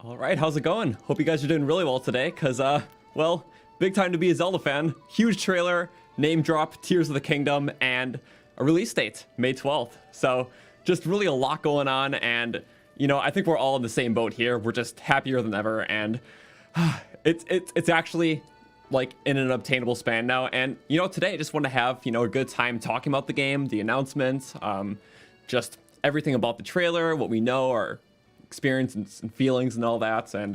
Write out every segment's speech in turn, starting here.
All right, how's it going? Hope you guys are doing really well today, because, well, big time to be a Zelda fan. Huge trailer, name drop, Tears of the Kingdom, and a release date, May 12th. So, just really a lot going on, and, you know, I think we're all in the same boat here. We're just happier than ever, and it's actually, like, in an obtainable span now. And, you know, today I just want to have, you know, a good time talking about the game, the announcements, just everything about the trailer, what we know, our experience and feelings and all that, and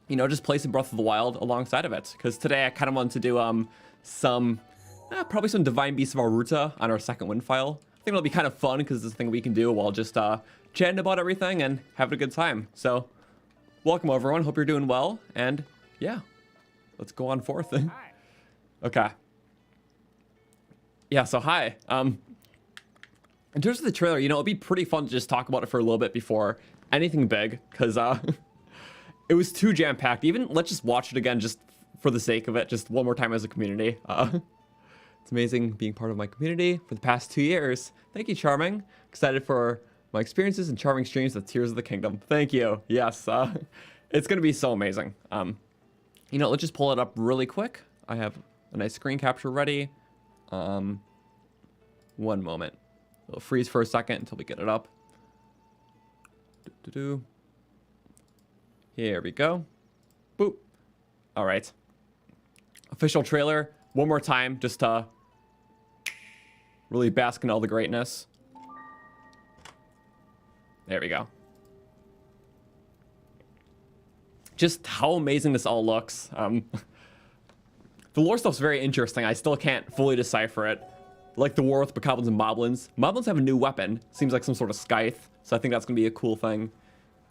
you know, just play some Breath of the Wild alongside of it, because today I kind of wanted to do probably some Divine Beast Vah Ruta on our second win file. I think it'll be kind of fun because it's a thing we can do while just chatting about everything and having a good time. So welcome everyone, hope you're doing well, and yeah, let's go on forth. Okay, yeah, so hi. In terms of the trailer, you know, it'd be pretty fun to just talk about it for a little bit before anything big, because it was too jam-packed. Even let's just watch it again just for the sake of it, just one more time as a community. It's amazing being part of my community for the past 2 years. Thank you, Charming. Excited for my experiences and charming streams with Tears of the Kingdom. Thank you. Yes, it's gonna be so amazing. You know, let's just pull it up really quick. I have a nice screen capture ready. One moment. It'll freeze for a second until we get it up. Here we go. Boop. All right. Official trailer. One more time, just to really bask in all the greatness. There we go. Just how amazing this all looks. The lore stuff's very interesting. I still can't fully decipher it. Like the war with bokoblins and moblins. Moblins have a new weapon. Seems like some sort of scythe. So I think that's going to be a cool thing.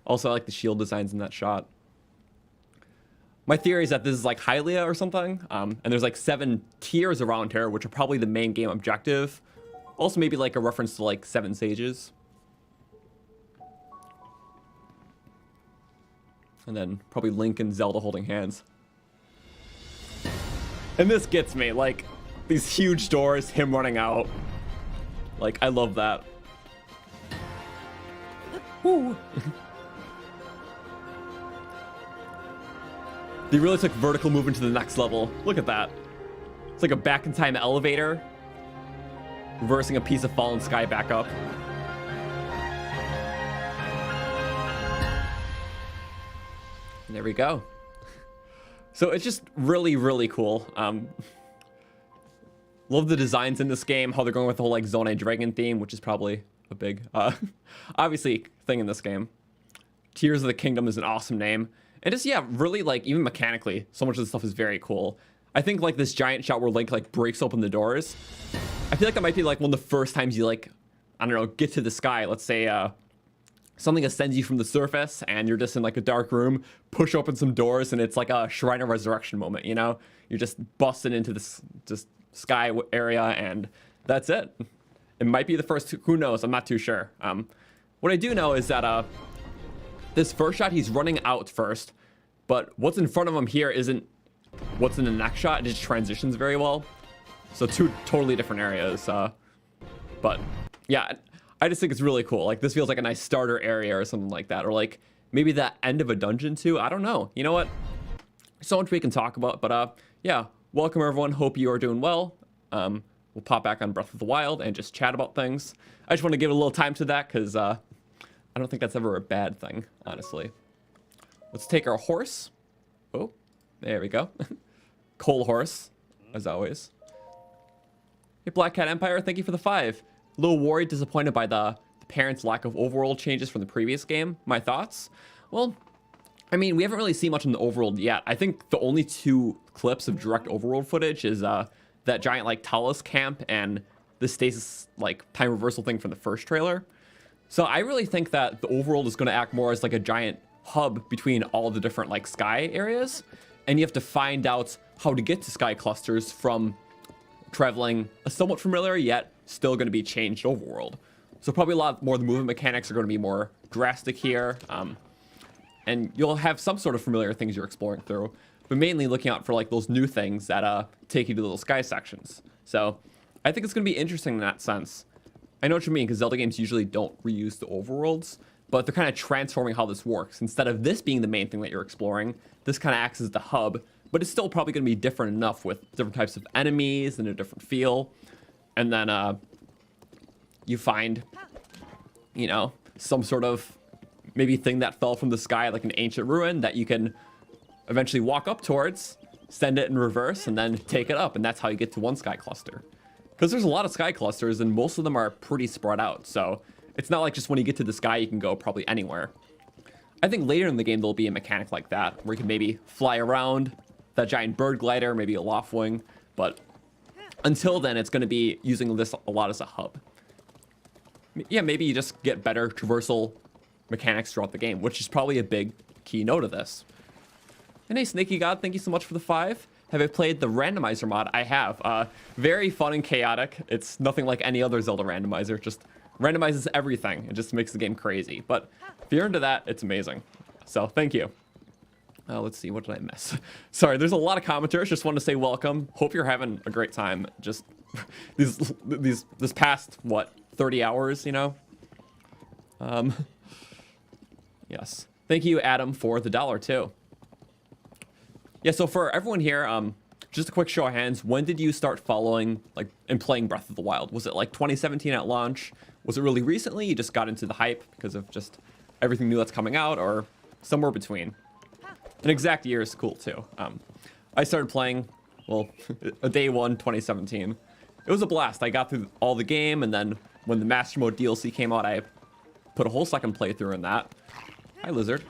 Also, I like the shield designs in that shot. My theory is that this is like Hylia or something. And there's like 7 tiers around here, which are probably the main game objective. Also maybe like a reference to like 7 sages. And then probably Link and Zelda holding hands. And this gets me, like, these huge doors, him running out. Like, I love that. Woo. They really took vertical movement to the next level. Look at that. It's like a back-in-time elevator. Reversing a piece of fallen sky back up. And there we go. So it's just really, really cool. Love the designs in this game, how they're going with the whole like Zonai Dragon theme, which is probably a big, obviously, thing in this game. Tears of the Kingdom is an awesome name. And just, yeah, really, like, even mechanically, so much of this stuff is very cool. I think, like, this giant shot where Link, like, breaks open the doors, I feel like that might be, like, one of the first times you, like, I don't know, get to the sky. Let's say, something ascends you from the surface, and you're just in, like, a dark room, push open some doors, and it's like a Shrine of Resurrection moment, you know? You're just busting into this, just sky area, and that's it. It might be the first, who knows, I'm not too sure. What I do know is that, this first shot, he's running out first, but what's in front of him here isn't what's in the next shot. It just transitions very well. So 2 totally different areas. But yeah, I just think it's really cool. Like, this feels like a nice starter area or something like that. Or like maybe the end of a dungeon too. I don't know. You know what? So much we can talk about. But yeah, welcome everyone. Hope you are doing well. We'll pop back on Breath of the Wild and just chat about things. I just want to give a little time to that because I don't think that's ever a bad thing, honestly. Let's take our horse. Oh, there we go. Coal horse, as always. Hey, Black Cat Empire, thank you for the 5. A little worried, disappointed by the parents' lack of Overworld changes from the previous game. My thoughts? Well, I mean, we haven't really seen much in the Overworld yet. I think the only 2 clips of direct Overworld footage is that giant, like, Talus camp and the stasis, like, time reversal thing from the first trailer. So I really think that the Overworld is going to act more as like a giant hub between all the different like sky areas. And you have to find out how to get to sky clusters from traveling a somewhat familiar yet still going to be changed Overworld. So probably a lot more of the movement mechanics are going to be more drastic here. And you'll have some sort of familiar things you're exploring through. But mainly looking out for like those new things that take you to little sky sections. So I think it's going to be interesting in that sense. I know what you mean, because Zelda games usually don't reuse the overworlds, but they're kind of transforming how this works. Instead of this being the main thing that you're exploring, this kind of acts as the hub, but it's still probably going to be different enough with different types of enemies and a different feel. And then you find, you know, some sort of maybe thing that fell from the sky, like an ancient ruin that you can eventually walk up towards, send it in reverse, and then take it up. And that's how you get to one sky cluster. Because there's a lot of sky clusters, and most of them are pretty spread out. So it's not like just when you get to the sky, you can go probably anywhere. I think later in the game, there'll be a mechanic like that, where you can maybe fly around that giant bird glider, maybe a loft wing. But until then, it's going to be using this a lot as a hub. Yeah, maybe you just get better traversal mechanics throughout the game, which is probably a big keynote of this. And hey, Snaky God, thank you so much for the 5. Have I played the randomizer mod? I have. Very fun and chaotic. It's nothing like any other Zelda randomizer. Just randomizes everything. It just makes the game crazy. But if you're into that, it's amazing. So thank you. Let's see, what did I miss? Sorry, there's a lot of commenters. Just want to say welcome. Hope you're having a great time. Just this past, what, 30 hours, you know? Yes. Thank you, Adam, for the $1 too. Yeah, so for everyone here, just a quick show of hands. When did you start following, like, and playing Breath of the Wild? Was it like 2017 at launch? Was it really recently? You just got into the hype because of just everything new that's coming out, or somewhere between? An exact year is cool too. I started playing, well, day 1, 2017. It was a blast. I got through all the game, and then when the Master Mode DLC came out, I put a whole second playthrough in that. Hi, Lizard.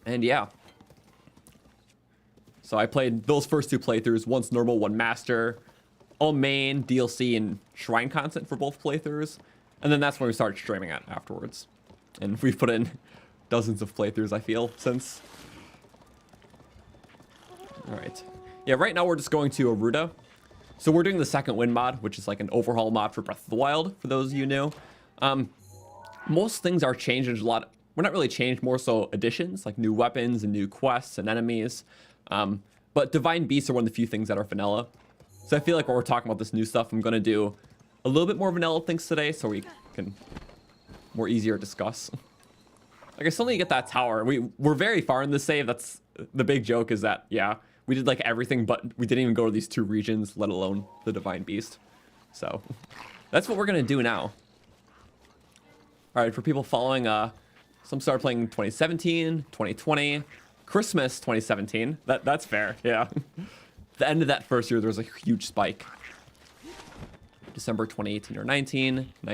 And yeah. So I played those first 2 playthroughs, once normal, one master, all main, DLC, and shrine content for both playthroughs. And then that's when we started streaming it afterwards. And we've put in dozens of playthroughs, I feel, since. All right. Yeah, right now we're just going to a Ruta. So we're doing the Second Wind mod, which is like an overhaul mod for Breath of the Wild, for those of you new. Most things are changed. There's a lot. We're not really changed, more so additions, like new weapons and new quests and enemies. But Divine Beasts are one of the few things that are vanilla. So I feel like when we're talking about this new stuff, I'm going to do a little bit more vanilla things today so we can more easier discuss. Like, I still need to get that tower. We're very far in the save. That's the big joke, is that, yeah, we did like everything, but we didn't even go to these 2 regions, let alone the Divine Beast. So that's what we're going to do now. All right, for people following, some started playing in 2017, 2020, Christmas 2017. That's fair, yeah. The end of that first year, there was a huge spike. December 2018 or 19. I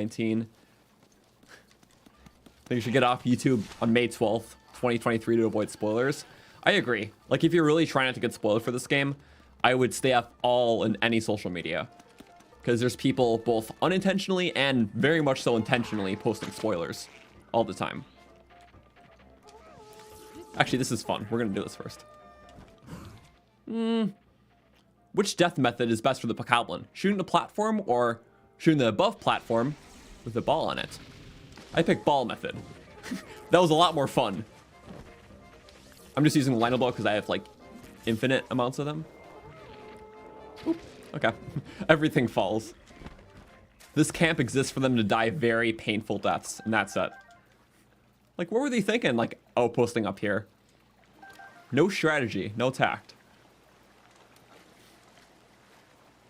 think you should get off YouTube on May 12th, 2023 to avoid spoilers. I agree. Like, if you're really trying not to get spoiled for this game, I would stay off all in any social media. Because there's people both unintentionally and very much so intentionally posting spoilers all the time. Actually, this is fun. We're going to do this first. Which death method is best for the Bokoblin? Shooting the platform or shooting the above platform with a ball on it? I picked ball method. That was a lot more fun. I'm just using the Lionel Bow because I have, like, infinite amounts of them. Oop, okay. Everything falls. This camp exists for them to die very painful deaths, and that's it. Like, what were they thinking? Like, outposting up here. No strategy, no tact.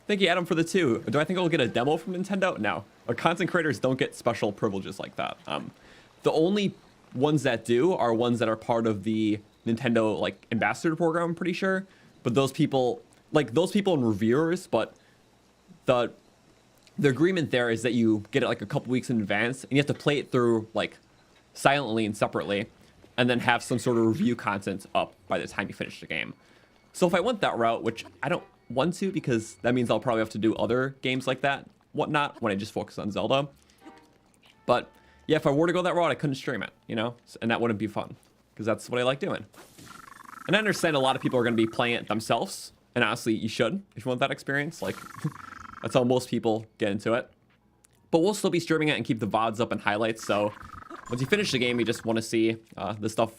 Thank you, Adam, for the 2. Do I think I'll get a demo from Nintendo? No. Content creators don't get special privileges like that. The only ones that do are ones that are part of the Nintendo, like, ambassador program, I'm pretty sure. But those people, like, those people and reviewers, but the agreement there is that you get it, like, a couple weeks in advance, and you have to play it through, like, silently and separately, and then have some sort of review content up by the time you finish the game. So if I went that route, which I don't want to, because that means I'll probably have to do other games like that, whatnot, when I just focus on Zelda. But yeah, if I were to go that route, I couldn't stream it, you know, and that wouldn't be fun, because that's what I like doing. And I understand a lot of people are going to be playing it themselves, and honestly, you should if you want that experience. Like, that's how most people get into it. But we'll still be streaming it and keep the VODs up and highlights, so once you finish the game, you just want to see the stuff,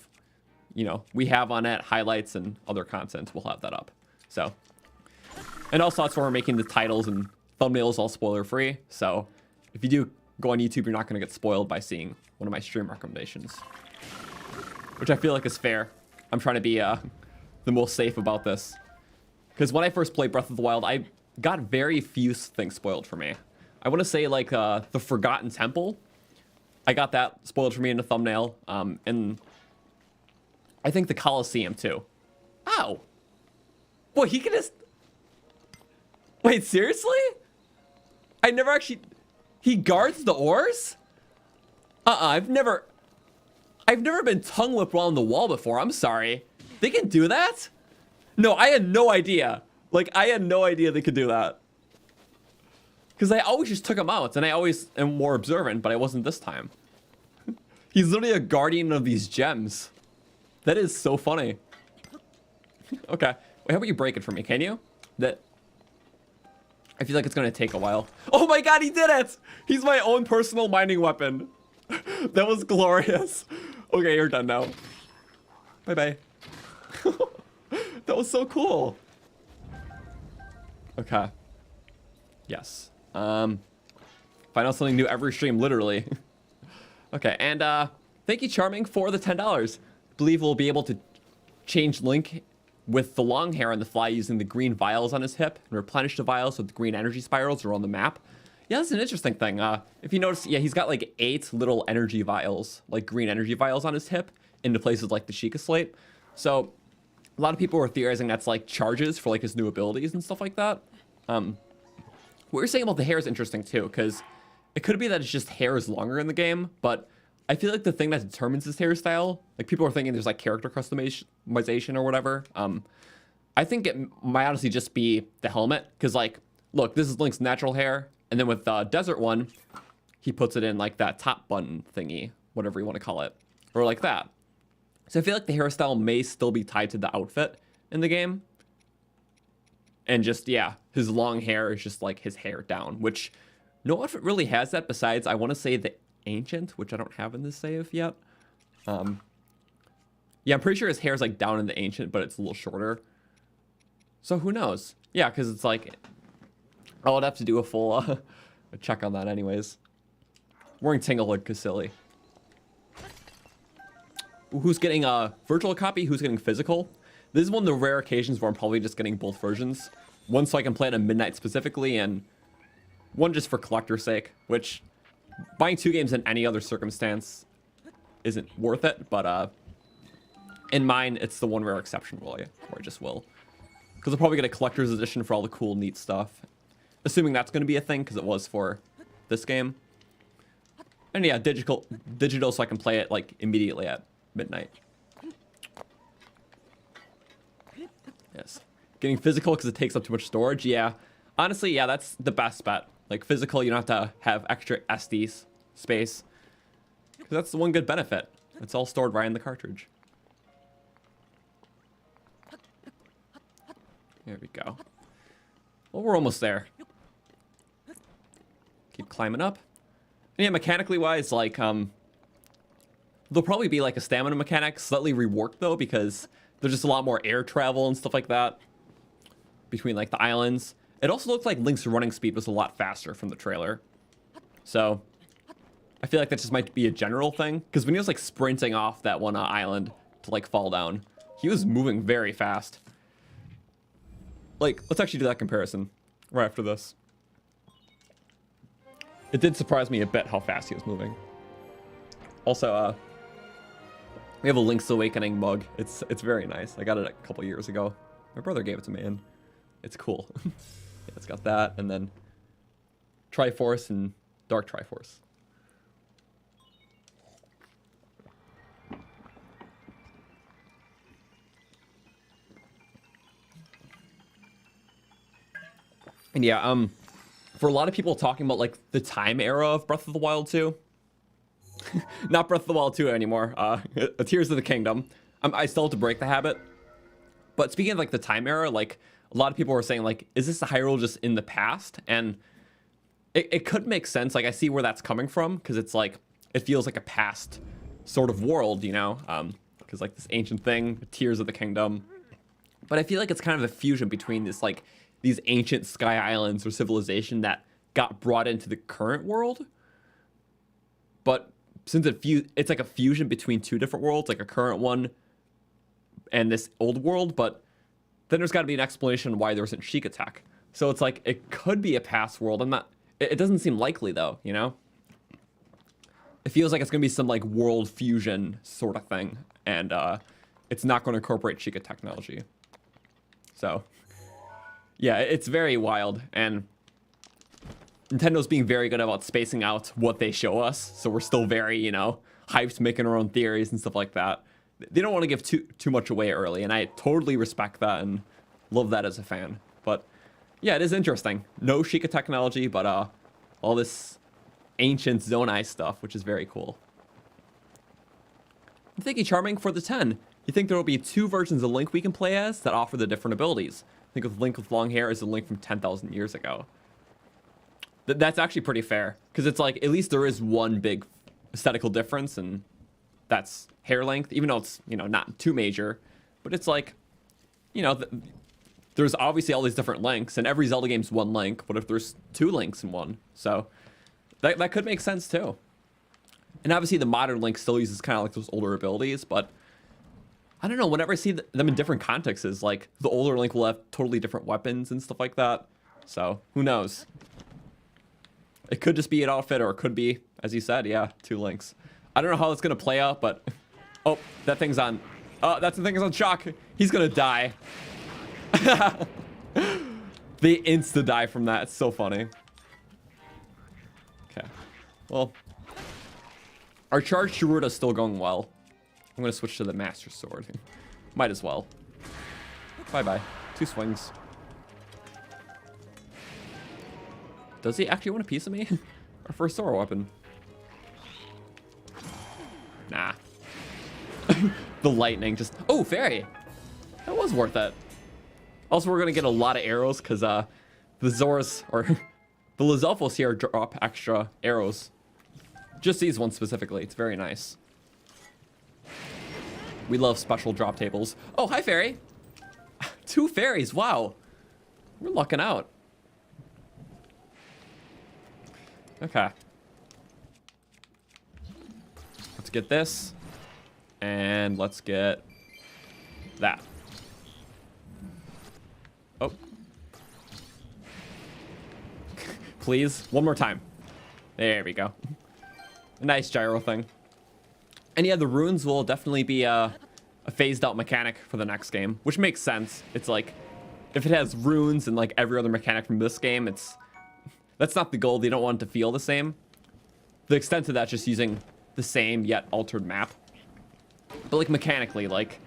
you know, we have on it, highlights and other content. We'll have that up. So, and also that's where we're making the titles and thumbnails all spoiler free. So if you do go on YouTube, you're not going to get spoiled by seeing one of my stream recommendations. Which I feel like is fair. I'm trying to be the most safe about this. Because when I first played Breath of the Wild, I got very few things spoiled for me. I want to say like the Forgotten Temple. I got that spoiled for me in the thumbnail. And I think the Colosseum too. Ow! Boy, he can just... Wait, seriously? I never actually... He guards the ores? I've never been tongue whipped while on the wall before. I'm sorry. They can do that? No, I had no idea. Like, I had no idea they could do that. Because I always just took him out, and I always am more observant, but I wasn't this time. He's literally a guardian of these gems. That is so funny. Okay. Wait, how about you break it for me? Can you? I feel like it's going to take a while. Oh my god, he did it! He's my own personal mining weapon. That was glorious. Okay, you're done now. Bye-bye. That was so cool. Okay. Yes. Find out something new every stream, literally. Okay, and thank you, Charming, for the $10. Believe we'll be able to change Link with the long hair on the fly using the green vials on his hip and replenish the vials with the green energy spirals are on the map. Yeah, that's an interesting thing. If you notice, yeah, he's got like 8 little energy vials, like green energy vials on his hip into places like the Sheikah Slate. So a lot of people were theorizing that's like charges for like his new abilities and stuff like that. What you're saying about the hair is interesting too, because it could be that it's just hair is longer in the game, but I feel like the thing that determines his hairstyle, like people are thinking there's like character customization or whatever. I think it might honestly just be the helmet, because like, look, this is Link's natural hair, and then with the desert one, he puts it in like that top button thingy, whatever you want to call it, or like that. So I feel like the hairstyle may still be tied to the outfit in the game. And just, yeah, his long hair is just like his hair down, which no outfit really has that besides, I want to say, the Ancient, which I don't have in this save yet. Yeah, I'm pretty sure his hair is like down in the Ancient, but it's a little shorter. So who knows? Yeah, because it's like, I would have to do a full a check on that anyways. Wearing Tanglehood, because silly. Who's getting a virtual copy? Who's getting physical? This is one of the rare occasions where I'm probably just getting both versions. One so I can play it at midnight specifically, and one just for collector's sake, which buying 2 games in any other circumstance isn't worth it, but in mine, it's the one rare exception where I just will. Because I'll probably get a collector's edition for all the cool, neat stuff. Assuming that's going to be a thing, because it was for this game. And yeah, digital so I can play it like immediately at midnight. Yes. Getting physical because it takes up too much storage. Yeah. Honestly, yeah, that's the best bet. Like physical, you don't have to have extra SD space. Because that's the one good benefit. It's all stored right in the cartridge. There we go. Well, we're almost there. Keep climbing up. And yeah, mechanically wise, like, there'll probably be like a stamina mechanic, slightly reworked though, because there's just a lot more air travel and stuff like that between like the islands. It also looked like Link's running speed was a lot faster from the trailer. So I feel like that just might be a general thing, because when he was like sprinting off that one island to like fall down, he was moving very fast. Like, let's actually do that comparison right after this. It did surprise me a bit how fast he was moving. Also, we have a Link's Awakening mug. It's very nice. I got it a couple years ago. My brother gave it to me, and it's cool. Yeah, it's got that, and then Triforce and Dark Triforce. And yeah, for a lot of people talking about like the time era of Breath of the Wild 2. Not Breath of the Wild 2 anymore. Tears of the Kingdom. I still have to break the habit. But speaking of like the time era, like a lot of people were saying like, is this the Hyrule just in the past? And it could make sense. Like I see where that's coming from, because it's like, it feels like a past sort of world, you know? Because like this ancient thing, Tears of the Kingdom. But I feel like it's kind of a fusion between this like, these ancient sky islands or civilization that got brought into the current world. but since it's like a fusion between two different worlds, like a current one and this old world, but then there's got to be an explanation why there isn't Sheik attack. So it's like, it could be a past world. It doesn't seem likely though, you know? It feels like it's going to be some like world fusion sort of thing. And it's not going to incorporate Sheikah technology. So yeah, it's very wild. And Nintendo's being very good about spacing out what they show us. So we're still very, you know, hyped, making our own theories and stuff like that. They don't want to give too much away early. And I totally respect that and love that as a fan. But yeah, it is interesting. No Sheikah technology, but all this ancient Zonai stuff, which is very cool. Thank you, Charming, for the 10. You think there will be 2 versions of Link we can play as that offer the different abilities? I think of Link with long hair as a Link from 10,000 years ago. That's actually pretty fair, because it's like, at least there is one big aesthetical difference, and that's hair length, even though it's, you know, not too major. But it's like, you know, there's obviously all these different Links, and every Zelda game's one Link. What if there's 2 Links in one? So that could make sense too. And obviously the modern Link still uses kind of like those older abilities, but I don't know, whenever I see them in different contexts, like the older Link will have totally different weapons and stuff like that. So who knows? It could just be an outfit, or it could be, as you said, yeah, 2 Links. I don't know how it's gonna play out, but oh, that thing's on. That's the thing is on shock. He's gonna die. They insta die from that. It's so funny. Okay, well, our charge to Ruta is still going well. I'm gonna switch to the Master Sword. Might as well. Bye bye. 2 swings. Does he actually want a piece of me? Our first Zoro weapon. Nah. The lightning just... Oh, fairy! That was worth it. Also, we're gonna get a lot of arrows, because the Zoras, or the Lizalfos here drop extra arrows. Just these ones specifically. It's very nice. We love special drop tables. Oh, hi, fairy! 2 fairies, wow! We're lucking out. Okay. Let's get this. And let's get that. Oh. Please, one more time. There we go. A nice gyro thing. And yeah, the runes will definitely be a phased out mechanic for the next game, which makes sense. It's like, if it has runes and like every other mechanic from this game, that's not the goal. They don't want it to feel the same. The extent of that, just using the same yet altered map. But like mechanically, like,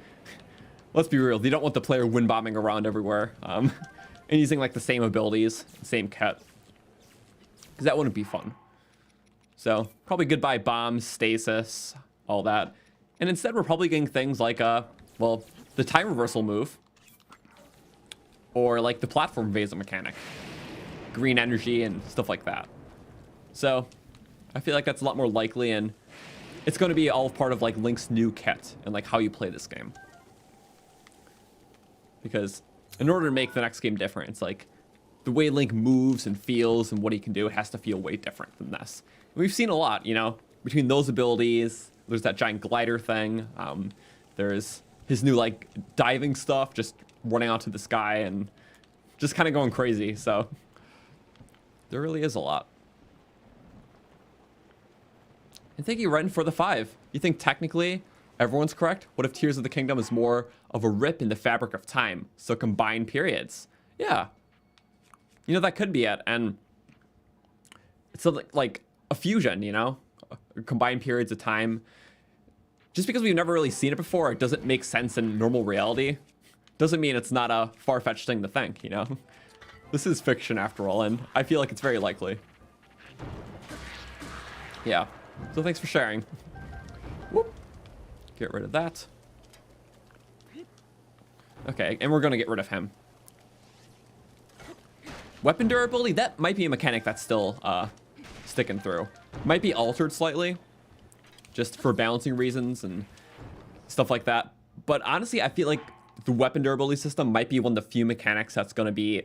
let's be real, they don't want the player wind bombing around everywhere, and using like the same abilities, same kit, because that wouldn't be fun. So probably goodbye bombs, stasis, all that, and instead we're probably getting things like well, the time reversal move, or like the platform Vesa mechanic, green energy and stuff like that. So I feel like that's a lot more likely, and it's going to be all part of like Link's new kit and like how you play this game. Because in order to make the next game different, it's like the way Link moves and feels and what he can do, it has to feel way different than this. And we've seen a lot, you know, between those abilities. There's that giant glider thing. There's his new like diving stuff, just running out to the sky and just kind of going crazy. So there really is a lot. And thank you, Ren, for the 5. You think technically everyone's correct? What if Tears of the Kingdom is more of a rip in the fabric of time? So combined periods. Yeah. You know, that could be it. And it's like a fusion, you know? Combined periods of time. Just because we've never really seen it before, it doesn't make sense in normal reality. Doesn't mean it's not a far-fetched thing to think, you know? This is fiction after all, and I feel like it's very likely. Yeah. So thanks for sharing. Whoop. Get rid of that. Okay, and we're gonna get rid of him. Weapon durability, that might be a mechanic that's still sticking through. Might be altered slightly, just for balancing reasons and stuff like that. But honestly, I feel like the weapon durability system might be one of the few mechanics that's gonna be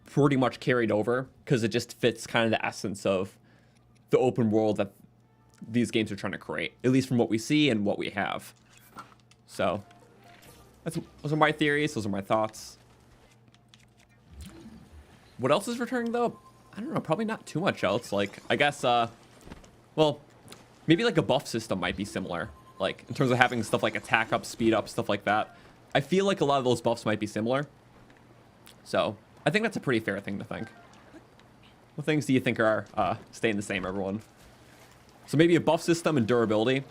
pretty much carried over, because it just fits kind of the essence of the open world that these games are trying to create, at least from what we see and what we have. So those are my theories. Those are my thoughts. What else is returning though? I don't know. Probably not too much else. Like, I guess, well, maybe like a buff system might be similar. Like in terms of having stuff like attack up, speed up, stuff like that. I feel like a lot of those buffs might be similar. So I think that's a pretty fair thing to think. What things do you think are staying the same, everyone? So maybe a buff system and durability.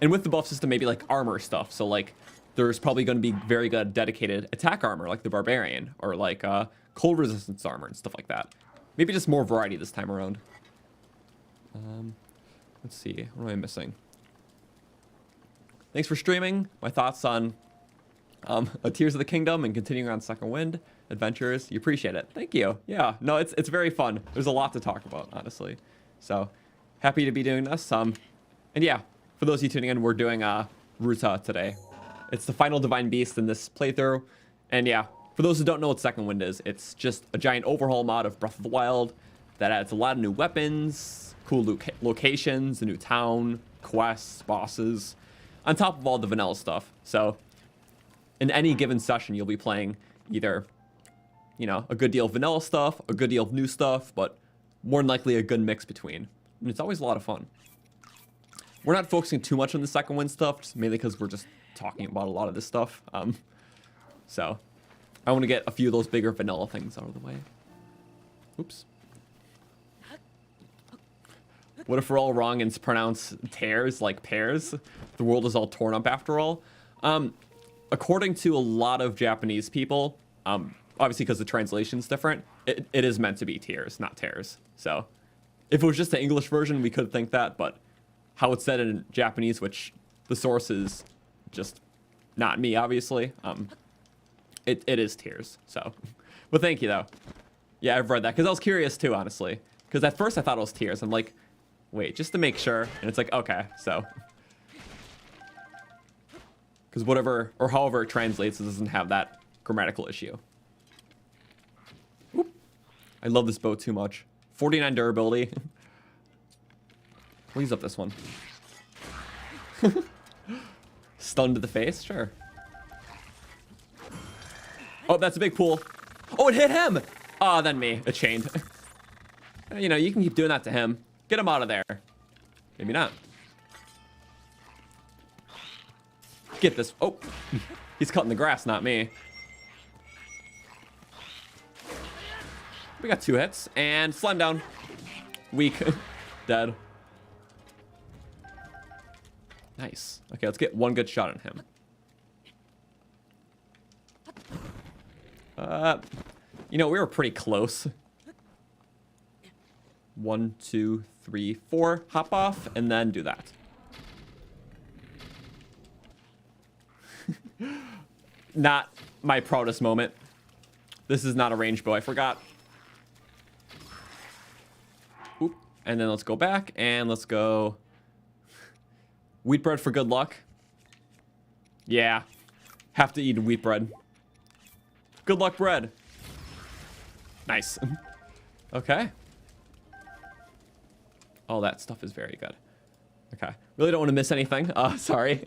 And with the buff system, maybe like armor stuff. So like there's probably going to be very good dedicated attack armor like the Barbarian, or like cold resistance armor and stuff like that. Maybe just more variety this time around. Let's see. What am I missing? Thanks for streaming. My thoughts on Tears of the Kingdom and continuing on Second Wind adventures. You appreciate it. Thank you. Yeah, no, it's very fun. There's a lot to talk about, honestly. So happy to be doing this. And yeah, for those of you tuning in, we're doing Ruta today. It's the final Divine Beast in this playthrough. And yeah, for those who don't know what Second Wind is, it's just a giant overhaul mod of Breath of the Wild that adds a lot of new weapons, cool locations, a new town, quests, bosses, on top of all the vanilla stuff. So in any given session, you'll be playing either, you know, a good deal of vanilla stuff, a good deal of new stuff, but more than likely a good mix between. And it's always a lot of fun. We're not focusing too much on the Second Wind stuff, just mainly because we're just talking about a lot of this stuff. So I want to get a few of those bigger vanilla things out of the way. Oops. What if we're all wrong and it's pronounced tears like pears? The world is all torn up after all. According to a lot of Japanese people, obviously because the translation's different, it is meant to be tears, not tears. So if it was just the English version, we could think that, but how it's said in Japanese, which the source is just not me, obviously, it is tears. So, but thank you though. Yeah, I've read that because I was curious too, honestly. Because at first I thought it was tears. I'm like, wait, just to make sure. And it's like, okay, so. Because whatever, or however it translates, it doesn't have that grammatical issue. Oop. I love this bow too much. 49 durability. We'll use up this one. Stun to the face? Sure. Oh, that's a big pool. Oh, it hit him! Ah, then me. It chained. You know, you can keep doing that to him. Get him out of there. Maybe not. Get this. Oh, he's cutting the grass, not me. We got 2 hits. And slam down. Weak. Dead. Nice. Okay, let's get one good shot on him. You know, we were pretty close. 1, 2, 3, 4. Hop off, and then do that. Not my proudest moment. This is not a range bow, I forgot. Oop. And then let's go back, and let's go... Wheat bread for good luck. Yeah. Have to eat wheat bread. Good luck bread. Nice. Okay. All that stuff is very good. Okay. Really don't want to miss anything. Sorry.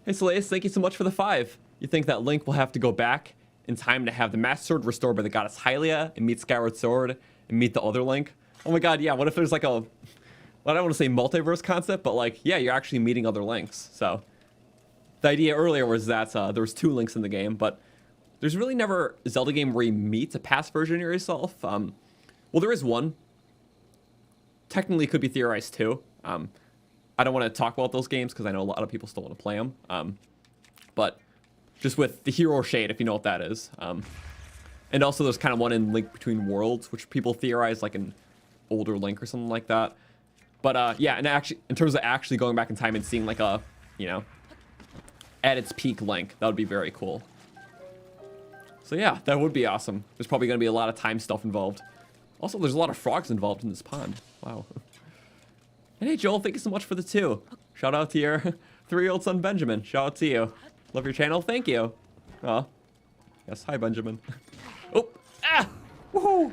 Hey, Solace, thank you so much for the 5. You think that Link will have to go back in time to have the Master Sword restored by the goddess Hylia and meet Skyward Sword and meet the other Link? Oh my god, yeah. What if there's like a... Well, I don't want to say multiverse concept, but like, yeah, you're actually meeting other Links. So the idea earlier was that there was 2 Links in the game, but there's really never a Zelda game where you meet a past version of yourself. Well, there is one. Technically, it could be theorized too. I don't want to talk about those games because I know a lot of people still want to play them. But just with the Hero Shade, if you know what that is. And also there's kind of one in Link Between Worlds, which people theorize like an older Link or something like that. But yeah, and actually, in terms of actually going back in time and seeing like a, you know, at its peak Link, that would be very cool. So yeah, that would be awesome. There's probably going to be a lot of time stuff involved. Also, there's a lot of frogs involved in this pond. Wow. And hey, Joel, thank you so much for the 2. Shout out to your 3-year-old son, Benjamin. Shout out to you. Love your channel. Thank you. Oh. Yes, hi, Benjamin. Oh. Ah! Woohoo!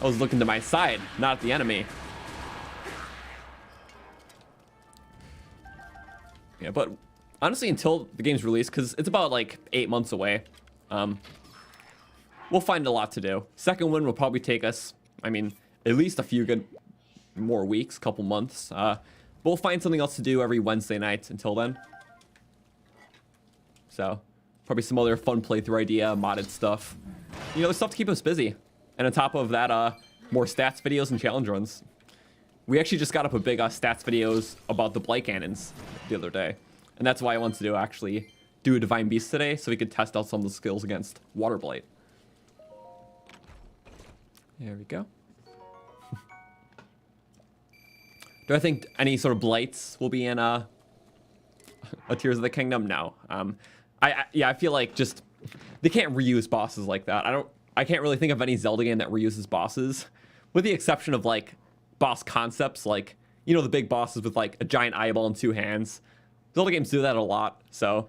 I was looking to my side, not at the enemy. Yeah, but honestly, until the game's released, because it's about like 8 months away, we'll find a lot to do. Second win will probably take us, I mean, at least a few good more weeks, couple months. We'll find something else to do every Wednesday night until then. So, probably some other fun playthrough idea, modded stuff. You know, stuff to keep us busy. And on top of that, more stats videos and challenge runs. We actually just got up a big stats videos about the Blight Ganons the other day. And that's why I wanted to actually do a Divine Beast today, so we could test out some of the skills against Water Blight. There we go. Do I think any sort of blights will be in a Tears of the Kingdom? No. I feel like just they can't reuse bosses like that. I can't really think of any Zelda game that reuses bosses, with the exception of like boss concepts, like, you know, the big bosses with like a giant eyeball and 2 hands. Zelda games do that a lot. So,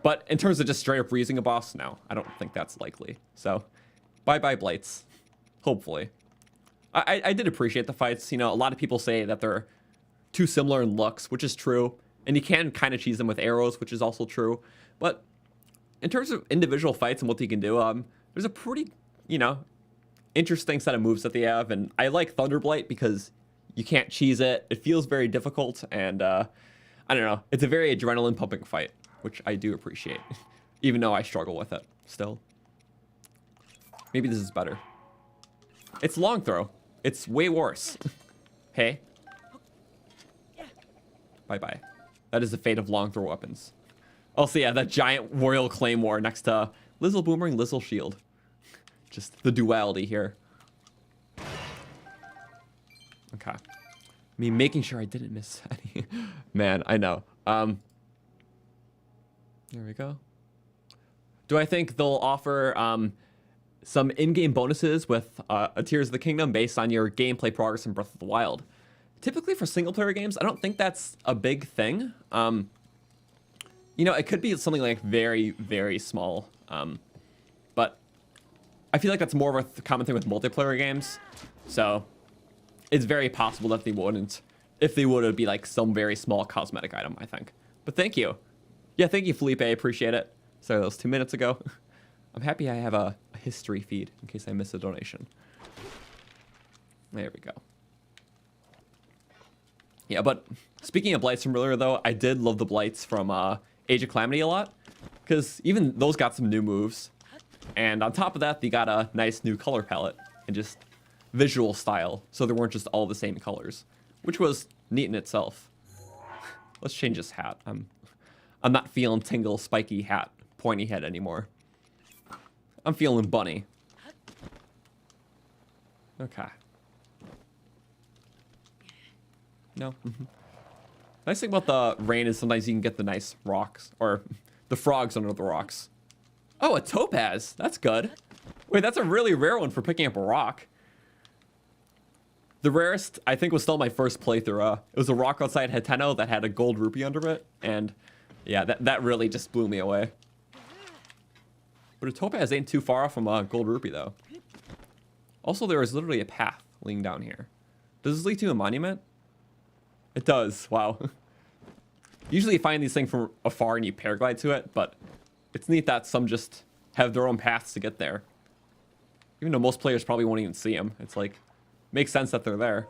but in terms of just straight up reusing a boss, no, I don't think that's likely. So, bye blights. Hopefully. I did appreciate the fights. You know, a lot of people say that they're too similar in looks, which is true. And you can kind of cheese them with arrows, which is also true. But in terms of individual fights and what they can do, there's a pretty, you know, interesting set of moves that they have. And I like Thunder Blight because you can't cheese it. It feels very difficult. And I don't know. It's a very adrenaline pumping fight, which I do appreciate, even though I struggle with it still. Maybe this is better. It's long throw. It's way worse. Hey. Bye-bye. That is the fate of long throw weapons. Also, yeah, that giant Royal Claymore next to Lizzle Boomerang, Lizzle Shield. Just the duality here. Okay. Me making sure I didn't miss any. Man, I know. There we go. Do I think they'll offer some in-game bonuses with a Tears of the Kingdom based on your gameplay progress in Breath of the Wild? Typically for single-player games, I don't think that's a big thing. You know, it could be something like very, very small. But I feel like that's more of a common thing with multiplayer games. So it's very possible that they wouldn't. If they would, it would be like some very small cosmetic item, I think. But thank you. Yeah, thank you, Felipe. I appreciate it. Sorry, that was 2 minutes ago. I'm happy I have a history feed in case I miss a donation. There we go. Yeah, but speaking of blights from earlier, though, I did love the blights from Age of Calamity a lot, because even those got some new moves. And on top of that, they got a nice new color palette and just visual style, so they weren't just all the same colors, which was neat in itself. Let's change this hat. I'm not feeling Tingle, spiky hat, pointy head anymore. I'm feeling bunny. Okay. No. Nice thing about the rain is sometimes you can get the nice rocks, or the frogs under the rocks. Oh, a topaz. That's good. Wait, that's a really rare one for picking up a rock. The rarest, I think, was still my first playthrough. It was a rock outside Hateno that had a gold rupee under it, and yeah, that really just blew me away. But a topaz ain't too far off from a gold rupee, though. Also, there is literally a path leading down here. Does this lead to a monument? It does. Wow. Usually you find these things from afar and you paraglide to it, but it's neat that some just have their own paths to get there. Even though most players probably won't even see them. It's like, makes sense that they're there.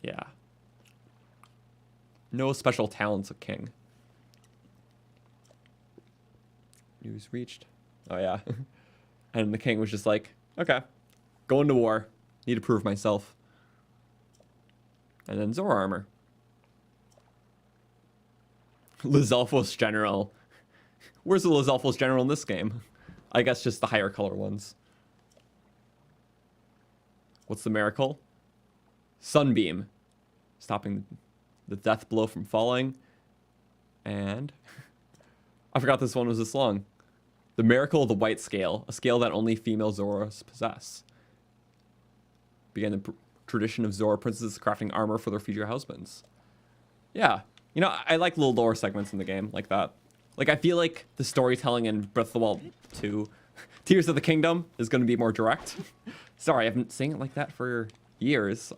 Yeah. No special talents of King. News reached. Oh, yeah. And the King was just like, okay, going to war. Need to prove myself. And then Zora armor. Lizalfos General. Where's the Lizalfos General in this game? I guess just the higher color ones. What's the miracle? Sunbeam. Stopping the death blow from falling. And I forgot this one was this long. The miracle of the white scale. A scale that only female Zoras possess. Began the tradition of Zora princesses crafting armor for their future husbands. Yeah. You know, I like little lore segments in the game like that. Like, I feel like the storytelling in Breath of the Wild 2, Tears of the Kingdom, is going to be more direct. Sorry, I've been saying it like that for years.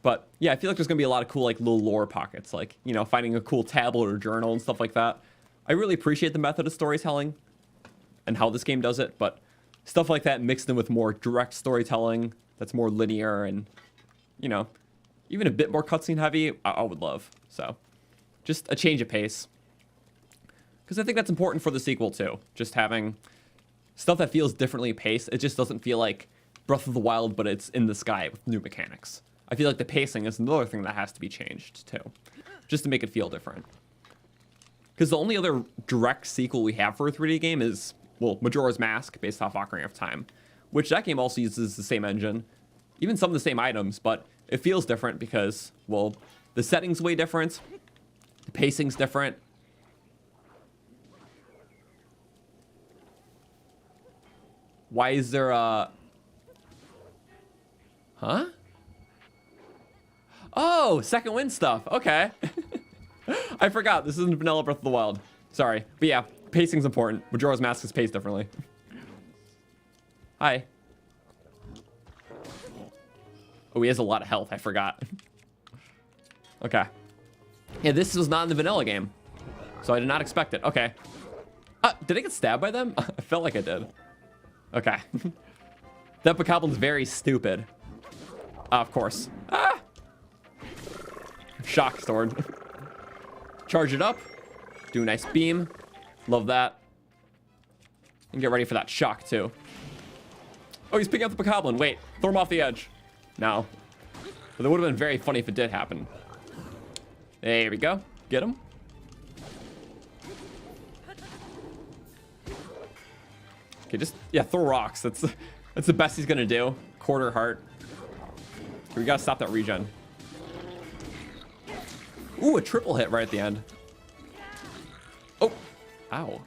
But yeah, I feel like there's gonna be a lot of cool like little lore pockets, like, you know, finding a cool tablet or journal and stuff like that. I really appreciate the method of storytelling and how this game does it, but stuff like that mixed in with more direct storytelling that's more linear and, you know, even a bit more cutscene heavy, I would love. So just a change of pace, because I think that's important for the sequel too. Just having stuff that feels differently paced. It just doesn't feel like Breath of the Wild, but it's in the sky with new mechanics. I feel like the pacing is another thing that has to be changed too, just to make it feel different. Because the only other direct sequel we have for a 3D game is, well, Majora's Mask, based off Ocarina of Time, which that game also uses the same engine, even some of the same items, but it feels different because, well, the setting's way different, the pacing's different. Why is there a... Huh? Oh, second wind stuff. Okay. I forgot. This isn't vanilla Breath of the Wild. Sorry. But yeah, pacing's important. Majora's Mask is paced differently. Hi. Oh, he has a lot of health. I forgot. Okay. Yeah, this was not in the vanilla game, so I did not expect it. Okay. Did I get stabbed by them? I felt like I did. Okay. That Bokoblин's very stupid. Of course. Ah! Shock sword. Charge it up. Do a nice beam. Love that. And get ready for that shock, too. Oh, he's picking up the Bokoblin. Wait, throw him off the edge. No. But it would have been very funny if it did happen. There we go. Get him. Okay, just, yeah, throw rocks. That's the best he's gonna do. Quarter heart. We gotta stop that regen. Ooh, a triple hit right at the end. Oh, ow.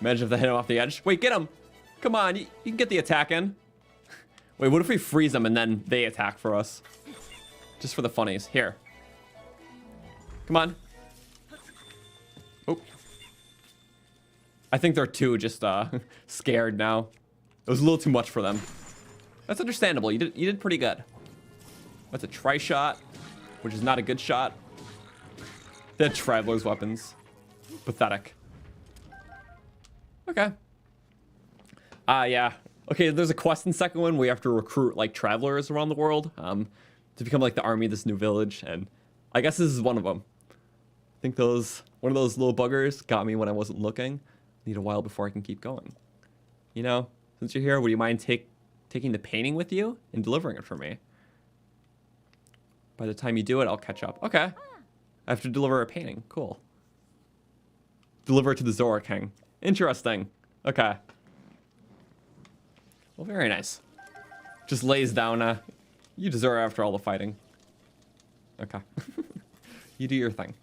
Imagine if they hit him off the edge. Wait, get him. Come on, you can get the attack in. Wait, what if we freeze them and then they attack for us? Just for the funnies. Here. Come on. Oh. I think they're too just scared now. It was a little too much for them. That's understandable. You did pretty good. That's a tri-shot, which is not a good shot. They had Traveler's weapons. Pathetic. Okay. Yeah. Okay, there's a quest in second one where you have to recruit, like, travelers around the world to become, like, the army of this new village, and I guess this is one of them. I think one of those little buggers got me when I wasn't looking. Need a while before I can keep going. You know, since you're here, would you mind taking the painting with you and delivering it for me? By the time you do it, I'll catch up. Okay. I have to deliver a painting. Cool. Deliver it to the Zora King. Interesting. Okay. Well, very nice. Just lays down, you deserve it after all the fighting. Okay. You do your thing.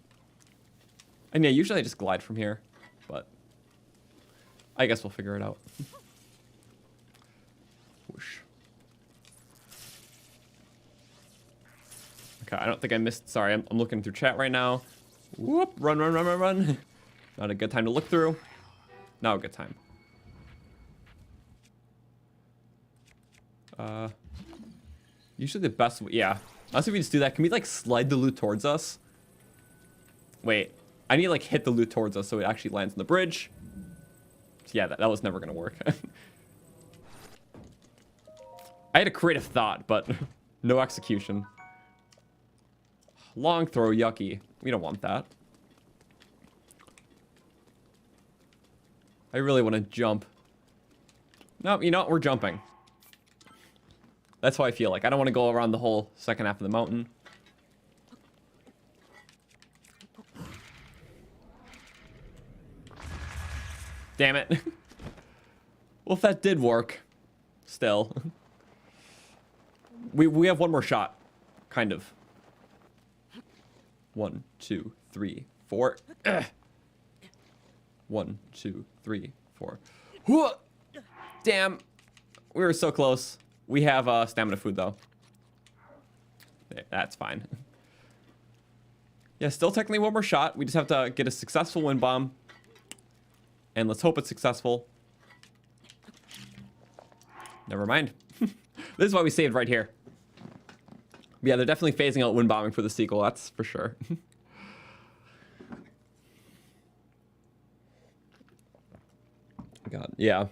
And yeah, usually I just glide from here, but I guess we'll figure it out. Whoosh. Okay, I don't think I missed. Sorry, I'm looking through chat right now. Whoop, run, run, run, run, run. Not a good time to look through. Now a good time. Usually the best, yeah. Honestly, if we just do that, can we like slide the loot towards us? Wait, I need to like hit the loot towards us so it actually lands on the bridge. Yeah, that was never gonna work. I had a creative thought, but no execution. Long throw, yucky. We don't want that. I really want to jump. No, you know what? We're jumping. That's how I feel like. I don't want to go around the whole second half of the mountain. Damn it. Well, if that did work, still. We have one more shot. Kind of. 1, 2, 3, 4. 1, 2, 3, 4. Damn. We were so close. We have stamina food, though. That's fine. Yeah, still technically one more shot. We just have to get a successful wind bomb. And let's hope it's successful. Never mind. This is why we saved right here. Yeah, they're definitely phasing out wind bombing for the sequel, that's for sure. God, yeah.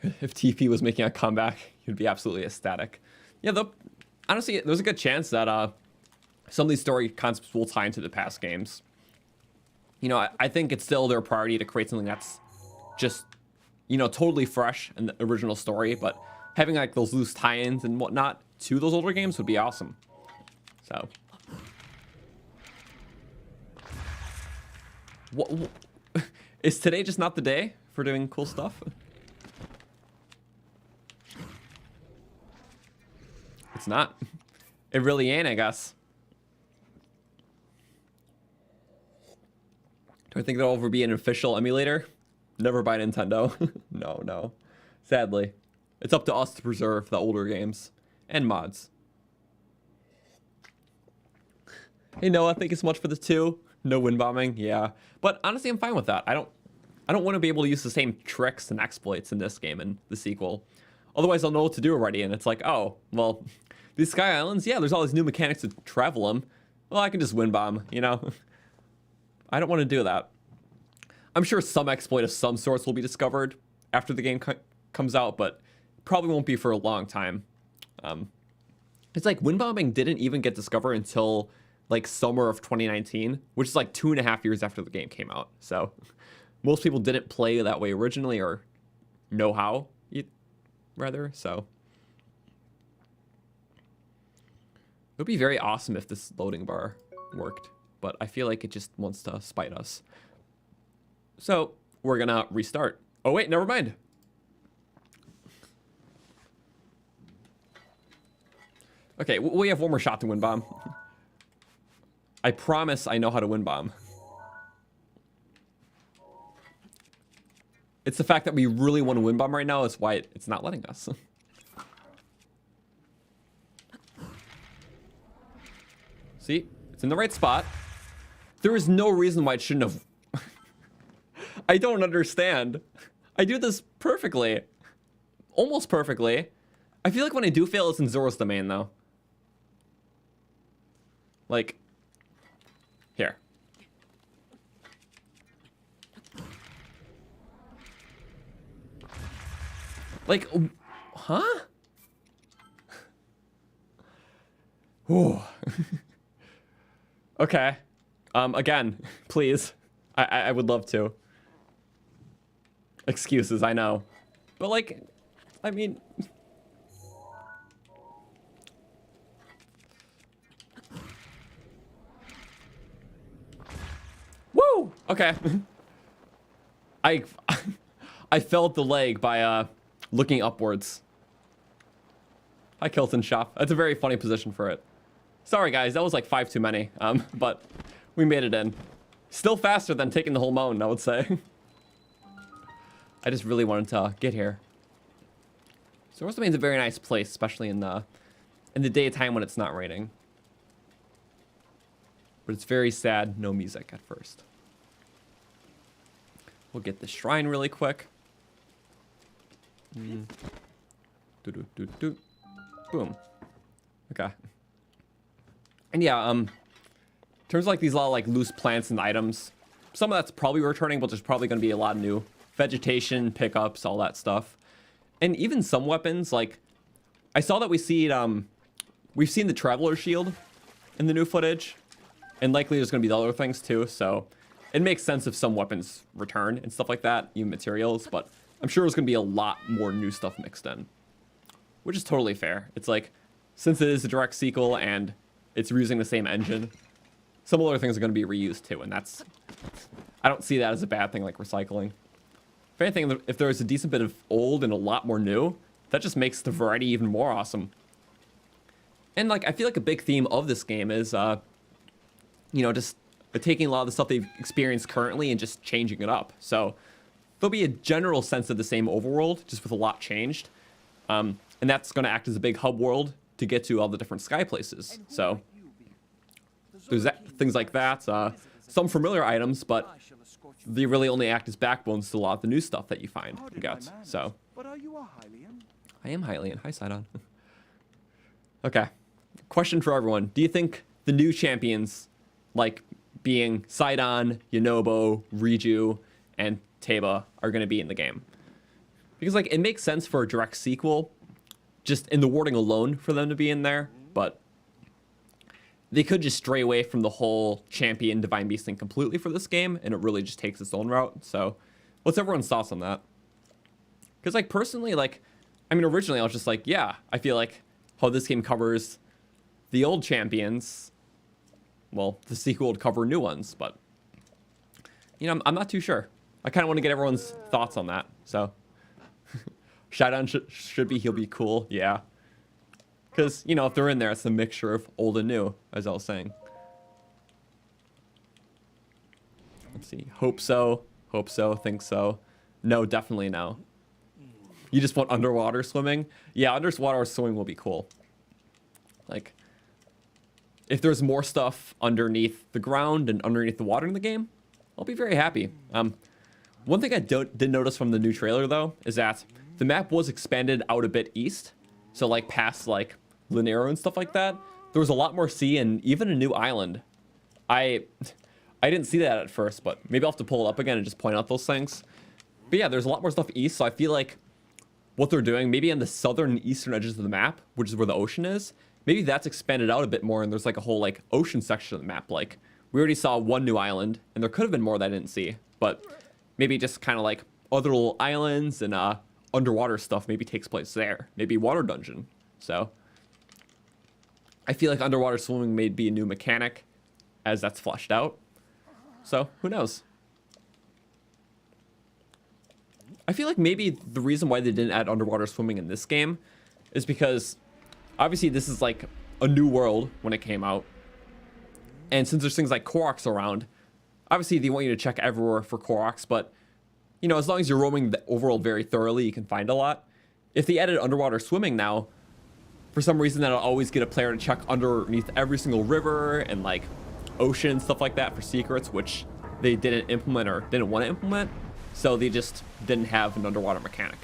If TP was making a comeback, he'd be absolutely ecstatic. Yeah, though, honestly, there's a good chance that some of these story concepts will tie into the past games. You know, I think it's still their priority to create something that's just, you know, totally fresh in the original story, but having like those loose tie-ins and whatnot to those older games would be awesome. So, what is today just not the day for doing cool stuff? It's not. It really ain't, I guess. Do I think there'll ever be an official emulator? Never by Nintendo. No, no. Sadly. It's up to us to preserve the older games and mods. Hey Noah, thank you so much for the 2. No wind bombing, yeah. But honestly, I'm fine with that. I don't want to be able to use the same tricks and exploits in this game and the sequel. Otherwise, I'll know what to do already, and it's like, oh, well, these Sky Islands, yeah, there's all these new mechanics to travel them. Well, I can just wind bomb, you know? I don't want to do that. I'm sure some exploit of some sorts will be discovered after the game comes out, but probably won't be for a long time. It's like wind bombing didn't even get discovered until like summer of 2019, which is like 2.5 years after the game came out. So most people didn't play that way originally or know how, rather. So it would be very awesome if this loading bar worked, but I feel like it just wants to spite us. So we're gonna restart. Oh wait, never mind. Okay, we have one more shot to wind bomb. I promise I know how to wind bomb. It's the fact that we really want to wind bomb right now is why it's not letting us. See, it's in the right spot. There is no reason why it shouldn't have. I don't understand. I do this perfectly. Almost perfectly. I feel like when I do fail, it's in Zora's domain, though. Like, here. Like, huh? Ooh. Okay. Again, please. I would love to. Excuses, I know. But like, I mean... Woo! Okay. I felt the leg by looking upwards. Hi, Kilton Shop. That's a very funny position for it. Sorry, guys. That was like 5 too many. But we made it in. Still faster than taking the whole mountain, I would say. I just really wanted to get here. Zora's Domain's a very nice place, especially in the daytime when it's not raining. But it's very sad, no music at first. We'll get the shrine really quick. Boom. Okay. And yeah, in terms of like these lot of like loose plants and items, some of that's probably returning, but there's probably going to be a lot of new vegetation, pickups, all that stuff. And even some weapons, like I saw that we've seen the Traveler Shield in the new footage, and likely there's going to be the other things too, so it makes sense if some weapons return and stuff like that, even materials, but I'm sure there's going to be a lot more new stuff mixed in, which is totally fair. It's like, since it is a direct sequel and it's reusing the same engine, some other things are going to be reused too, and that's, I don't see that as a bad thing, like recycling. If anything, if there's a decent bit of old and a lot more new, that just makes the variety even more awesome. And like, I feel like a big theme of this game is, you know, just taking a lot of the stuff they've experienced currently and just changing it up. So there'll be a general sense of the same overworld, just with a lot changed. And that's going to act as a big hub world to get to all the different sky places. So there's things like that. Some familiar items, but they really only act as backbones to a lot of the new stuff that you find and get. So I am Hylian. Hi, Sidon. Okay. Question for everyone. Do you think the new champions, like being Sidon, Yonobo, Riju, and Teba, are going to be in the game? Because, like, it makes sense for a direct sequel, just in the wording alone, for them to be in there, but they could just stray away from the whole champion Divine Beast thing completely for this game, and it really just takes its own route. So, what's everyone's thoughts on that? Because, like, personally, like, I mean, originally I was just like, yeah, I feel like how this game covers the old champions, well, the sequel would cover new ones, but, you know, I'm not too sure. I kind of want to get everyone's thoughts on that, so. Shadowdown he'll be cool, yeah. Because, you know, if they're in there, it's a mixture of old and new, as I was saying. Let's see. Hope so, think so. No, definitely no. You just want underwater swimming? Yeah, underwater swimming will be cool. Like, if there's more stuff underneath the ground and underneath the water in the game, I'll be very happy. One thing I did notice from the new trailer, though, is that the map was expanded out a bit east. So, like, past, like, Linero and stuff like that. There was a lot more sea and even a new island. I didn't see that at first, but maybe I'll have to pull it up again and just point out those things. But yeah, there's a lot more stuff east, so I feel like what they're doing, maybe on the southern and eastern edges of the map, which is where the ocean is, maybe that's expanded out a bit more and there's like a whole like ocean section of the map. Like, we already saw one new island, and there could have been more that I didn't see, but maybe just kind of like other little islands and underwater stuff maybe takes place there. Maybe water dungeon. So I feel like underwater swimming may be a new mechanic as that's fleshed out. So who knows? I feel like maybe the reason why they didn't add underwater swimming in this game is because obviously this is like a new world when it came out. And since there's things like Koroks around, obviously they want you to check everywhere for Koroks, but you know, as long as you're roaming the overworld very thoroughly, you can find a lot. If they added underwater swimming now, for some reason that'll always get a player to check underneath every single river and like ocean, stuff like that for secrets, which they didn't implement or didn't want to implement. So they just didn't have an underwater mechanic.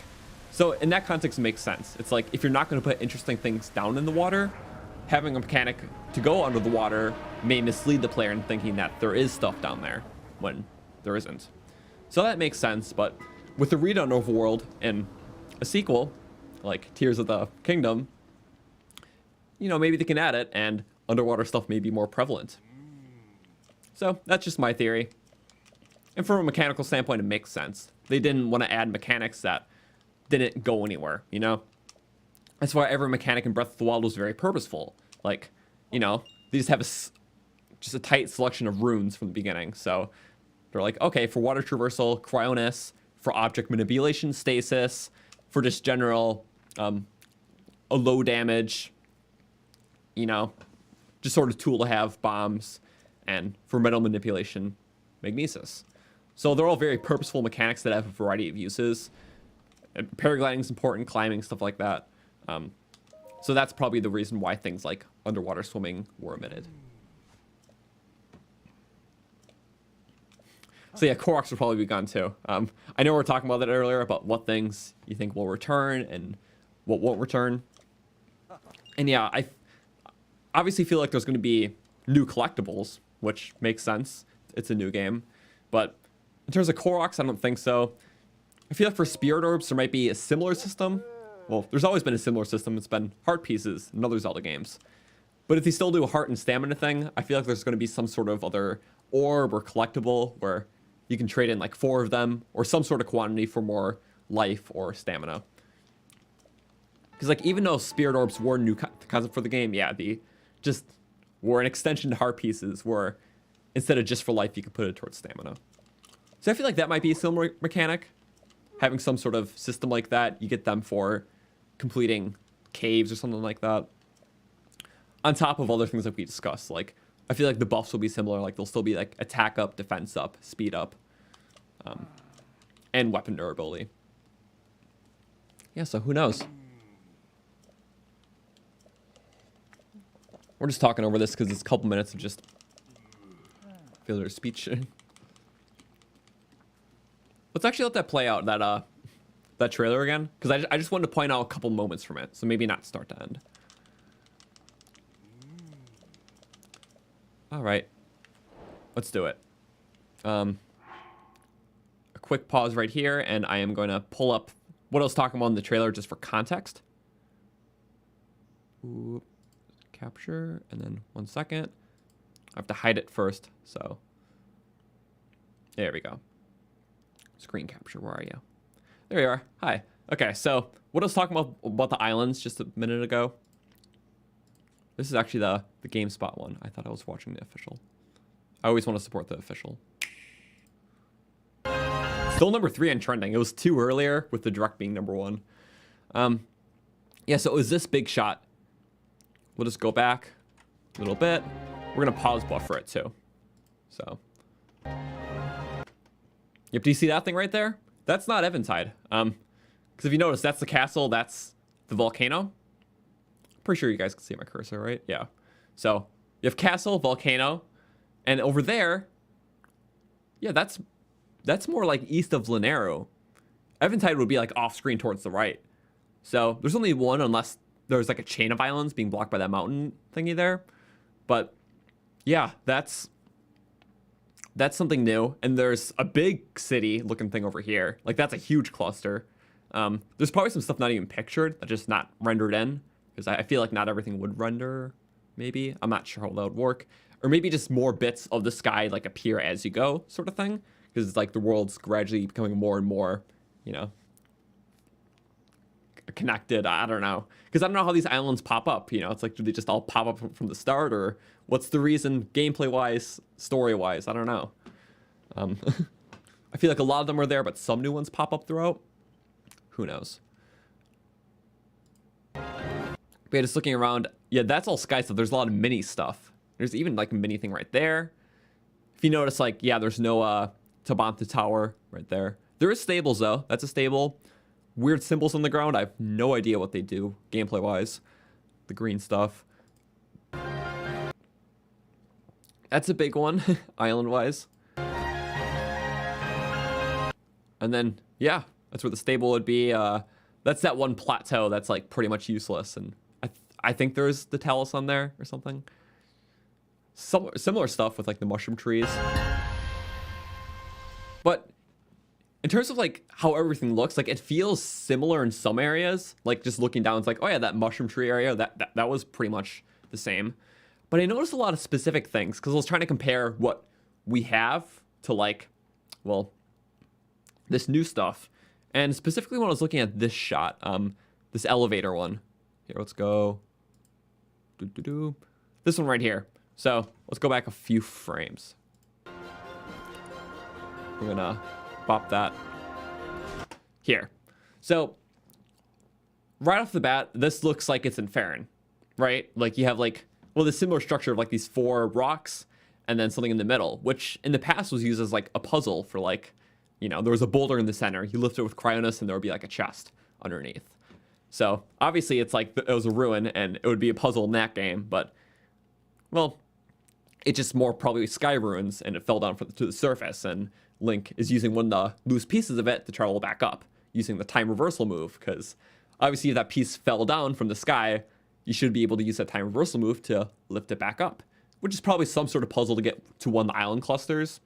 So in that context, it makes sense. It's like, if you're not going to put interesting things down in the water, having a mechanic to go under the water may mislead the player in thinking that there is stuff down there when there isn't. So that makes sense, but with the redone Overworld and a sequel, like Tears of the Kingdom, you know, maybe they can add it and underwater stuff may be more prevalent. So that's just my theory. And from a mechanical standpoint, it makes sense. They didn't want to add mechanics that didn't go anywhere, you know? That's why every mechanic in Breath of the Wild was very purposeful. Like, you know, they just have just a tight selection of runes from the beginning. So they're like, okay, for water traversal, cryonis, for object manipulation, stasis, for just general, a low damage, you know, just sort of tool to have, bombs, and for metal manipulation, magnesis. So they're all very purposeful mechanics that have a variety of uses. And paragliding is important, climbing, stuff like that. So that's probably the reason why things like underwater swimming were omitted. So yeah, Koroks will probably be gone too. I know we were talking about that earlier, about what things you think will return and what won't return. And yeah, I obviously feel like there's going to be new collectibles, which makes sense. It's a new game. But in terms of Koroks, I don't think so. I feel like for Spirit Orbs, there might be a similar system. Well, there's always been a similar system. It's been heart pieces in other Zelda games. But if you still do a heart and stamina thing, I feel like there's going to be some sort of other orb or collectible where you can trade in like 4 of them or some sort of quantity for more life or stamina. Because like, even though Spirit Orbs were a new concept for the game, yeah, they just were an extension to heart pieces where instead of just for life, you could put it towards stamina. So I feel like that might be a similar mechanic. Having some sort of system like that, you get them for completing caves or something like that. On top of other things that we discussed, like I feel like the buffs will be similar. Like they'll still be like attack up, defense up, speed up, and weapon durability. Yeah, so who knows? We're just talking over this because it's a couple minutes of just filler speech. Let's actually let that play out. That that trailer again, because I just wanted to point out a couple moments from it, so maybe not start to end. All right, let's do it. A quick pause right here, and I am going to pull up what I was talking about in the trailer just for context. Ooh, capture, and then 1 second. I have to hide it first, so there we go. Screen capture, where are you? There you are. Hi. Okay, so what I was talking about the islands just a minute ago. This is actually the GameSpot one. I thought I was watching the official. I always want to support the official. Still number 3 in trending. It was 2 earlier with the direct being number 1. Yeah, so it was this big shot. We'll just go back a little bit. We're gonna pause buffer it too. So, yep, do you see that thing right there? That's not Eventide. Because if you notice, that's the castle, that's the volcano. Pretty sure you guys can see my cursor, right? Yeah. So you have castle, volcano, and over there, yeah, that's more like east of Linero. Eventide would be like off screen towards the right. So there's only one, unless there's like a chain of islands being blocked by that mountain thingy there. But yeah, that's something new. And there's a big city looking thing over here. Like that's a huge cluster. There's probably some stuff not even pictured, that's just not rendered in. Because I feel like not everything would render, maybe. I'm not sure how that would work. Or maybe just more bits of the sky like appear as you go, sort of thing. Because it's like the world's gradually becoming more and more, you know, connected. I don't know. Because I don't know how these islands pop up. You know, it's like, do they just all pop up from the start? Or what's the reason gameplay-wise, story-wise? I don't know. I feel like a lot of them are there, but some new ones pop up throughout. Who knows? But yeah, just looking around, yeah, that's all sky stuff. There's a lot of mini stuff. There's even like a mini thing right there. If you notice, like, yeah, there's no Tabantha Tower right there. There is stables though. That's a stable. Weird symbols on the ground. I have no idea what they do gameplay wise. The green stuff. That's a big one, island wise. And then, yeah, that's where the stable would be. That's that one plateau that's like pretty much useless, and I think there's the talus on there or something. Similar stuff with like the mushroom trees. But in terms of like how everything looks, like it feels similar in some areas. Like just looking down, it's like, oh yeah, that mushroom tree area, that was pretty much the same. But I noticed a lot of specific things because I was trying to compare what we have to like, well, this new stuff. And specifically when I was looking at this shot, this elevator one. Here, let's go. This one right here. So let's go back a few frames. We're gonna pop that here. So right off the bat, this looks like it's in Farron, right? Like you have like, well, the similar structure of like these 4 rocks and then something in the middle, which in the past was used as like a puzzle for like, you know, there was a boulder in the center. You lift it with Cryonis and there would be like a chest underneath. So obviously it's like it was a ruin and it would be a puzzle in that game, but well, it's just more probably sky ruins and it fell down to the surface, and Link is using one of the loose pieces of it to travel back up using the time reversal move, because obviously if that piece fell down from the sky, you should be able to use that time reversal move to lift it back up, which is probably some sort of puzzle to get to one of the island clusters.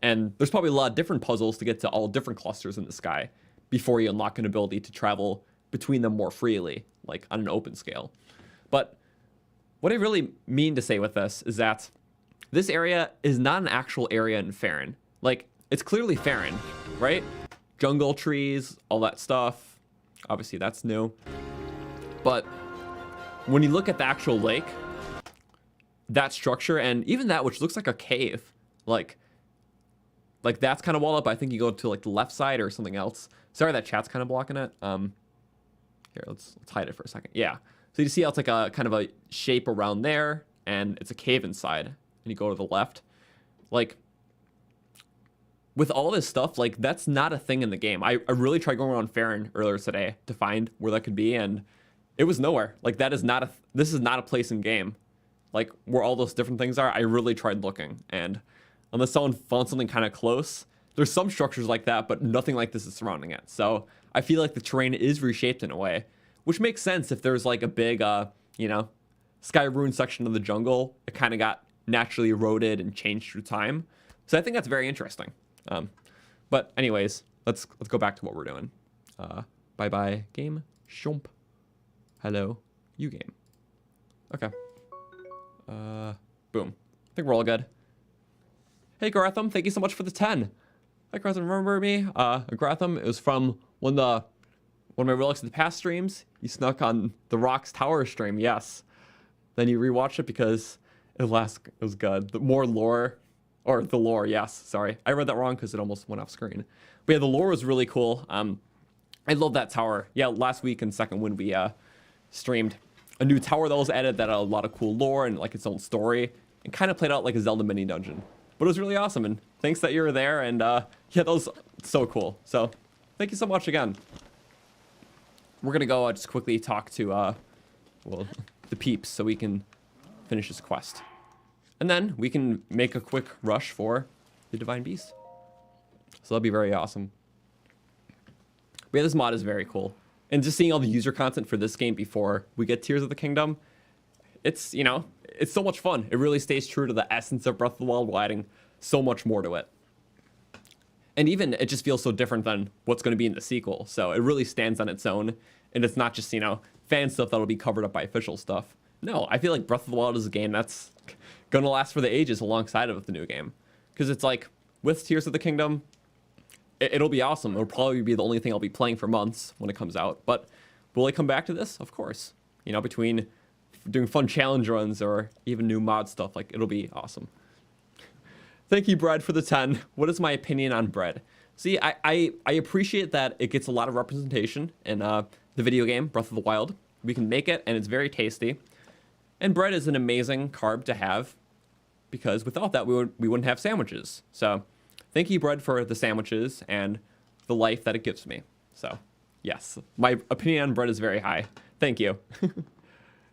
And there's probably a lot of different puzzles to get to all different clusters in the sky before you unlock an ability to travel between them more freely, like on an open scale. But what I really mean to say with this is that this area is not an actual area in Farron. Like, it's clearly Farron, right? Jungle trees, all that stuff. Obviously, that's new. But when you look at the actual lake, that structure, and even that which looks like a cave, like that's kind of walled up. I think you go to like the left side or something else. Sorry, that chat's kind of blocking it. Here, let's hide it for a second. Yeah. So you see how it's like a kind of a shape around there, and it's a cave inside. And you go to the left. Like, with all this stuff, like, that's not a thing in the game. I really tried going around Farron earlier today to find where that could be, and it was nowhere. Like, that is not this is not a place in game. Like, where all those different things are, I really tried looking. And unless someone found something kind of close, there's some structures like that, but nothing like this is surrounding it. So I feel like the terrain is reshaped in a way, which makes sense if there's like a big, you know, sky rune section of the jungle. It kind of got naturally eroded and changed through time. So I think that's very interesting. But anyways, let's go back to what we're doing. Bye game. Shump. Hello, you game. Okay. Boom. I think we're all good. Hey Gartham, thank you so much for the 10. Hi Gartham, remember me? Gartham, it was from one of my Relics of the Past streams. You snuck on the Rocks Tower stream, yes. Then you rewatched it because it was good. The more lore, or the lore, yes, sorry. I read that wrong because it almost went off screen. But yeah, the lore was really cool. I love that tower. Yeah, last week in Second Wind we streamed a new tower that was added that had a lot of cool lore and like its own story. And kind of played out like a Zelda mini dungeon. But it was really awesome, and thanks that you were there, and yeah, that was so cool. So, thank you so much again. We're gonna go just quickly talk to, well, the peeps so we can finish this quest. And then we can make a quick rush for the Divine Beast. So that'll be very awesome. But yeah, this mod is very cool. And just seeing all the user content for this game before we get Tears of the Kingdom, it's, you know, it's so much fun. It really stays true to the essence of Breath of the Wild while adding so much more to it. And even it just feels so different than what's going to be in the sequel. So it really stands on its own. And it's not just, you know, fan stuff that'll be covered up by official stuff. No, I feel like Breath of the Wild is a game that's going to last for the ages alongside of the new game. Because it's like, with Tears of the Kingdom, it'll be awesome. It'll probably be the only thing I'll be playing for months when it comes out. But will I come back to this? Of course. You know, between doing fun challenge runs or even new mod stuff, like, it'll be awesome. Thank you, Bread, for the 10. What is my opinion on Bread? See, I appreciate that it gets a lot of representation in the video game, Breath of the Wild. We can make it, and it's very tasty. And bread is an amazing carb to have, because without that, we wouldn't have sandwiches. So, thank you, Bread, for the sandwiches and the life that it gives me. So, yes, my opinion on bread is very high. Thank you.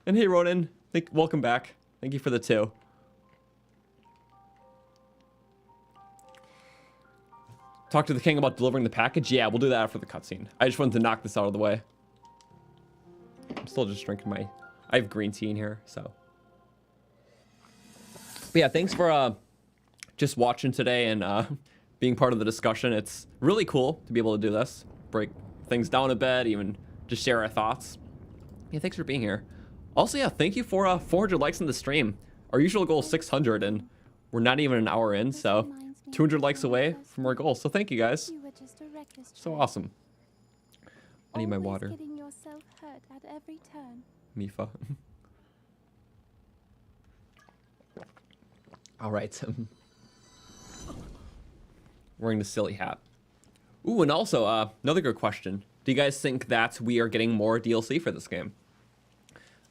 And hey, Ronan, welcome back. Thank you for the 2. Talk to the king about delivering the package? Yeah, we'll do that after the cutscene. I just wanted to knock this out of the way. I'm still just drinking I have green tea in here, so. But yeah, thanks for just watching today and being part of the discussion. It's really cool to be able to do this. Break things down a bit, even just share our thoughts. Yeah, thanks for being here. Also, yeah, thank you for 400 likes on the stream. Our usual goal is 600, and we're not even an hour in, so 200 likes away from our goal. So thank you, guys. So awesome. I need my water. Mifa. All right. Wearing the silly hat. Ooh, and also, another good question. Do you guys think that we are getting more DLC for this game?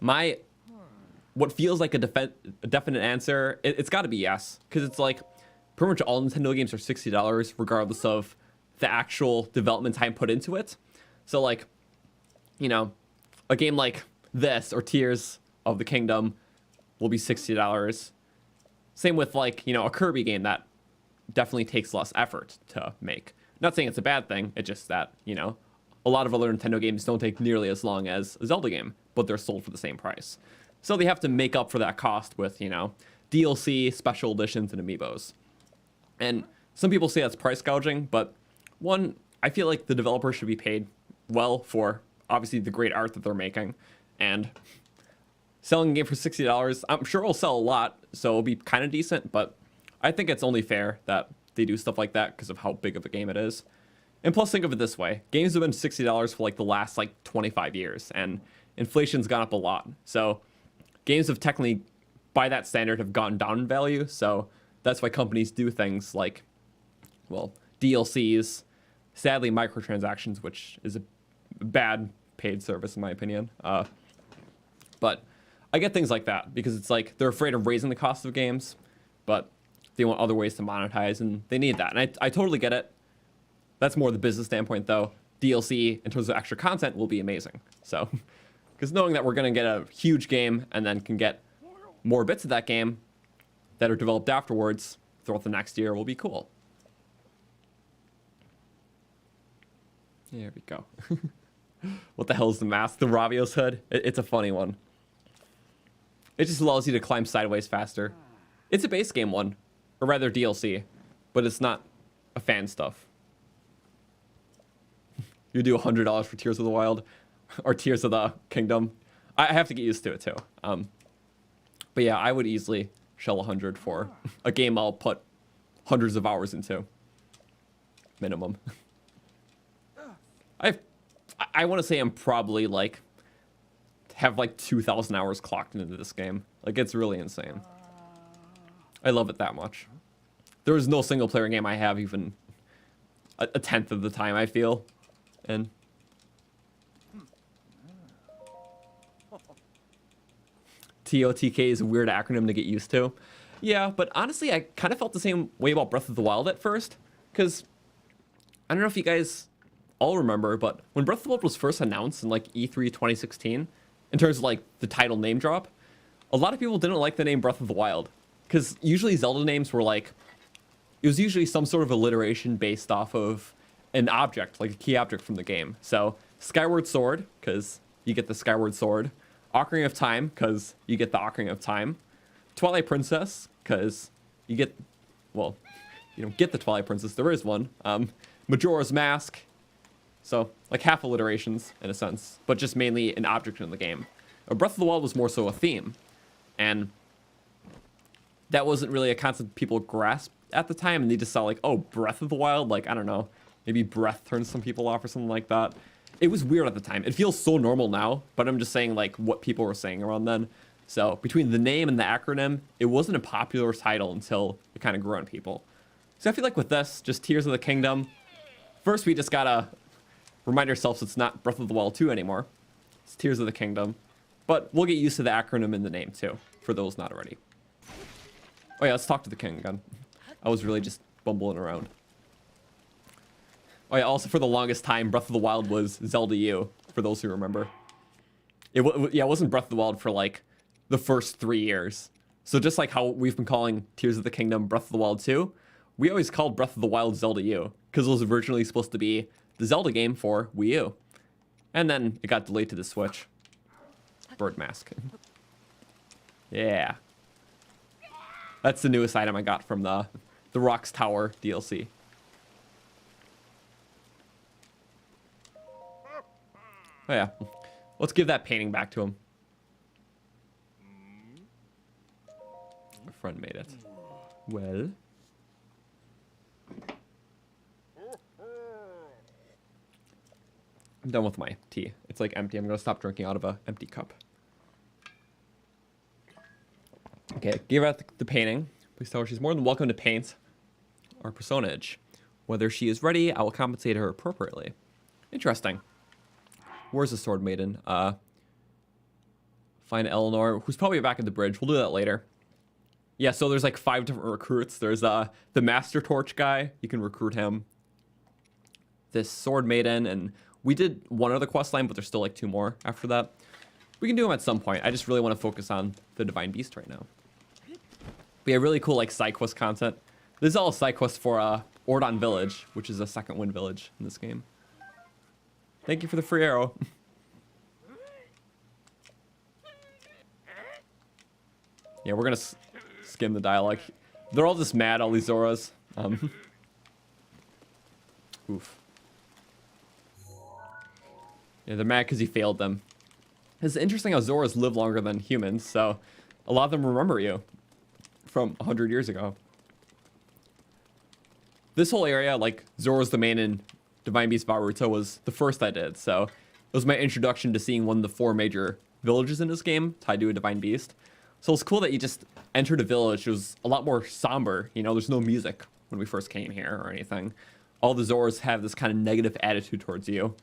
What feels like a definite answer, it's got to be yes. Because it's like, pretty much all Nintendo games are $60, regardless of the actual development time put into it. So, like, you know, a game like this, or Tears of the Kingdom, will be $60. Same with, like, you know, a Kirby game that definitely takes less effort to make. Not saying it's a bad thing, it's just that, you know, a lot of other Nintendo games don't take nearly as long as a Zelda game, but they're sold for the same price. So they have to make up for that cost with, you know, DLC, special editions, and amiibos. And some people say that's price gouging, but one, I feel like the developer should be paid well for, obviously, the great art that they're making. And selling a game for $60, I'm sure it'll sell a lot, so it'll be kind of decent, but I think it's only fair that they do stuff like that because of how big of a game it is. And plus, think of it this way. Games have been $60 for, like, the last, like, 25 years, and inflation's gone up a lot. So games have technically, by that standard, have gone down in value, so that's why companies do things like, well, DLCs, sadly microtransactions, which is a bad paid service in my opinion. But I get things like that because it's like they're afraid of raising the cost of games, but they want other ways to monetize and they need that. And I totally get it. That's more the business standpoint though. DLC in terms of extra content will be amazing. So, because knowing that we're going to get a huge game and then can get more bits of that game that are developed afterwards throughout the next year will be cool. There we go. What the hell is the mask? The Ravio's hood? It's a funny one. It just allows you to climb sideways faster. It's a base game one, or rather DLC, but it's not a fan stuff. You do $100 for Tears of the Wild, or Tears of the Kingdom. I have to get used to it too. But yeah, I would easily shell 100 for a game I'll put hundreds of hours into. Minimum. I want to say I'm probably like have like 2,000 hours clocked into this game. Like, it's really insane. I love it that much. There is no single player game I have even a tenth of the time, I feel. And TOTK is a weird acronym to get used to. Yeah, but honestly, I kind of felt the same way about Breath of the Wild at first. Because I don't know if you guys all remember, but when Breath of the Wild was first announced in like E3 2016, in terms of like the title name drop, a lot of people didn't like the name Breath of the Wild. Because usually Zelda names were like, it was usually some sort of alliteration based off of an object, like a key object from the game. So Skyward Sword, because you get the Skyward Sword. Ocarina of Time, because you get the Ocarina of Time. Twilight Princess, because you get, well, you don't get the Twilight Princess, there is one. Majora's Mask. So, like half alliterations, in a sense, but just mainly an object in the game. Breath of the Wild was more so a theme, and that wasn't really a concept people grasped at the time, and they just saw like, oh, Breath of the Wild? Like, I don't know, maybe breath turns some people off or something like that. It was weird at the time. It feels so normal now, but I'm just saying like what people were saying around then. So, between the name and the acronym, it wasn't a popular title until it kind of grew on people. So I feel like with this, just Tears of the Kingdom, first we just gotta remind ourselves it's not Breath of the Wild 2 anymore. It's Tears of the Kingdom. But we'll get used to the acronym in the name too, for those not already. Oh yeah, let's talk to the king again. I was really just bumbling around. Oh yeah, also for the longest time, Breath of the Wild was Zelda U, for those who remember. It wasn't Breath of the Wild for like the first 3 years. So just like how we've been calling Tears of the Kingdom Breath of the Wild 2, we always called Breath of the Wild Zelda U, because it was originally supposed to be the Zelda game for Wii U. And then it got delayed to the Switch. Bird mask. Yeah. That's the newest item I got from the Rocks Tower DLC. Oh yeah. Let's give that painting back to him. My friend made it. Well. I'm done with my tea. It's like empty. I'm going to stop drinking out of an empty cup. Okay, give out the painting. Please tell her she's more than welcome to paint our personage. Whether she is ready, I will compensate her appropriately. Interesting. Where's the Sword Maiden? Find Eleanor, who's probably back at the bridge. We'll do that later. Yeah, so there's like 5 different recruits. There's the Master Torch guy. You can recruit him. This Sword Maiden, and we did one other quest line, but there's still like 2 more after that. We can do them at some point. I just really want to focus on the Divine Beast right now. But yeah, really cool like side quest content. This is all a side quest for Ordon Village, which is a second wind village in this game. Thank you for the free arrow. Yeah, we're gonna skim the dialogue. They're all just mad, all these Zoras. Oof. Yeah, they're mad because he failed them. It's interesting how Zoras live longer than humans, so a lot of them remember you from 100 years ago. This whole area, like Zora's Domain and Divine Beast Vah Ruta, was the first I did, so it was my introduction to seeing one of the 4 major villages in this game tied to a Divine Beast. So it's cool that you just entered a village. It was a lot more somber, you know, there's no music when we first came here or anything. All the Zoras have this kind of negative attitude towards you.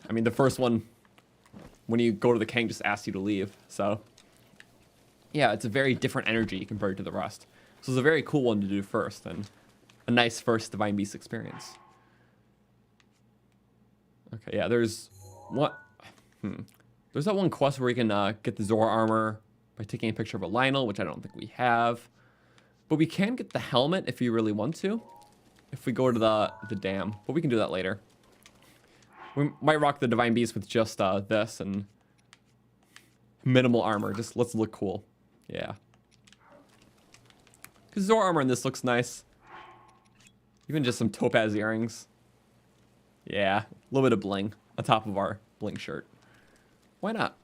I mean, the first one, when you go to the king, just asks you to leave. So, yeah, it's a very different energy compared to the rest. So it's a very cool one to do first, and a nice first Divine Beast experience. Okay, yeah, there's what? There's that one quest where you can get the Zora armor by taking a picture of a Lionel, which I don't think we have. But we can get the helmet if you really want to, if we go to the dam. But we can do that later. We might rock the Divine Beast with just this and minimal armor. Just let's look cool. Yeah. Because Zora armor in this looks nice. Even just some topaz earrings. Yeah, a little bit of bling on top of our bling shirt. Why not?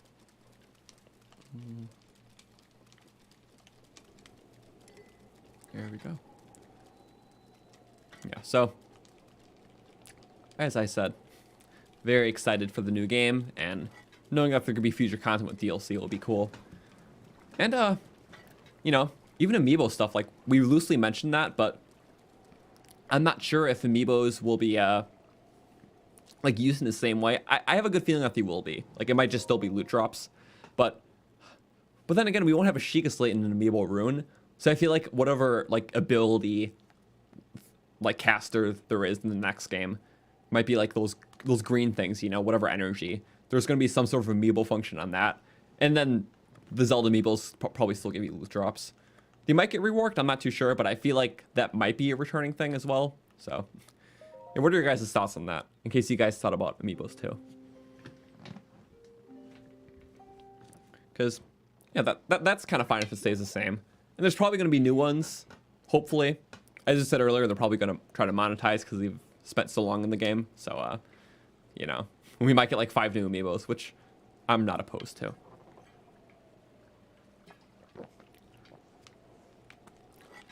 There we go. Yeah, so as I said, very excited for the new game, and knowing that there could be future content with DLC will be cool. And you know, even amiibo stuff, like we loosely mentioned that, but I'm not sure if amiibos will be like used in the same way. I have a good feeling that they will be. Like it might just still be loot drops, but then again, we won't have a Sheikah Slate in an amiibo rune, so I feel like whatever like ability like caster there is in the next game might be like those green things, you know, whatever energy. There's going to be some sort of amiibo function on that, and then the Zelda amiibos probably still give you loot drops. They might get reworked, I'm not too sure, but I feel like that might be a returning thing as well. So, yeah, what are your guys' thoughts on that? In case you guys thought about amiibos too. Because, yeah, that's kind of fine if it stays the same. And there's probably going to be new ones, hopefully. As I said earlier, they're probably going to try to monetize because they've spent so long in the game. So, you know, we might get like 5 new amiibos, which I'm not opposed to.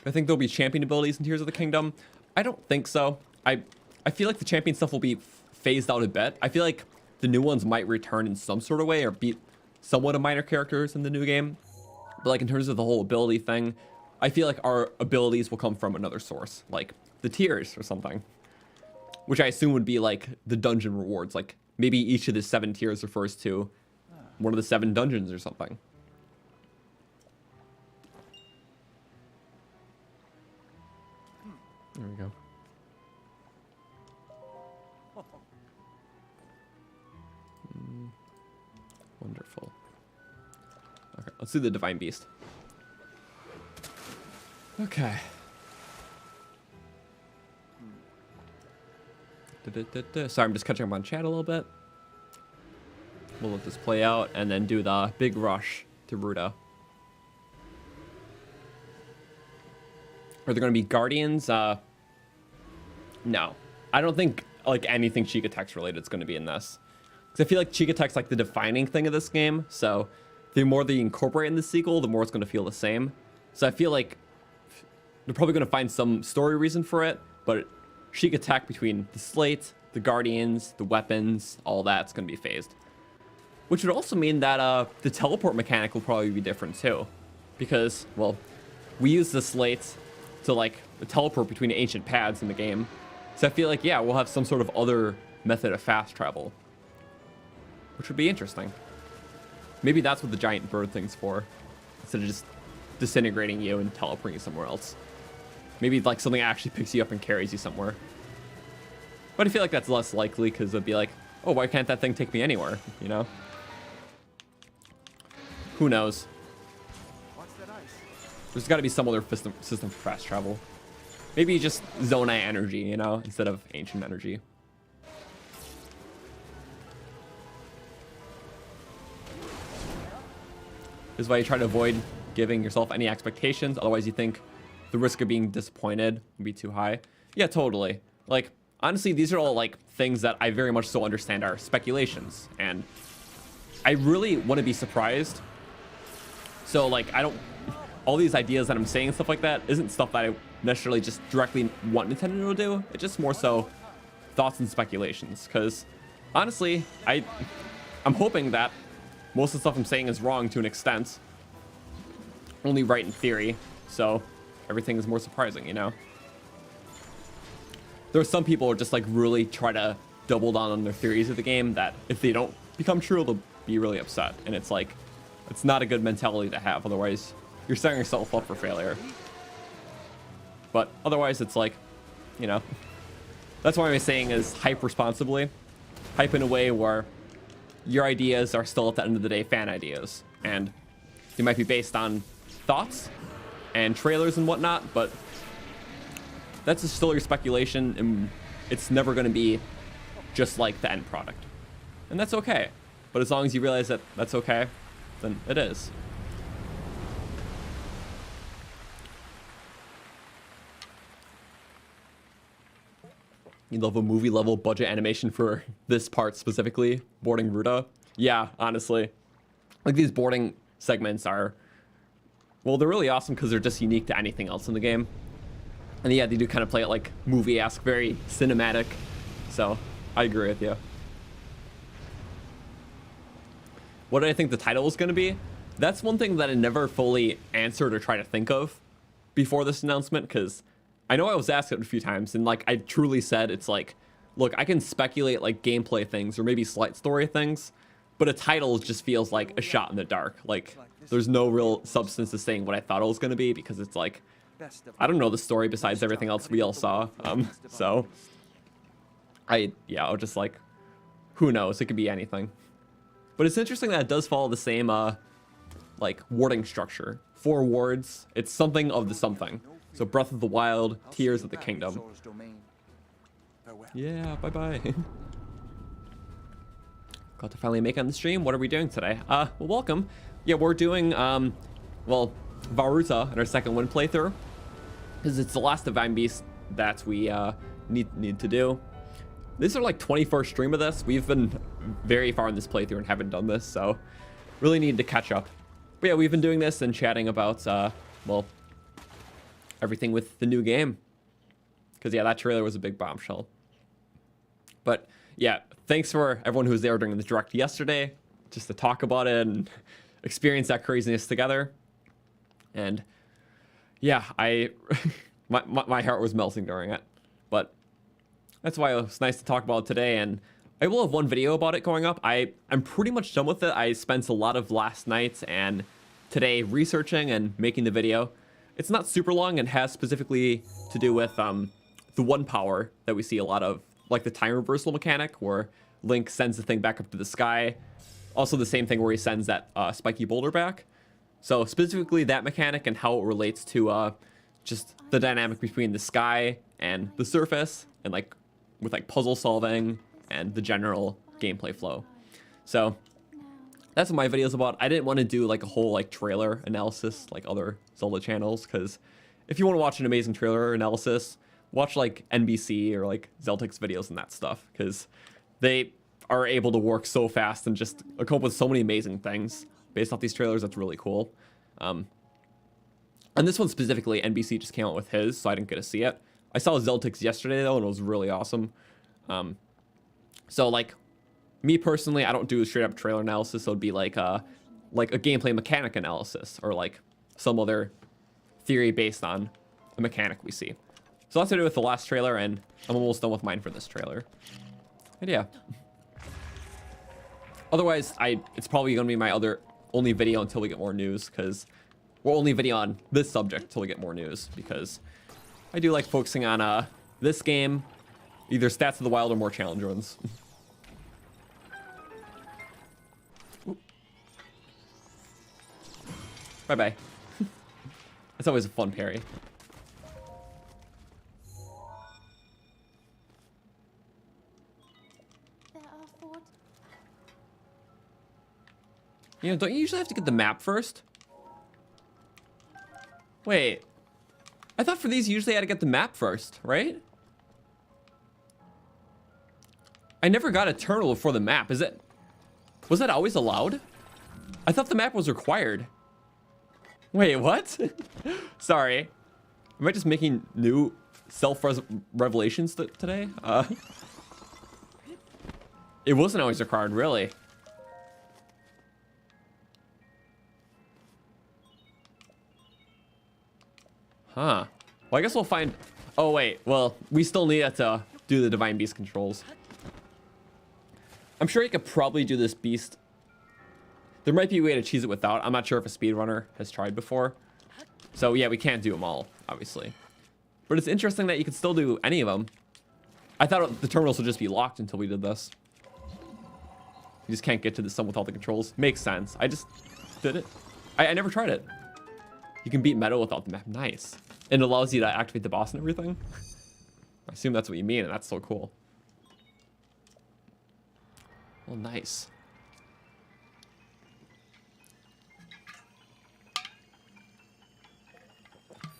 I think there'll be champion abilities in Tears of the Kingdom. I don't think so. I feel like the champion stuff will be phased out a bit. I feel like the new ones might return in some sort of way or be somewhat of minor characters in the new game. But like in terms of the whole ability thing, I feel like our abilities will come from another source, like the tiers or something. Which I assume would be like the dungeon rewards. Like maybe each of the 7 tiers refers to one of the 7 dungeons or something. There we go. Wonderful. Okay, let's do the Divine Beast. Okay. Sorry, I'm just catching up on chat a little bit. We'll let this play out and then do the big rush to Ruta. Are there going to be guardians? No. I don't think like anything Sheikah Tech's related is going to be in this. Because I feel like Sheikah Tech's like the defining thing of this game. So the more they incorporate in the sequel, the more it's going to feel the same. So I feel like they're probably going to find some story reason for it. But Sheikah Tech, between the slate, the guardians, the weapons, all that's going to be phased. Which would also mean that the teleport mechanic will probably be different too. Because, well, we use the slate to like teleport between ancient pads in the game. So I feel like, yeah, we'll have some sort of other method of fast travel, which would be interesting. Maybe that's what the giant bird thing's for, instead of just disintegrating you and teleporting you somewhere else. Maybe like something actually picks you up and carries you somewhere. But I feel like that's less likely because it'd be like, oh, why can't that thing take me anywhere, you know? Who knows? There's got to be some other system for fast travel. Maybe just Zonai energy, you know, instead of ancient energy. This is why you try to avoid giving yourself any expectations. Otherwise, you think the risk of being disappointed would be too high. Yeah, totally. Like, honestly, these are all like things that I very much so understand are speculations. And I really want to be surprised. So, like, all these ideas that I'm saying and stuff like that isn't stuff that I necessarily just directly want Nintendo to do. It's just more so thoughts and speculations. Because honestly, I'm hoping that most of the stuff I'm saying is wrong to an extent. Only right in theory. So everything is more surprising, you know? There are some people who just like really try to double down on their theories of the game that if they don't become true, they'll be really upset. And it's like, it's not a good mentality to have. Otherwise, you're setting yourself up for failure. But otherwise, it's like, you know, that's why I'm saying is hype responsibly. Hype in a way where your ideas are still, at the end of the day, fan ideas. And they might be based on thoughts and trailers and whatnot, but that's just still your speculation, and it's never going to be just like the end product. And that's okay. But as long as you realize that that's okay, then it is. You love a movie level budget animation for this part specifically, boarding Ruta. Yeah, honestly. Like these boarding segments are, well, they're really awesome because they're just unique to anything else in the game. And yeah, they do kind of play it like movie-esque, very cinematic. So I agree with you. What did I think the title was going to be? That's one thing that I never fully answered or tried to think of before this announcement, because I know I was asked it a few times, and like I truly said, it's like, look, I can speculate like gameplay things or maybe slight story things, but a title just feels like a shot in the dark. Like there's no real substance to saying what I thought it was going to be, because it's like, I don't know the story besides everything else we all saw. So I was just like, who knows? It could be anything. But it's interesting that it does follow the same like warding structure. 4 wards. It's something of the something. So Breath of the Wild, Tears of the Kingdom. Yeah, bye-bye. Got to finally make it on the stream. What are we doing today? Well, welcome. Yeah, we're doing, well, Vah Ruta in our second win playthrough. Because it's the last Divine Beast that we need to do. This is our, like, 21st stream of this. We've been very far in this playthrough and haven't done this, so really need to catch up. But yeah, we've been doing this and chatting about, well, everything with the new game. Because, yeah, that trailer was a big bombshell. But, yeah, thanks for everyone who was there during the direct yesterday, just to talk about it and experience that craziness together. And, yeah, my heart was melting during it. But that's why it was nice to talk about it today. And I will have one video about it going up. I'm pretty much done with it. I spent a lot of last night and today researching and making the video. It's not super long and has specifically to do with the one power that we see a lot of, like the time reversal mechanic where Link sends the thing back up to the sky. Also the same thing where he sends that spiky boulder back. So specifically that mechanic and how it relates to just the dynamic between the sky and the surface, and like with like puzzle solving and the general gameplay flow. So that's what my video is about. I didn't want to do like a whole like trailer analysis like other Zelda channels, because if you want to watch an amazing trailer analysis, watch like NBC or like Zeltic's videos and that stuff, because they are able to work so fast and just come up with so many amazing things based off these trailers. That's really cool. And this one specifically, NBC just came out with his, so I didn't get to see it. I saw Zeltic's yesterday though, and it was really awesome. So like me personally, I don't do a straight up trailer analysis. So it'd be like a gameplay mechanic analysis or like some other theory based on a mechanic we see. So that's what I did with the last trailer, and I'm almost done with mine for this trailer. And yeah. Otherwise, it's probably gonna be my only video until we get more news, because we're only video on this subject until we get more news, because I do like focusing on this game, either Stats of the Wild or more challenge runs. Bye-bye. That's always a fun parry. You know, don't you usually have to get the map first? Wait. I thought for these you usually had to get the map first, right? I never got a terminal before the map. Was that always allowed? I thought the map was required. Wait, what? Sorry. Am I just making new self-revelations today? It wasn't always required, really. Huh. Well, I guess we'll find... Oh, wait. Well, we still need it to do the Divine Beast controls. I'm sure you could probably do this beast. There might be a way to cheese it without. I'm not sure if a speedrunner has tried before. So, yeah, we can't do them all, obviously. But it's interesting that you could still do any of them. I thought the terminals would just be locked until we did this. You just can't get to the sum with all the controls. Makes sense. I just did it. I never tried it. You can beat Meadow without the map. Nice. And it allows you to activate the boss and everything. I assume that's what you mean, and that's so cool. Oh, nice.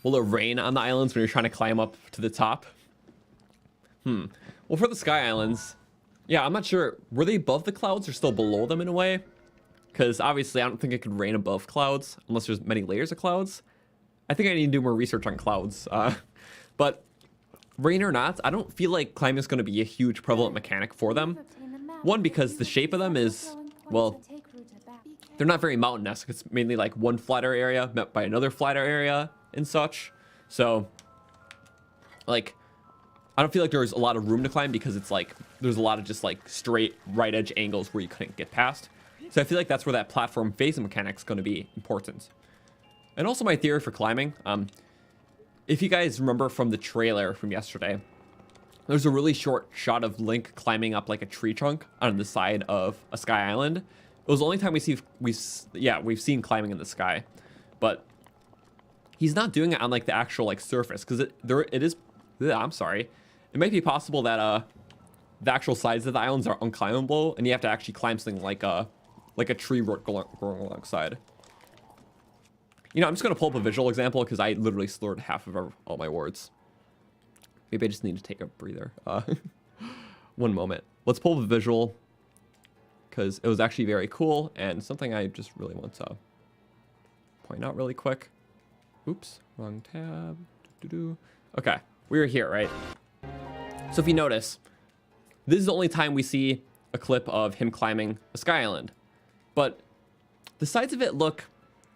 Will it rain on the islands when you're trying to climb up to the top? Well, for the Sky Islands, yeah, I'm not sure. Were they above the clouds or still below them in a way? Because obviously I don't think it could rain above clouds unless there's many layers of clouds. I think I need to do more research on clouds. But rain or not, I don't feel like climbing is going to be a huge prevalent mechanic for them. One, because the shape of them is, well, they're not very mountain-esque. It's mainly like one flatter area met by another flatter area and such. So, like, I don't feel like there's a lot of room to climb because it's like, there's a lot of just like straight right edge angles where you couldn't get past. So I feel like that's where that platform phasing mechanic is going to be important. And also my theory for climbing, if you guys remember from the trailer from yesterday, there's a really short shot of Link climbing up like a tree trunk on the side of a sky island. It was the only time we've seen climbing in the sky, but he's not doing it on like the actual like surface because I'm sorry, it might be possible that the actual sides of the islands are unclimbable and you have to actually climb something like a tree root growing alongside. You know, I'm just gonna pull up a visual example because I literally slurred half of all my words. Maybe I just need to take a breather. One moment. Let's pull up a visual because it was actually very cool and something I just really want to point out really quick. Oops, wrong tab. Okay, we were here, right? So if you notice, this is the only time we see a clip of him climbing a sky island, but the sides of it look,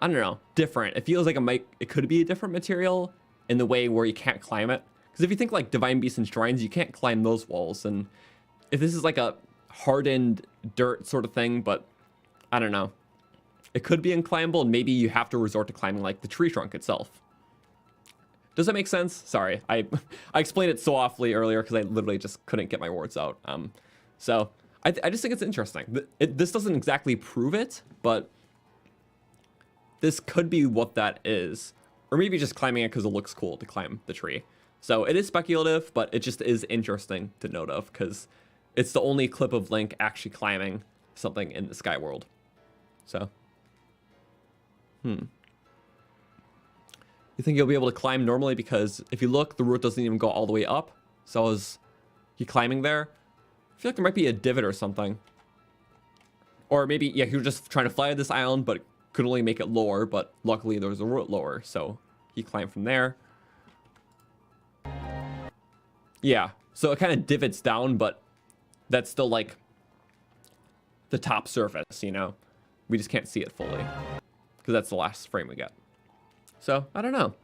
I don't know, different. It feels like it could be a different material in the way where you can't climb it. Because if you think like Divine Beast and Shrines, you can't climb those walls. And if this is like a hardened dirt sort of thing, but I don't know, it could be unclimbable and maybe you have to resort to climbing like the tree trunk itself. Does that make sense? Sorry, I explained it so awfully earlier because I literally just couldn't get my words out. So I just think it's interesting. This doesn't exactly prove it, but this could be what that is. Or maybe just climbing it because it looks cool to climb the tree. So it is speculative, but it just is interesting to note of because it's the only clip of Link actually climbing something in the Sky World. So, you think you'll be able to climb normally? Because if you look, the route doesn't even go all the way up. So is he climbing there? I feel like there might be a divot or something. Or maybe, yeah, he was just trying to fly to this island, but could only make it lower. But luckily there was a route lower, so he climbed from there. Yeah, so it kind of divots down, but that's still like the top surface, you know? We just can't see it fully because that's the last frame we get. So, I don't know.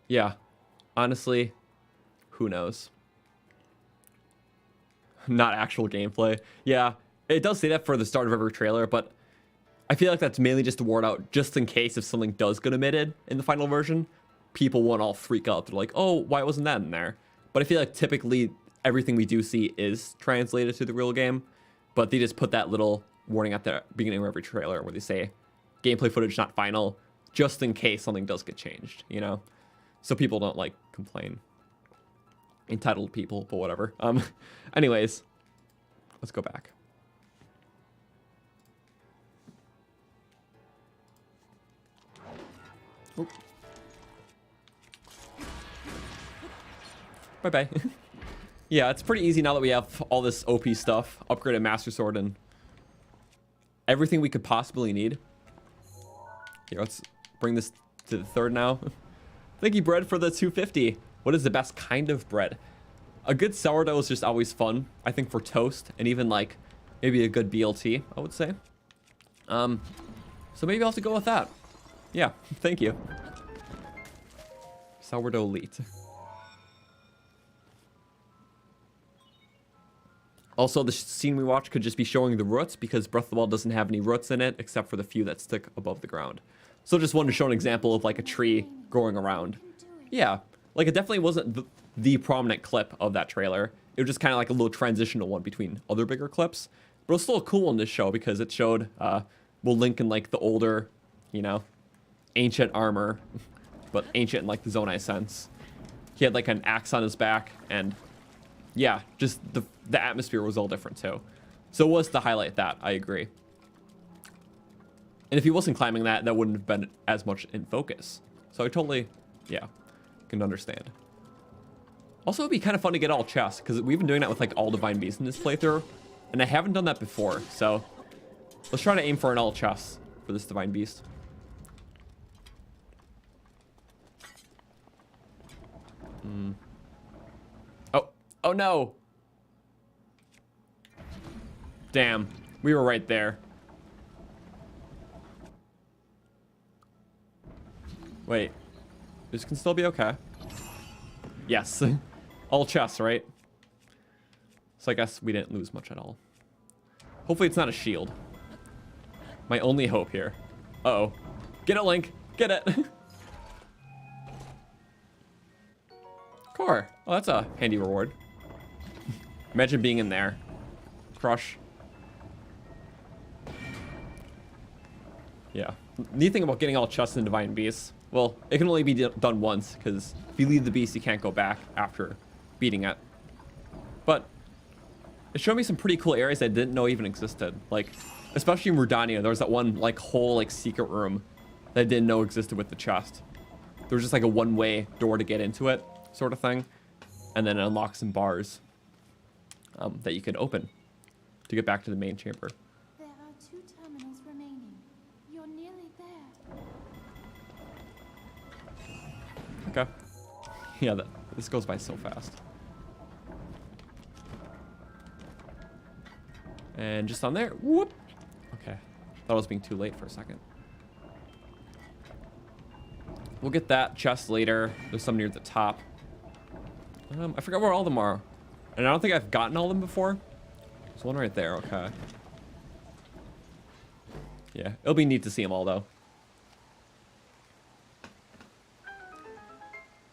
Yeah, honestly, who knows? Not actual gameplay. Yeah, it does say that for the start of every trailer, but I feel like that's mainly just to ward out just in case if something does get omitted in the final version, people won't all freak out. They're like, oh, why wasn't that in there? But I feel like typically everything we do see is translated to the real game, but they just put that little warning at the beginning of every trailer where they say gameplay footage not final, just in case something does get changed, you know? So people don't like complain. Entitled people, but whatever. Anyways, let's go back. Oop. Bye-bye. Yeah, it's pretty easy now that we have all this OP stuff, upgraded Master Sword, and everything we could possibly need. Here, let's bring this to the third now. Thank you, bread, for the 250. What is the best kind of bread? A good sourdough is just always fun, I think, for toast, and even, like, maybe a good BLT, I would say. So maybe I'll have to go with that. Yeah, thank you. Sourdough elite. Also, the scene we watched could just be showing the roots because Breath of the Wild doesn't have any roots in it except for the few that stick above the ground. So just wanted to show an example of like a tree growing around. Yeah, like it definitely wasn't the prominent clip of that trailer. It was just kind of like a little transitional one between other bigger clips. But it was still a cool one to show because it showed, well, Link in like the older, you know, ancient armor, but ancient in like the Zonai sense. He had like an axe on his back and yeah, just the atmosphere was all different too. So it was to highlight that, I agree. And if he wasn't climbing that, that wouldn't have been as much in focus. So I totally, yeah, can understand. Also, it'd be kind of fun to get all chests, because we've been doing that with like all Divine Beasts in this playthrough, and I haven't done that before, so let's try to aim for an all chest for this Divine Beast. Oh no! Damn, we were right there. Wait, this can still be okay. Yes, all chests, right? So I guess we didn't lose much at all. Hopefully it's not a shield. My only hope here. Uh-oh. Get it, Link. Get it. Core. Oh, that's a handy reward. Imagine being in there. Crush. Yeah. Neat thing about getting all chests in Divine Beasts. Well, it can only be done once, because if you leave the beast, you can't go back after beating it. But it showed me some pretty cool areas I didn't know even existed. Like, especially in Rudania, there was that one like whole like secret room that I didn't know existed with the chest. There was just like a one-way door to get into it, sort of thing, and then it unlocks some bars that you can open to get back to the main chamber. There are 2 terminals remaining. You're nearly there. Okay. Yeah, this goes by so fast. And just on there, whoop. Okay, thought I was being too late for a second. We'll get that chest later. There's some near the top. I forgot where all of them are. And I don't think I've gotten all of them before. There's one right there, okay. Yeah, it'll be neat to see them all, though.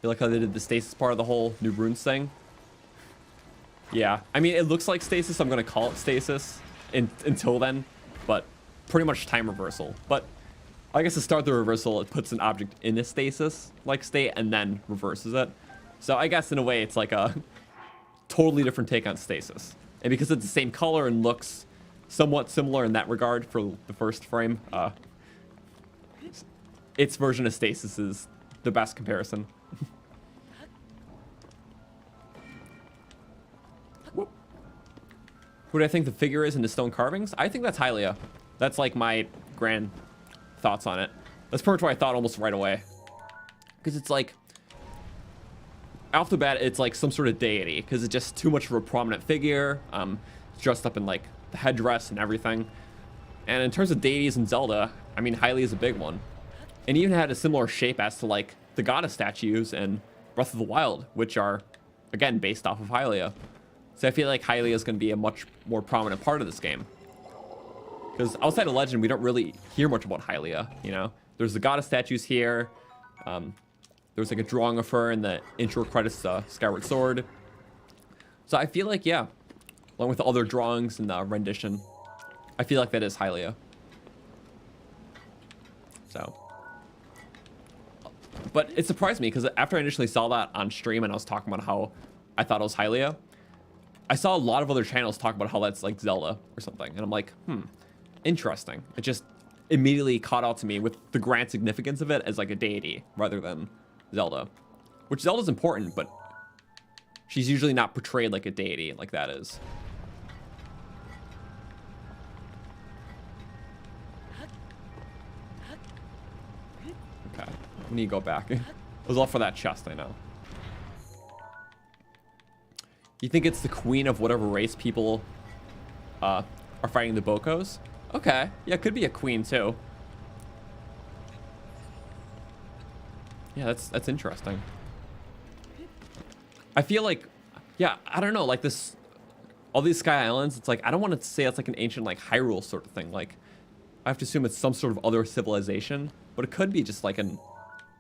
You like how they did the stasis part of the whole new runes thing? Yeah, I mean, it looks like stasis, so I'm going to call it stasis until then. But pretty much time reversal. But I guess to start the reversal, it puts an object in a stasis-like state and then reverses it. So I guess in a way, it's like a totally different take on stasis. And because it's the same color and looks somewhat similar in that regard for the first frame, its version of stasis is the best comparison. Who do I think the figure is in the stone carvings? I think that's Hylia. That's like my grand thoughts on it. That's pretty much what I thought almost right away. Because it's like, off the bat, it's like some sort of deity. Because it's just too much of a prominent figure. Dressed up in like the headdress and everything. And in terms of deities in Zelda, I mean, Hylia is a big one. And even had a similar shape as to like the goddess statues in Breath of the Wild, which are, again, based off of Hylia. So I feel like Hylia is going to be a much more prominent part of this game. Because outside of Legend, we don't really hear much about Hylia, you know? There's the goddess statues here. There's like a drawing of her in the intro credits to Skyward Sword. So I feel like, yeah, along with the other drawings and the rendition, I feel like that is Hylia. So. But it surprised me because after I initially saw that on stream and I was talking about how I thought it was Hylia, I saw a lot of other channels talk about how that's like Zelda or something. And I'm like, interesting. It just immediately caught out to me with the grand significance of it as like a deity rather than Zelda. Which Zelda's important, but she's usually not portrayed like a deity like that is. Okay, we need to go back. It was all for that chest, I know. You think it's the queen of whatever race people are fighting the Bokos? Okay, yeah, it could be a queen too. Yeah, that's interesting. I feel like, yeah, I don't know, like this, all these Sky Islands, it's like, I don't want to say it's like an ancient like Hyrule sort of thing. Like, I have to assume it's some sort of other civilization, but it could be just like an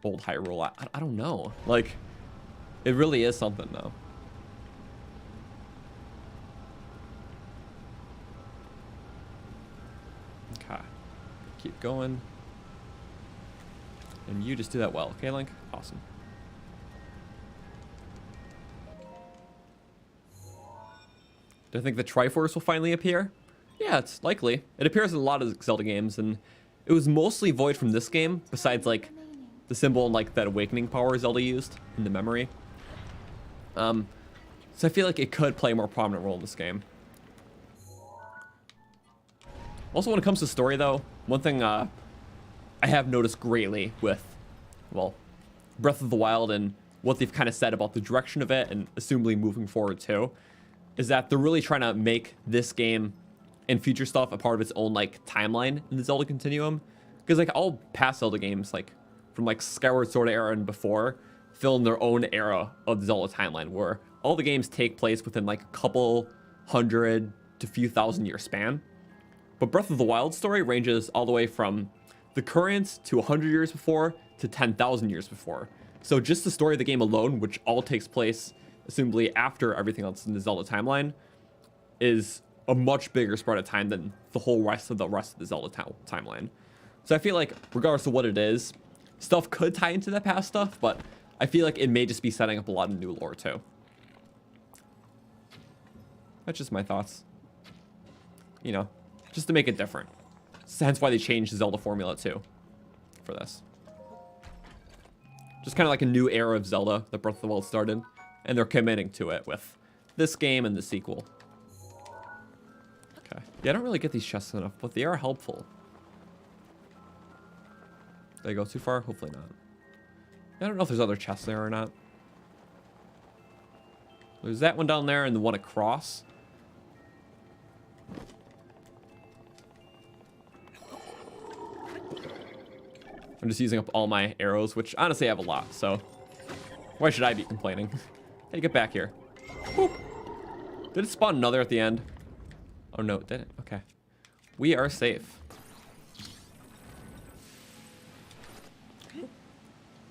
old Hyrule. I don't know. Like, it really is something though. Keep going. And you just do that well. Okay, Link? Awesome. Do I think the Triforce will finally appear? Yeah, it's likely. It appears in a lot of Zelda games, and it was mostly void from this game, besides, like, the symbol and, like, that awakening power Zelda used in the memory. So I feel like it could play a more prominent role in this game. Also, when it comes to story, though, one thing I have noticed greatly with, well, Breath of the Wild and what they've kind of said about the direction of it, and assumably moving forward too, is that they're really trying to make this game and future stuff a part of its own, like, timeline in the Zelda continuum. Because, like, all past Zelda games, like, from, like, Skyward Sword era and before, fill in their own era of the Zelda timeline, where all the games take place within, like, a couple hundred to few thousand year span. But Breath of the Wild story ranges all the way from the current to 100 years before to 10,000 years before. So just the story of the game alone, which all takes place, assumably after everything else in the Zelda timeline, is a much bigger spread of time than the whole rest of the Zelda timeline. So I feel like, regardless of what it is, stuff could tie into that past stuff, but I feel like it may just be setting up a lot of new lore too. That's just my thoughts. You know, just to make it different. Hence why they changed the Zelda formula too for this. Just kind of like a new era of Zelda that Breath of the Wild started, and they're committing to it with this game and the sequel. Okay. Yeah, I don't really get these chests enough, but they are helpful. Did I go too far? Hopefully not. I don't know if there's other chests there or not. There's that one down there and the one across. I'm just using up all my arrows, which honestly I have a lot, so why should I be complaining? Hey, get back here. Whoop. Did it spawn another at the end? Oh no, it didn't. Okay. We are safe.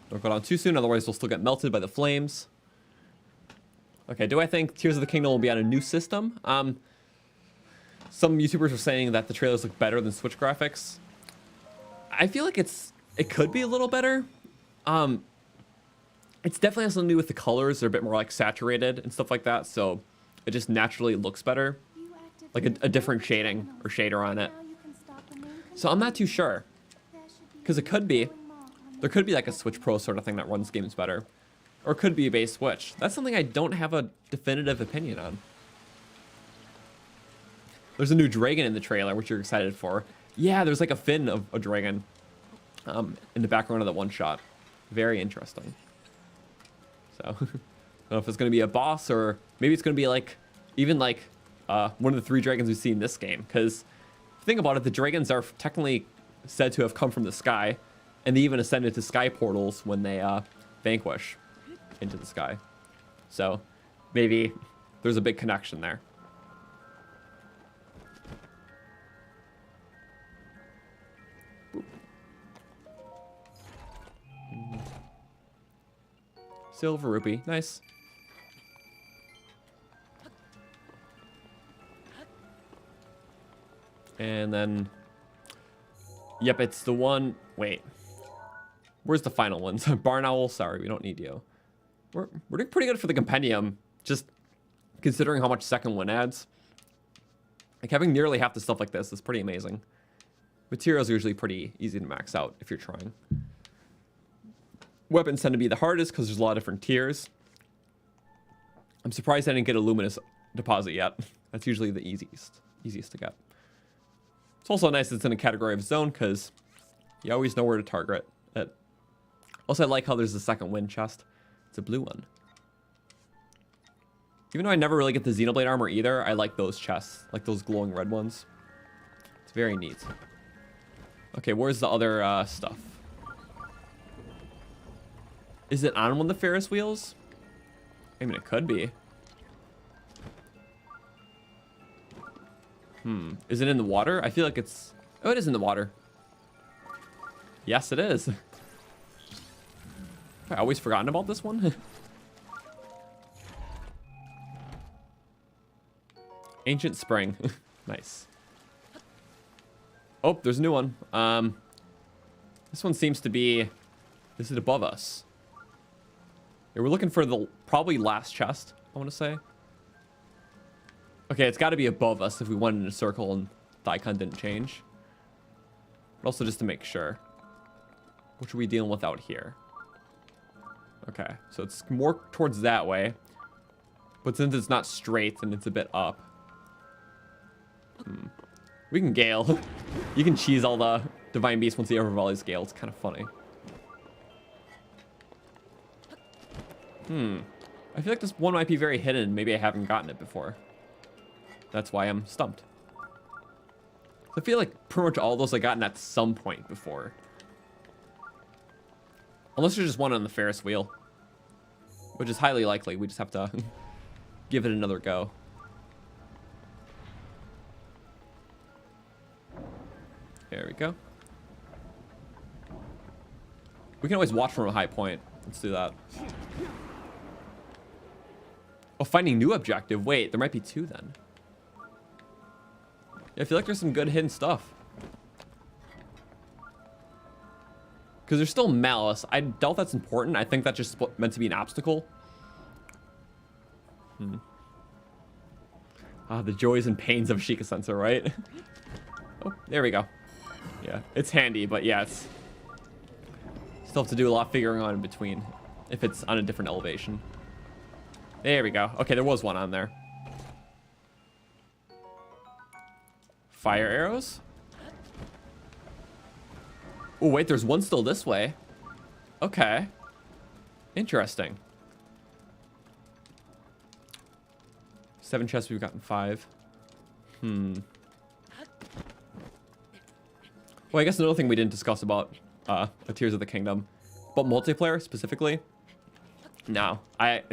Don't go down too soon, otherwise we'll still get melted by the flames. Okay, do I think Tears of the Kingdom will be on a new system? Some YouTubers are saying that the trailers look better than Switch graphics. I feel like it could be a little better. It's definitely has something to do with the colors. They're a bit more like saturated and stuff like that, so it just naturally looks better. Like a different shading or shader on it. So I'm not too sure. Because it could be. There could be like a Switch Pro sort of thing that runs games better. Or it could be a base Switch. That's something I don't have a definitive opinion on. There's a new dragon in the trailer, which you're excited for. Yeah, there's like a fin of a dragon in the background of that one shot. Very interesting. So, I don't know if it's going to be a boss or maybe it's going to be like, even like one of the 3 dragons we see in this game. Because, think about it, the dragons are technically said to have come from the sky. And they even ascended to sky portals when they vanquish into the sky. So, maybe there's a big connection there. Silver rupee, nice. And then, yep, it's the one. Wait, where's the final ones? Barn owl. Sorry, we don't need you. We're doing pretty good for the compendium, just considering how much second one adds. Like having nearly half the stuff like this is pretty amazing. Materials are usually pretty easy to max out if you're trying. Weapons tend to be the hardest because there's a lot of different tiers. I'm surprised I didn't get a luminous deposit yet. That's usually the easiest to get. It's also nice it's in a category of its own because you always know where to target it. Also, I like how there's the second wind chest. It's a blue one. Even though I never really get the Xenoblade armor either, I like those chests, like those glowing red ones. It's very neat. Okay, where's the other stuff? Is it on one of the Ferris wheels? I mean, it could be. Is it in the water? I feel like it's... Oh, it is in the water. Yes, it is. I always forgotten about this one. Ancient Spring. Nice. Oh, there's a new one. This one seems to be... Is it above us? Yeah, we're looking for the probably last chest, I want to say. Okay, it's got to be above us if we went in a circle and the icon didn't change. But also just to make sure. What are we dealing with out here? Okay, so it's more towards that way. But since it's not straight and it's a bit up. We can gale. You can cheese all the Divine Beasts once the Overhaul is gale. It's kind of funny. I feel like this one might be very hidden. Maybe I haven't gotten it before. That's why I'm stumped. I feel like pretty much all those I gotten at some point before. Unless there's just one on the Ferris wheel. Which is highly likely. We just have to give it another go. There we go. We can always watch from a high point. Let's do that. Oh, finding new objective. Wait, there might be two then. Yeah, I feel like there's some good hidden stuff. Because there's still malice. I doubt that's important. I think that's just meant to be an obstacle. Ah, the joys and pains of Sheikah Sensor, right? Oh, there we go. Yeah, it's handy, but yeah, it's... Still have to do a lot of figuring out in between. If it's on a different elevation. There we go. Okay, there was one on there. Fire arrows? Oh, wait, there's one still this way. Okay. Interesting. 7 chests, we've gotten 5. Well, I guess another thing we didn't discuss about the Tears of the Kingdom. But multiplayer, specifically. No, I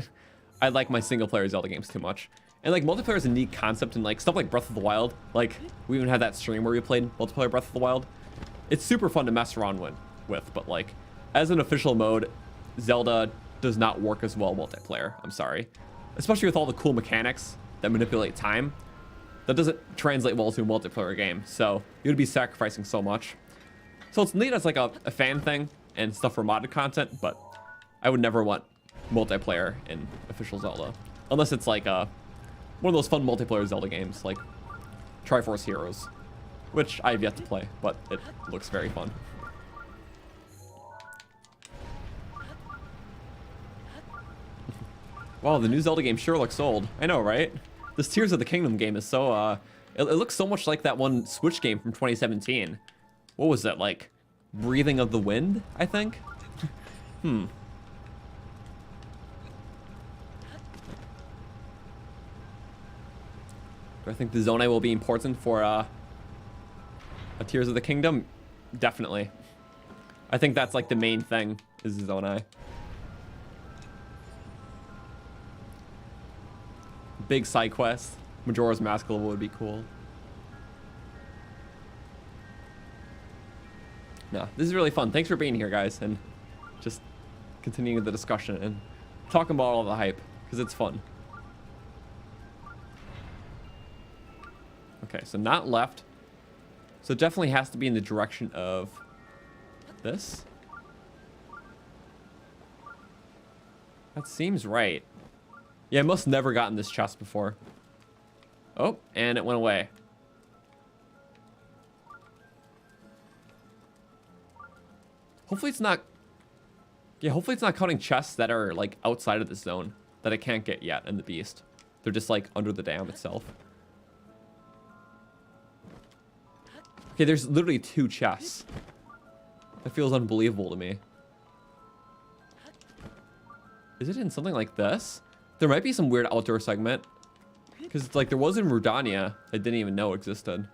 like my single-player Zelda games too much. And, like, multiplayer is a neat concept, and, like, stuff like Breath of the Wild. Like, we even had that stream where we played multiplayer Breath of the Wild. It's super fun to mess around with, but, like, as an official mode, Zelda does not work as well multiplayer. I'm sorry. Especially with all the cool mechanics that manipulate time. That doesn't translate well to a multiplayer game, so you'd be sacrificing so much. So it's neat as, like, a fan thing and stuff for modded content, but I would never want multiplayer in official Zelda. Unless it's, like, one of those fun multiplayer Zelda games, like Triforce Heroes, which I have yet to play, but it looks very fun. Wow, the new Zelda game sure looks old. I know, right? This Tears of the Kingdom game is so, it looks so much like that one Switch game from 2017. What was that, like, Breathing of the Wind, I think? Do I think the Zonai will be important for a Tears of the Kingdom? Definitely. I think that's like the main thing is the Zonai. Big side quest. Majora's Mask level would be cool. No, this is really fun. Thanks for being here, guys, and just continuing the discussion and talking about all the hype because it's fun. Okay, so not left. So it definitely has to be in the direction of this. That seems right. Yeah, I must never gotten this chest before. Oh, and it went away. Hopefully it's not... Yeah, hopefully it's not counting chests that are, like, outside of the zone that I can't get yet in the Beast. They're just, like, under the dam itself. Okay, there's literally 2 chests. That feels unbelievable to me. Is it in something like this? There might be some weird outdoor segment. Because it's like there was in Rudania I didn't even know existed.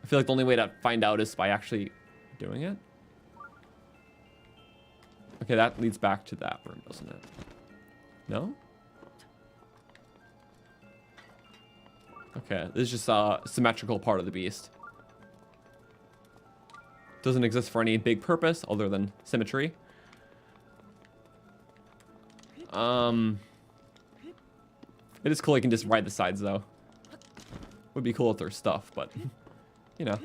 I feel like the only way to find out is by actually doing it. Okay, that leads back to that room, doesn't it? No? Okay, this is just a symmetrical part of the Beast. Doesn't exist for any big purpose other than symmetry. It is cool you can just ride the sides though. Would be cool if there's stuff, but you know,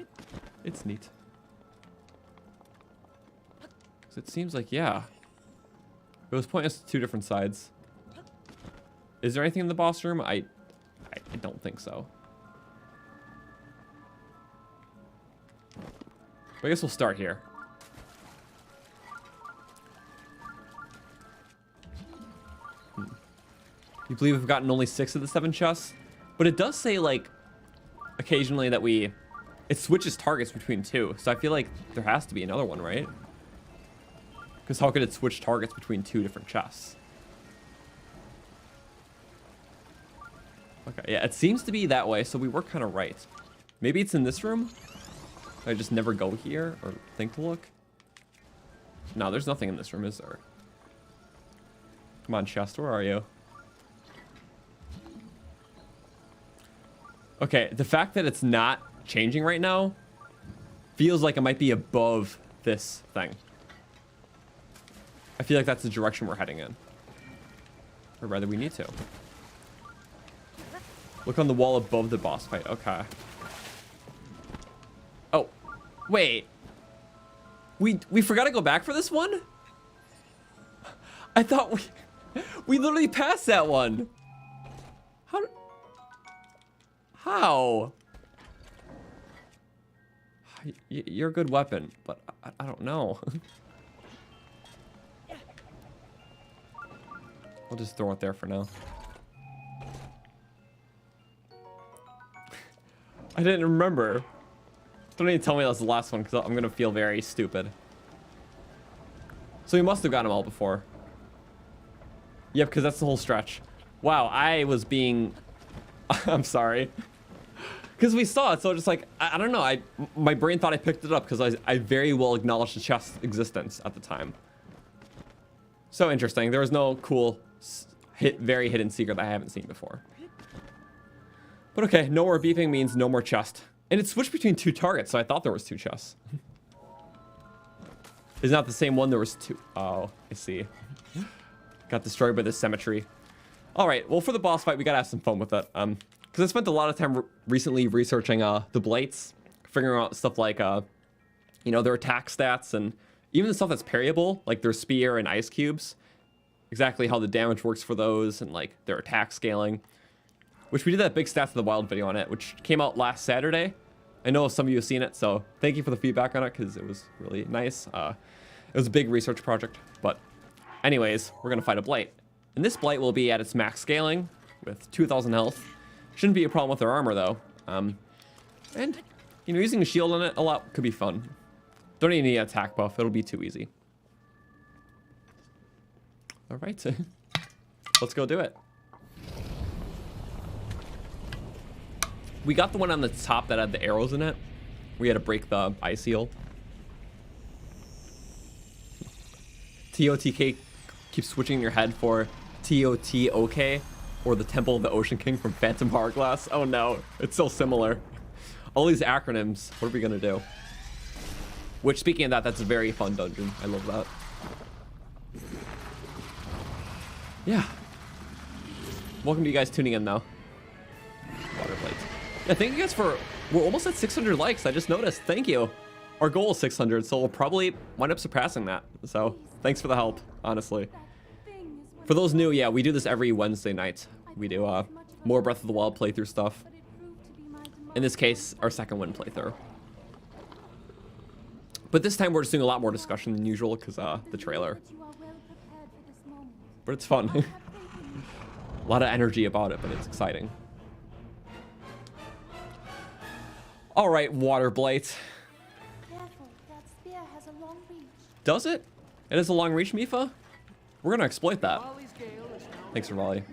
it's neat. 'Cause it seems like, yeah, it was pointing us to 2 different sides. Is there anything in the boss room? I I don't think so. But I guess we'll start here. You believe we've gotten only 6 of the 7 chests? But it does say, like, occasionally that it switches targets between 2. So I feel like there has to be another one, right? Because how could it switch targets between 2 different chests? Okay, yeah, it seems to be that way, so we were kind of right. Maybe it's in this room? I just never go here or think to look? No, there's nothing in this room, is there? Come on, chest, where are you? Okay, the fact that it's not changing right now feels like it might be above this thing. I feel like that's the direction we're heading in. Or rather, we need to. Look on the wall above the boss fight. Okay. Oh, wait. We forgot to go back for this one? I thought we literally passed that one. How? You're a good weapon, but I don't know. We'll just throw it there for now. I didn't remember. Don't even tell me that's the last one, because I'm gonna feel very stupid. So you must have gotten them all before. Yep, because that's the whole stretch. Wow, I was being... I'm sorry. Because we saw it, so just like, I don't know, my brain thought I picked it up because I very well acknowledged the chest's existence at the time. So interesting. There was no cool, very hidden secret that I haven't seen before. But okay, no more beeping means no more chest. And it switched between 2 targets, so I thought there was 2 chests. It's not the same one, there was 2. Oh, I see. Got destroyed by the symmetry. All right, well, for the boss fight, we gotta have some fun with it. Because I spent a lot of time recently researching the Blights, figuring out stuff like, you know, their attack stats, and even the stuff that's parryable, like their spear and ice cubes. Exactly how the damage works for those, and like their attack scaling. Which we did that big Stats of the Wild video on it, which came out last Saturday. I know some of you have seen it, so thank you for the feedback on it, because it was really nice. It was a big research project, but anyways, we're going to fight a Blight. And this Blight will be at its max scaling with 2,000 health. Shouldn't be a problem with their armor, though. And, you know, using a shield on it a lot could be fun. Don't even need an attack buff. It'll be too easy. All right. Let's go do it. We got the one on the top that had the arrows in it. We had to break the ice seal. TOTK keeps switching your head for TOTOK, or the Temple of the Ocean King from Phantom Hourglass. Oh no, it's so similar. All these acronyms, what are we gonna do? Which, speaking of that, that's a very fun dungeon. I love that. Yeah. Welcome to you guys tuning in now. Water Blight. Yeah, thank you guys for... We're almost at 600 likes. I just noticed. Thank you. Our goal is 600, so we'll probably wind up surpassing that. So, thanks for the help, honestly. For those new, yeah, we do this every Wednesday night. We do more Breath of the Wild playthrough stuff. In this case, our second win playthrough. But this time we're just doing a lot more discussion than usual because the trailer. But it's fun. A lot of energy about it, but it's exciting. All right, Water Blight. Careful, that spear has a long reach. Does it? It has a long reach, Mifa? We're gonna exploit that. Thanks, Raleigh.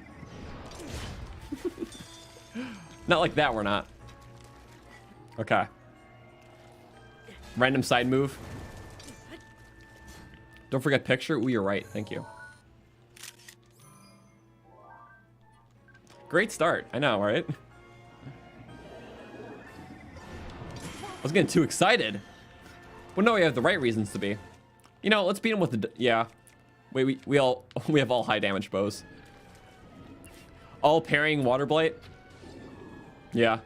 Not like that, we're not. Okay. Random side move. Don't forget picture. Ooh, you're right. Thank you. Great start. I know, right? I was getting too excited. Well, no, we have the right reasons to be. You know, let's beat him with the... Yeah. Wait, we have all high damage bows. All parrying Water Blight. Yeah.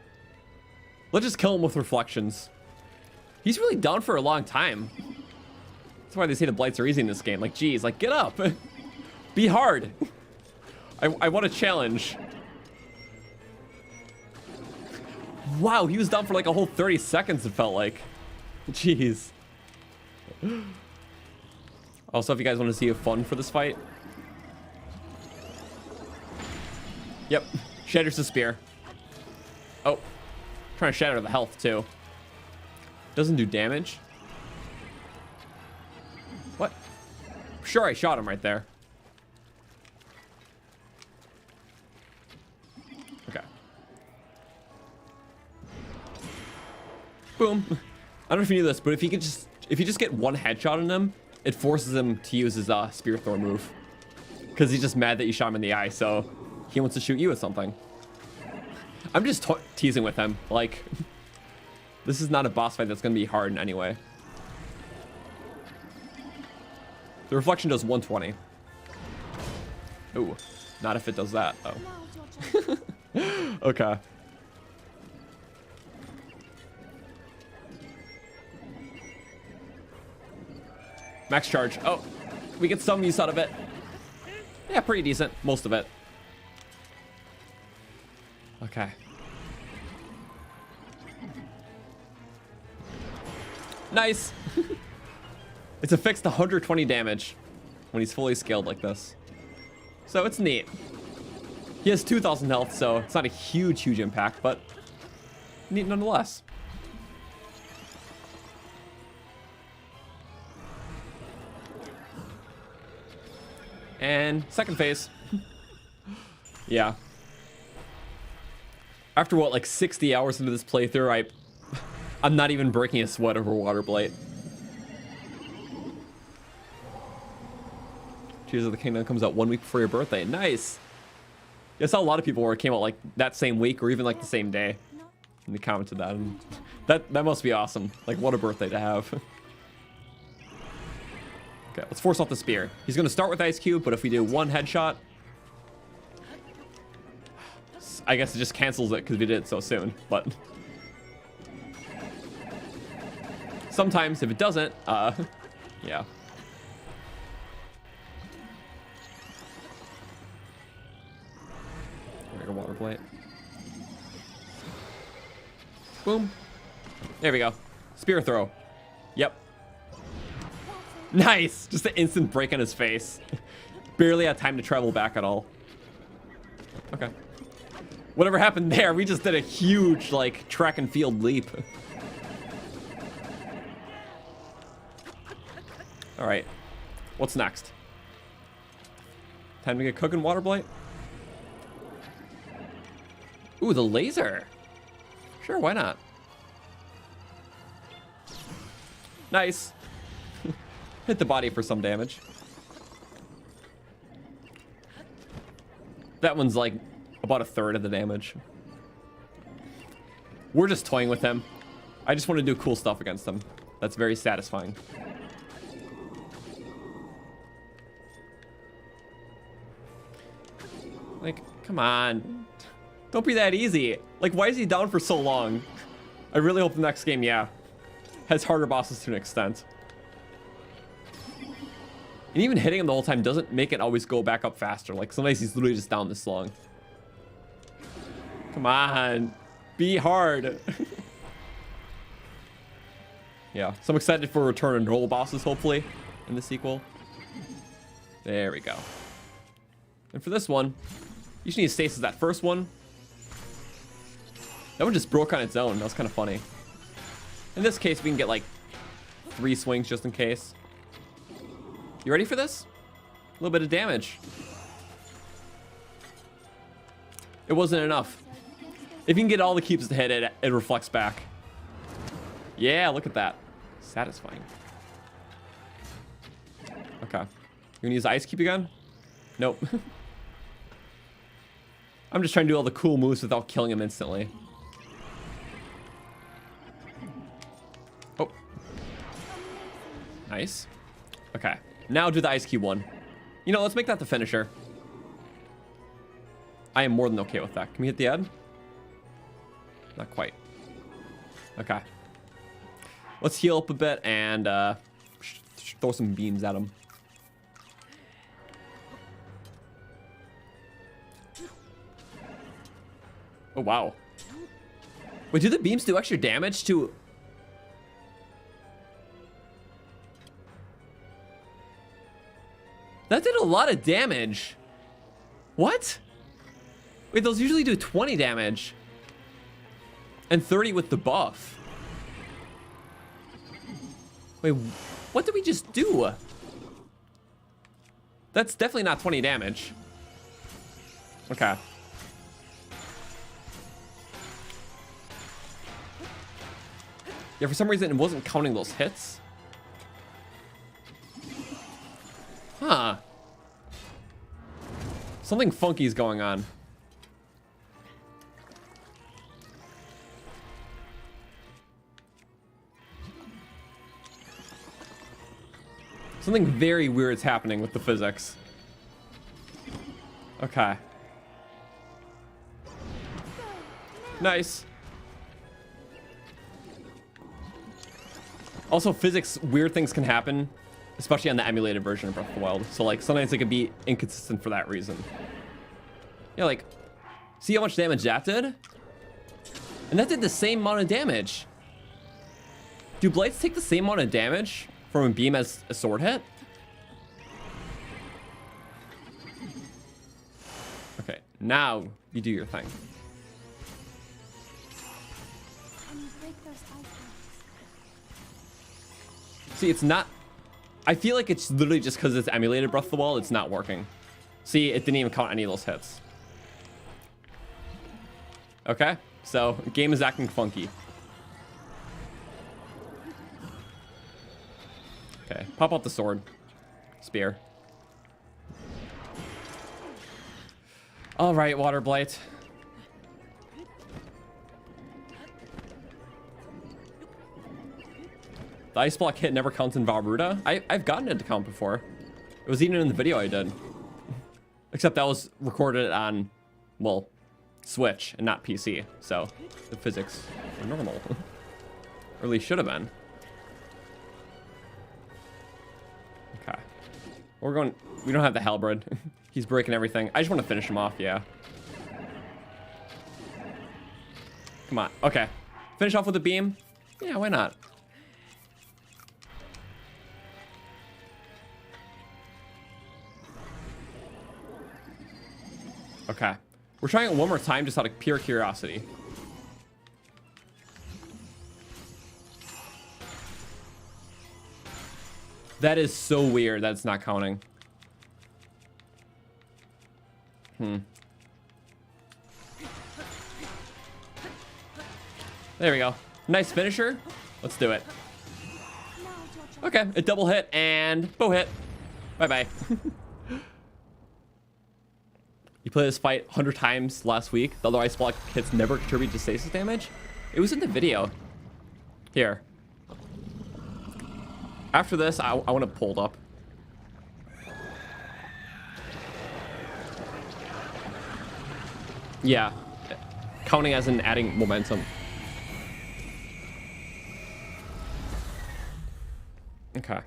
Let's just kill him with reflections. He's really down for a long time. That's why they say the Blights are easy in this game. Like, geez, like, get up. Be hard. I want a challenge. Wow, he was down for like a whole 30 seconds, it felt like. Jeez. Also, if you guys want to see a fun for this fight. Yep, shatters the spear. Oh, trying to shatter the health too. Doesn't do damage. What? Sure, I shot him right there. Okay. Boom. I don't know if you knew this, but if you just get one headshot on him, it forces him to use his spear throw move. Because he's just mad that you shot him in the eye, so he wants to shoot you with something. I'm just teasing with him. Like, this is not a boss fight that's going to be hard in any way. The reflection does 120. Ooh, not if it does that, though. Okay. Max charge. Oh, we get some use out of it. Yeah, pretty decent. Most of it. Okay. Nice. It's a fixed 120 damage when he's fully scaled like this. So it's neat. He has 2,000 health, so it's not a huge impact, but neat nonetheless. And second phase. Yeah. After what, like 60 hours into this playthrough, I'm not even breaking a sweat over Water Blight. Tears of the Kingdom comes out 1 week before your birthday. Nice. Yeah, I saw a lot of people where it came out like that same week or even like the same day. And they commented that, and that must be awesome. Like, what a birthday to have. Okay, let's force off the spear. He's gonna start with Ice Cube, but if we do one headshot, I guess it just cancels it because we did it so soon, but sometimes if it doesn't, yeah. There we go, Water Blight. Boom. There we go. Spear throw. Yep. Nice! Just an instant break on his face. Barely had time to travel back at all. Okay. Whatever happened there, we just did a huge, like, track and field leap. Alright. What's next? Time to get cooking, Water Blight? Ooh, the laser. Sure, why not? Nice. Hit the body for some damage. That one's like about a third of the damage. We're just toying with him. I just want to do cool stuff against him. That's very satisfying. Like, come on. Don't be that easy. Like, why is he down for so long? I really hope the next game, yeah, has harder bosses to an extent. And even hitting him the whole time doesn't make it always go back up faster. Like, sometimes he's literally just down this long. Come on. Be hard. Yeah, so I'm excited for return of normal bosses, hopefully, in the sequel. There we go. And for this one, you just need to stasis that first one. That one just broke on its own. That was kind of funny. In this case, we can get like 3 swings just in case. You ready for this? A little bit of damage. It wasn't enough. If you can get all the keeps to hit it, it reflects back. Yeah, look at that. Satisfying. Okay. You're gonna use Ice Cube again? Nope. I'm just trying to do all the cool moves without killing him instantly. Oh. Nice. Okay. Now do the Ice Cube one. You know, let's make that the finisher. I am more than okay with that. Can we hit the end? Not quite. Okay. Let's heal up a bit and throw some beams at him. Oh, wow. Wait, do the beams do extra damage to... That did a lot of damage. What? Wait, those usually do 20 damage. And 30 with the buff. Wait, what did we just do? That's definitely not 20 damage. Okay. Yeah, for some reason it wasn't counting those hits. Huh. Something funky is going on. Something very weird is happening with the physics. Okay. Nice. Also, physics, weird things can happen, especially on the emulated version of Breath of the Wild. So, like, sometimes it can be inconsistent for that reason. Yeah, like, see how much damage that did? And that did the same amount of damage. Do Blights take the same amount of damage from a beam as a sword hit? Okay, now you do your thing. And you break those ice blocks. See, it's not... I feel like it's literally just because it's emulated Breath of the Wild, it's not working. See, it didn't even count any of those hits. Okay, so game is acting funky. Okay, pop out the sword. Spear. All right, Water Blight. The ice block hit never counts in Vah Ruta. I've gotten it to count before. It was even in the video I did. Except that was recorded on, well, Switch and not PC. So the physics are normal. Or at least should have been. Okay. We're going, we don't have the halberd. He's breaking everything. I just want to finish him off, yeah. Come on, okay. Finish off with a beam? Yeah, why not? Okay. We're trying it one more time just out of pure curiosity. That is so weird that it's not counting. There we go. Nice finisher. Let's do it. Okay, a double hit and bow hit. Bye-bye. You played this fight 100 times last week. The other ice block hits never contribute to stasis damage. It was in the video. Here. After this, I want to pull it up. Yeah. Counting as in adding momentum. Okay.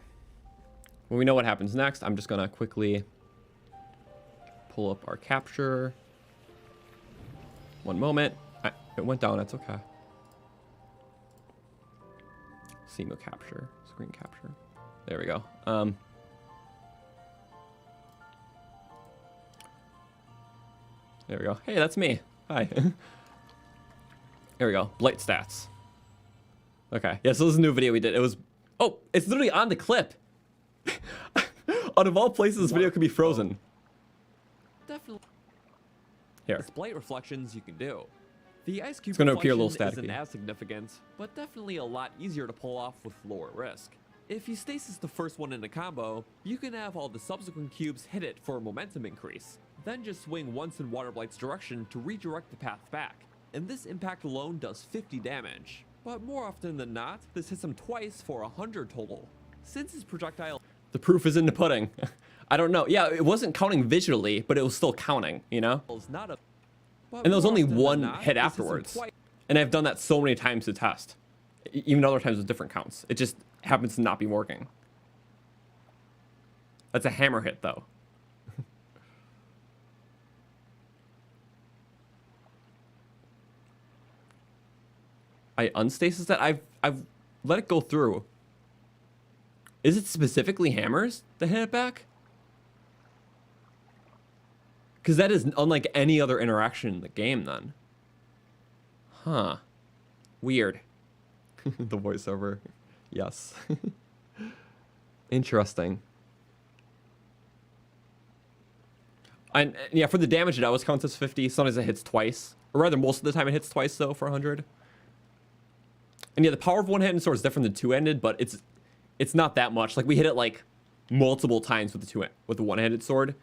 Well, we know what happens next. I'm just going to quickly pull up our capture. One moment. It went down. That's okay. CEObrainz capture. Screen capture. There we go. There we go. Hey, that's me. Hi. There we go. Blight stats. Okay. Yeah, so this is a new video we did. It was... Oh, it's literally on the clip. Out of all places, this video could be frozen. Definitely. Here. Blight reflections you can do. The ice cube It's gonna appear a little reflection isn't staticky. as significant, but definitely a lot easier to pull off with lower risk. If you stasis the first one in a combo, you can have all the subsequent cubes hit it for a momentum increase. Then just swing once in Water Blight's direction to redirect the path back, and this impact alone does 50 damage. But more often than not, this hits him twice for 100 total. Since his projectile... The proof is in the pudding. I don't know. Yeah, it wasn't counting visually, but it was still counting, you know? is not a... But And there was more only often than one not, hit this hits him afterwards. twice. And I've done that so many times to test. Even other times with different counts. It just happens to not be working. That's a hammer hit, though. I unstasis that? I've let it go through. Is it specifically hammers that hit it back? Because that is unlike any other interaction in the game then. Huh. Weird. The voiceover. Yes. Interesting. And yeah, for the damage, it always counts as 50. Sometimes it hits twice. Or rather, most of the time it hits twice, though, for 100. And yeah, the power of one-handed sword is different than two-handed, but it's not that much. Like, we hit it, like, multiple times with the one-handed sword.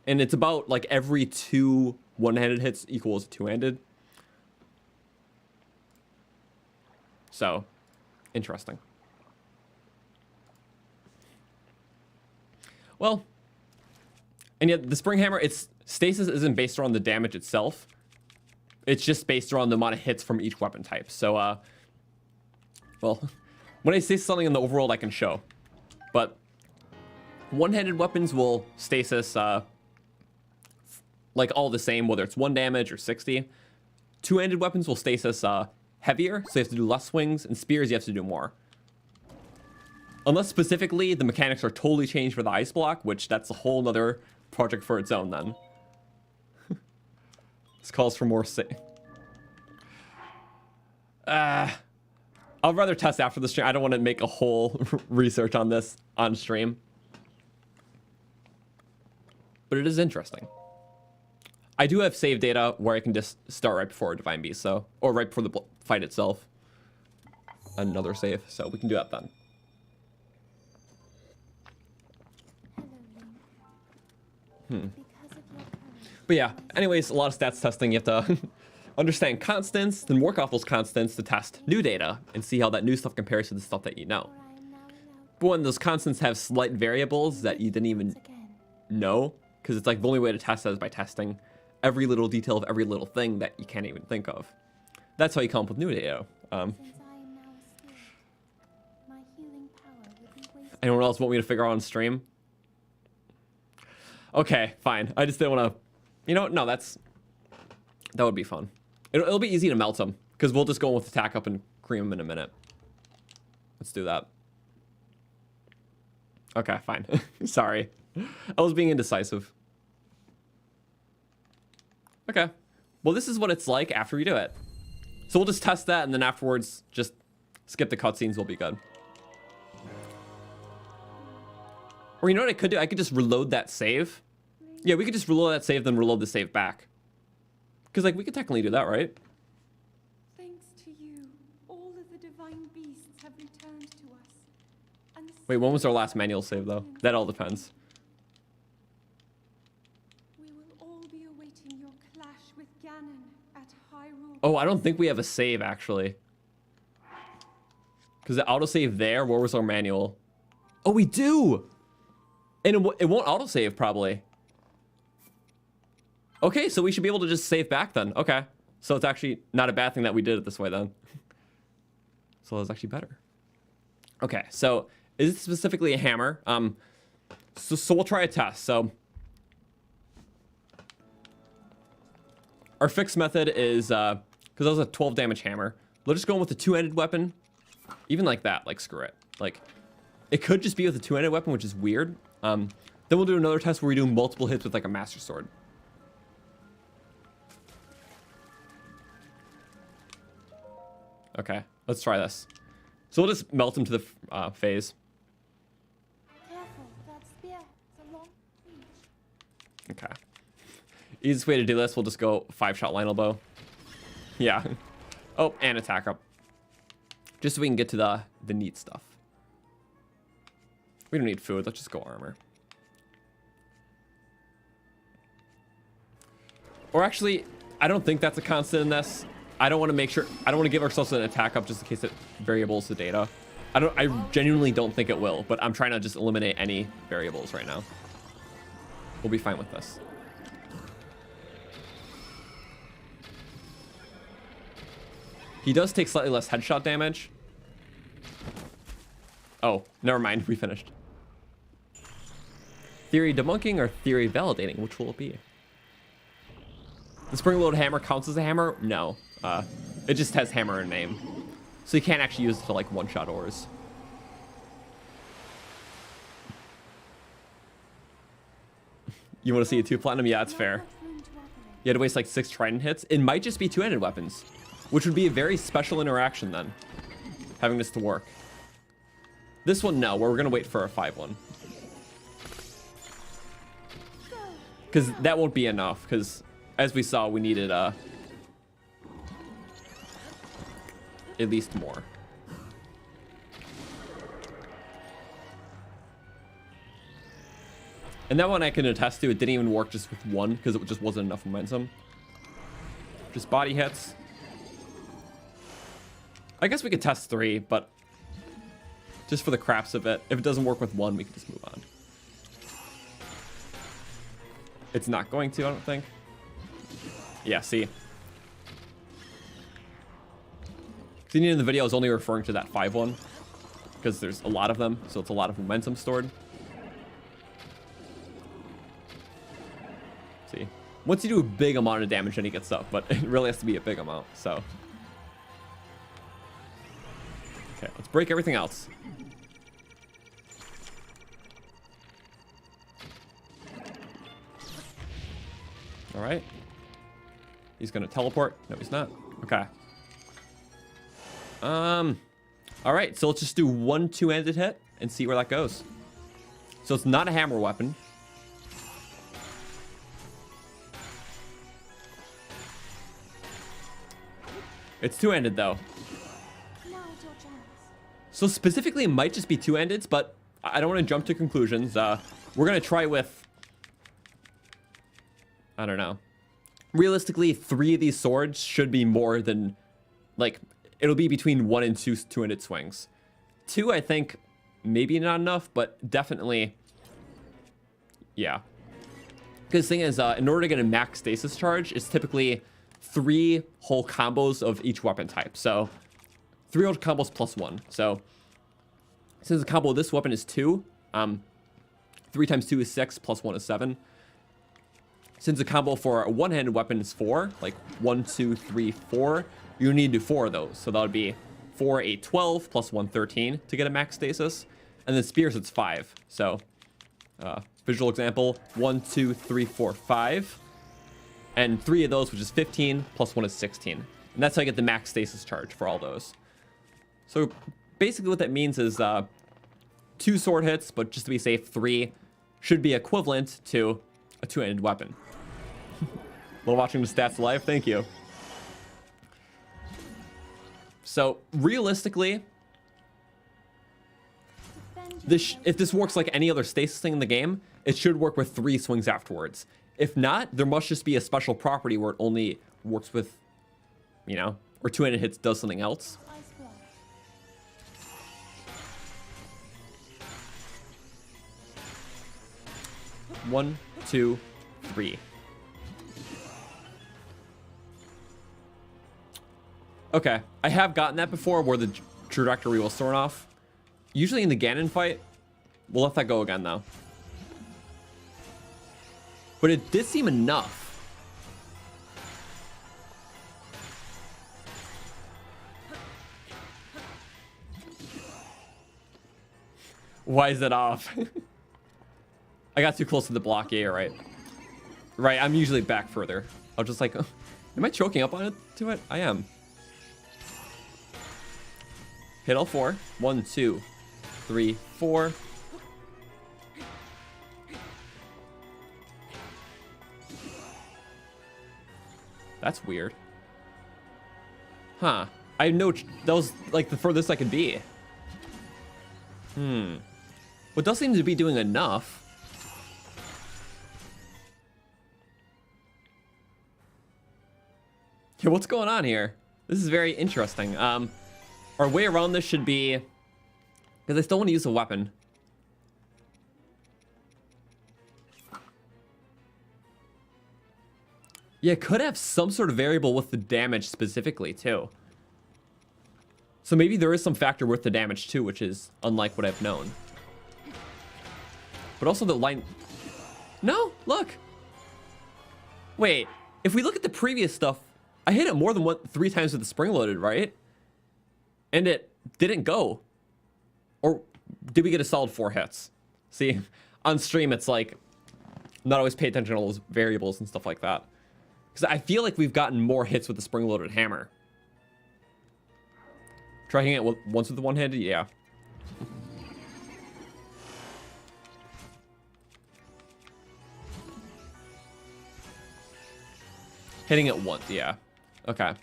And it's about, like, every 2 one-handed hits equals a two-handed. So, interesting. Well, and yet the spring hammer, its stasis isn't based around the damage itself. It's just based around the amount of hits from each weapon type. So, well, when I stasis something in the overworld, I can show. But one-handed weapons will stasis, like, all the same, whether it's 1 damage or 60. Two-handed weapons will stasis heavier, so you have to do less swings, and spears you have to do more. Unless specifically the mechanics are totally changed for the ice block, which that's a whole nother project for its own then. This calls for more I'll rather test after the stream. I don't want to make a whole research on this on stream. But it is interesting. I do have save data where I can just start right before a Divine Beast, so, or right before the fight itself. Another save, so we can do that then. But yeah, anyways, a lot of stats testing. You have to understand constants, then work off those constants to test new data and see how that new stuff compares to the stuff that you know. But when those constants have slight variables that you didn't even know, because it's like the only way to test that is by testing every little detail of every little thing that you can't even think of. That's how you come up with new data. Anyone else want me to figure out on stream? Okay, fine. I just didn't want to... You know what? No, that would be fun. It'll be easy to melt them, because we'll just go with attack up and cream them in a minute. Let's do that. Okay, fine. Sorry. I was being indecisive. Okay. Well, this is what it's like after we do it. So we'll just test that, and then afterwards, just skip the cutscenes. We'll be good. Or you know what I could do? I could just reload that save. Yeah, we could just reload that save, then reload the save back. Because, like, we could technically do that, right? Thanks to you, all of the divine beasts have returned to us. And Wait, when was our last manual save, though? That all depends. we will all be awaiting your clash with Ganon at Hyrule. Oh, I don't think we have a save, actually. Because the autosave there, where was our manual? Oh, we do! And it won't autosave, probably. Okay, so we should be able to just save back then. Okay. So it's actually not a bad thing that we did it this way then. So that's actually better. Okay, so is it specifically a hammer? So we'll try a test. So our fixed method is, because that was a 12 damage hammer. We'll just go in with a two-handed weapon. Even like that, like screw it. Like, it could just be with a two-handed weapon, which is weird. Then we'll do another test where we do multiple hits with like a master sword. Okay, let's try this. So we'll just melt him to the phase. Careful, that spear. It's a long reach. Okay. Easiest way to do this, we'll just go 5-shot Lionel bow. Yeah. Oh, and attack up. Just so we can get to the neat stuff. We don't need food, let's just go armor. Or actually, I don't think that's a constant in this. I don't want to make sure, I don't want to give ourselves an attack up just in case it variables the data. I genuinely don't think it will, but I'm trying to just eliminate any variables right now. We'll be fine with this. He does take slightly less headshot damage. Oh, never mind, we finished. Theory debunking or theory validating, which will it be? The spring load hammer counts as a hammer? No. It just has hammer in name. So you can't actually use it to like one-shot ores. You want to see a 2 platinum? Yeah, that's fair. You had to waste like 6 trident hits. It might just be 2-handed weapons, which would be a very special interaction then, having this to work. This one, no, we're gonna wait for a 5-1. Because that won't be enough, because as we saw, we needed at least more. And that one I can attest to, it didn't even work just with 1, because it just wasn't enough momentum. Just body hits. I guess we could test 3, but just for the craps of it, if it doesn't work with 1, we can just move on. It's not going to, I don't think. Yeah, see. Seeing in the video, I was only referring to that 5-1, because there's a lot of them, so it's a lot of momentum stored. See, once you do a big amount of damage, then he gets up, but it really has to be a big amount, so. Okay, let's break everything else. All right. He's gonna teleport. No, he's not. Okay. All right, so let's just do 1 2-handed hit and see where that goes. So it's not a hammer weapon. It's 2-handed though. So specifically, it might just be 2-handed, but I don't want to jump to conclusions. We're gonna try with, I don't know. Realistically, 3 of these swords should be more than, like, it'll be between 1 and 2 2-handed swings. 2, I think, maybe not enough, but definitely, yeah. Because the thing is, in order to get a max stasis charge, it's typically 3 whole combos of each weapon type. So 3 whole combos plus 1. So since the combo of this weapon is 2, 3 times 2 is 6, plus 1 is 7. Since the combo for a one-handed weapon is 4, like 1, 2, 3, 4, you need to do 4 of those. So that would be 4, 8, 12, plus 1, 13 to get a max stasis. And then spears, it's 5. So visual example, 1, 2, 3, 4, 5. And 3 of those, which is 15, plus 1 is 16. And that's how you get the max stasis charge for all those. So basically what that means is 2 sword hits, but just to be safe, 3 should be equivalent to a 2-handed weapon. While watching the stats live, thank you. So realistically, if this works like any other stasis thing in the game, it should work with 3 swings afterwards. If not, there must just be a special property where it only works with, you know, or 2-handed hits does something else. One, 2, 3. Okay, I have gotten that before where the trajectory was thrown off. Usually in the Ganon fight, we'll let that go again though. But it did seem enough. Why is it off? I got too close to the block. Yeah, you're right. Right, I'm usually back further. I'll just like, am I choking up on it to it? I am. Hit all 4. 1, 2, 3, 4. That's weird. Huh. I know that was like the furthest I could be. Well, it does seem to be doing enough. Yeah, what's going on here? This is very interesting. Our way around this should be, because I still want to use a weapon. Yeah, it could have some sort of variable with the damage specifically, too. So maybe there is some factor with the damage, too, which is unlike what I've known. But also the line... No, look! Wait, if we look at the previous stuff, I hit it more than 3 times with the spring loaded, right? And it didn't go. Or did we get a solid 4 hits? See, on stream, it's like, not always pay attention to all those variables and stuff like that. Because I feel like we've gotten more hits with the spring-loaded hammer. Try hitting it once with the one-handed? Yeah. Hitting it once, yeah. Okay.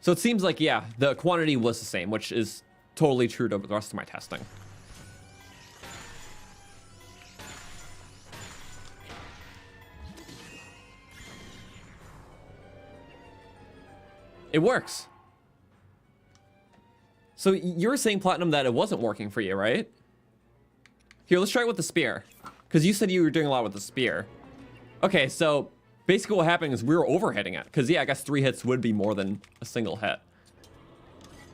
So it seems like, yeah, the quantity was the same, which is totally true to the rest of my testing. It works. So you were saying, Platinum, that it wasn't working for you, right? Here, let's try it with the spear. Because you said you were doing a lot with the spear. Okay, so basically what happened is we were overhitting it. Because, yeah, I guess 3 hits would be more than a single hit.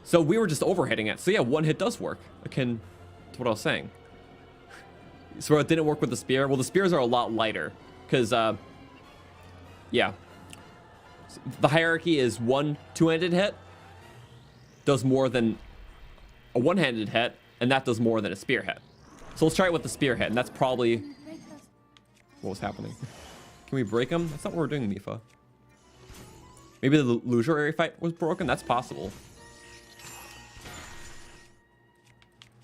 So we were just overhitting it. So, yeah, 1 hit does work. Akin to what I was saying. So it didn't work with the spear. Well, the spears are a lot lighter. Because, yeah. The hierarchy is 1 2-handed hit does more than a 1-handed hit, and that does more than a spear hit. So let's try it with the spear hit, and that's probably what was happening. Can we break them? That's not what we're doing, Mifa. Maybe the illusory fight was broken? That's possible.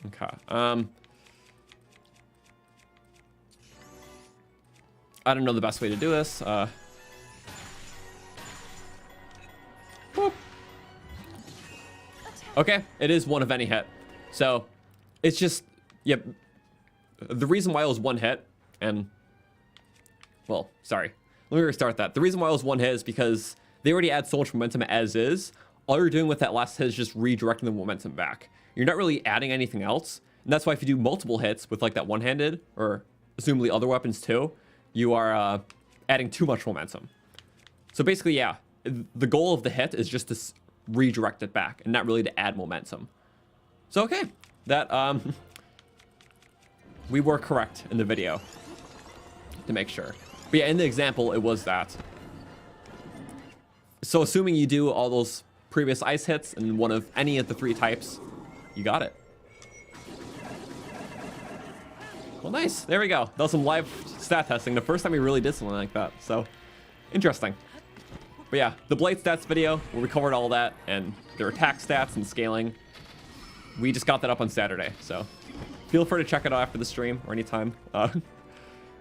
Okay. I don't know the best way to do this. Whoop. Okay, it is 1 of any hit. So, it's just, yep. The reason why it was 1 hit, and, well, sorry. Let me restart that. The reason why it was 1 hit is because they already add so much momentum as is. All you're doing with that last hit is just redirecting the momentum back. You're not really adding anything else. And that's why if you do multiple hits with like that one-handed, or assumably other weapons too, you are adding too much momentum. So basically, yeah, the goal of the hit is just to redirect it back and not really to add momentum. So, okay, that, we were correct in the video to make sure. But yeah, in the example, it was that. So assuming you do all those previous ice hits and one of any of the 3 types, you got it. Well, nice. There we go. That was some live stat testing. The first time we really did something like that. So, interesting. But yeah, the Blight stats video, where we covered all that, and their attack stats and scaling, we just got that up on Saturday. So, feel free to check it out after the stream or anytime. I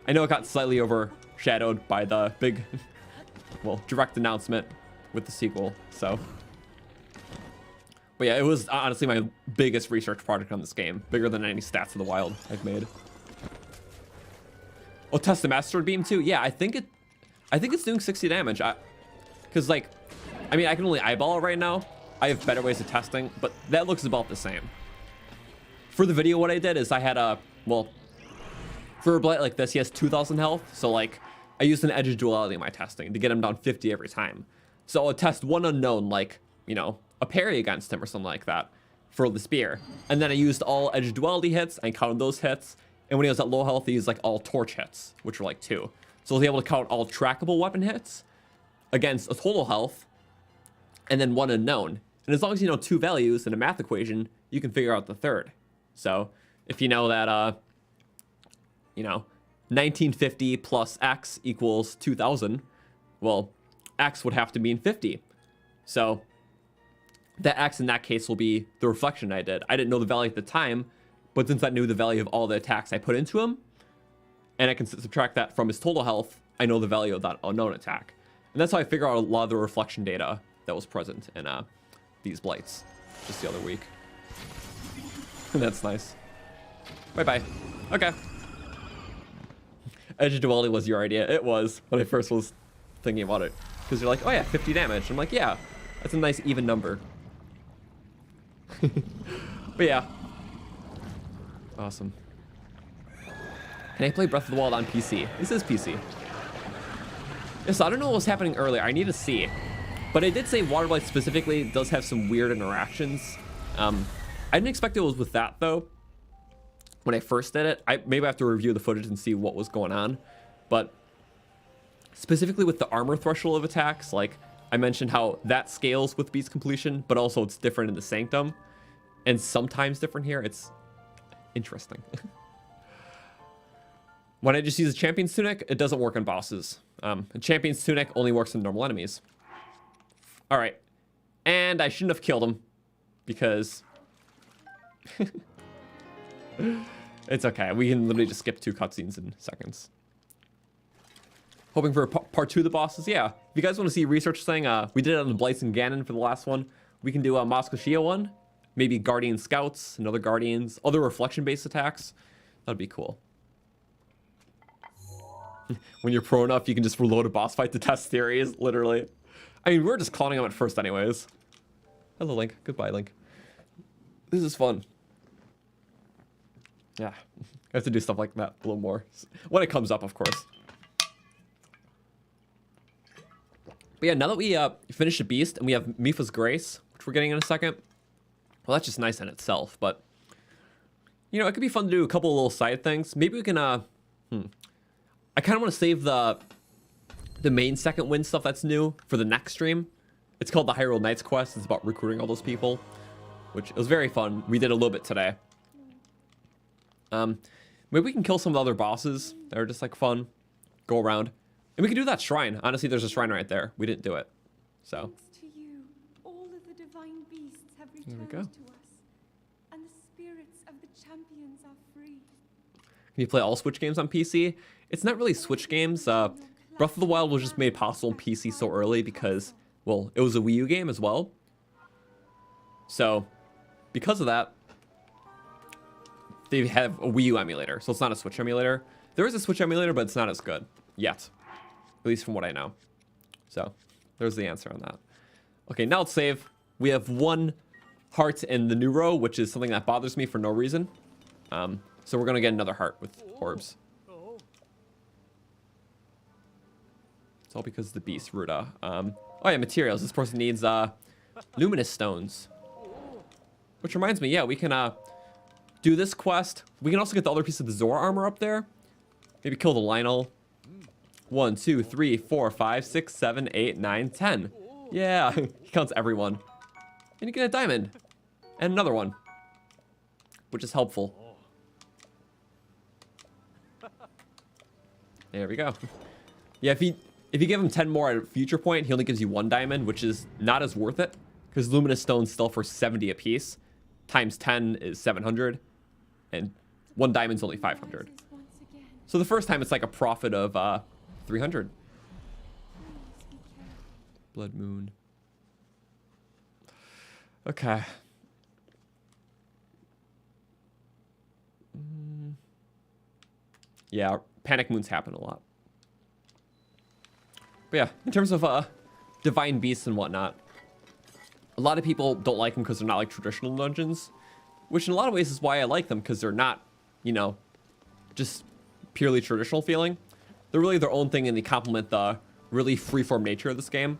know it got slightly overshadowed by the big, well, direct announcement with the sequel. So, but yeah, it was honestly my biggest research project on this game. Bigger than any Stats of the Wild I've made. Oh, test the Master Sword Beam too? Yeah, I think it's doing 60 damage. Because, like, I mean, I can only eyeball it right now. I have better ways of testing, but that looks about the same. For the video, what I did is I had a, well, for a Blight like this, he has 2,000 health. So, like, I used an Edge of Duality in my testing to get him down 50 every time. So I'll test one unknown, like, you know, a parry against him or something like that for the spear. And then I used all Edge of Duality hits. I counted those hits. And when he was at low health, he used, like, all Torch hits, which were, like, 2. So I was able to count all trackable weapon hits against a total health, and then 1 unknown. And as long as you know 2 values in a math equation, you can figure out the third. So if you know that, you know, 1950 plus X equals 2000, well, X would have to mean 50. So that X in that case will be the reflection I did. I didn't know the value at the time, but since I knew the value of all the attacks I put into him, and I can subtract that from his total health, I know the value of that unknown attack. And that's how I figure out a lot of the reflection data that was present in these Blights just the other week. That's nice. Bye-bye. Okay. Edge of Duality was your idea. It was when I first was thinking about it. Because you're like, oh yeah, 50 damage. I'm like, yeah, that's a nice even number. But yeah. Awesome. Can I play Breath of the Wild on PC? This is PC. Yeah, so I don't know what was happening earlier. I need to see. But I did say Water Blight specifically does have some weird interactions. I didn't expect it was with that, though. When I first did it, maybe I have to review the footage and see what was going on. But specifically with the armor threshold of attacks, like I mentioned how that scales with Beast Completion, but also it's different in the Sanctum. and sometimes different here. It's interesting. When I just use a Champion's Tunic, it doesn't work on bosses. A Champion's Tunic only works on normal enemies. All right. And I shouldn't have killed him because it's okay. We can literally just skip 2 cutscenes in seconds. Hoping for part 2 of the bosses. Yeah. If you guys want to see research thing, we did it on the Blight Ganon for the last one. We can do a Moscow Shia one. Maybe Guardian Scouts and other Guardians. Other reflection-based attacks. That'd be cool. When you're pro enough, you can just reload a boss fight to test theories, literally. I mean, we're just clowning him at first anyways. Hello, Link. Goodbye, Link. This is fun. Yeah. I have to do stuff like that a little more. When it comes up, of course. But yeah, now that we finished the Beast and we have Mipha's Grace, which we're getting in a second. Well, that's just nice in itself, but... You know, it could be fun to do a couple of little side things. Maybe we can, I kind of want to save the main second wind stuff that's new for the next stream. It's called the Hyrule Knights quest. It's about recruiting all those people, which was very fun. We did a little bit today. Maybe we can kill some of the other bosses that are just like fun. Go around. And we can do that shrine. Honestly, there's a shrine right there. We didn't do it. So. Thanks to you, all of the divine beasts have There we returned go. to us, and the spirits of the champions are free. Can you play all Switch games on PC? It's not really Switch games. Breath of the Wild was just made possible on PC so early because, well, it was a Wii U game as well. So, because of that, they have a Wii U emulator, so it's not a Switch emulator. There is a Switch emulator, but it's not as good yet, at least from what I know. So, there's the answer on that. Okay, now let's save. We have 1 heart in the new row, which is something that bothers me for no reason. So we're gonna get another heart with orbs. It's all because of the Beast Ruta. Oh yeah, materials. This person needs luminous stones. Which reminds me, yeah, we can do this quest. We can also get the other piece of the Zora armor up there. Maybe kill the Lionel. 1, 2, 3, 4, 5, 6, 7, 8, 9, 10. Yeah, he counts everyone. And you get a diamond. And another one. Which is helpful. There we go. Yeah, if you give him 10 more at a future point, he only gives you 1 diamond, which is not as worth it. Because luminous stones sell for 70 apiece. Times 10 is 700. And 1 diamond's only 500. So the first time it's like a profit of 300. Blood Moon. Okay. Yeah, panic moons happen a lot. But yeah, in terms of divine beasts and whatnot, a lot of people don't like them because they're not like traditional dungeons, which in a lot of ways is why I like them, because they're not, you know, just purely traditional feeling. They're really their own thing, and they complement the really freeform nature of this game.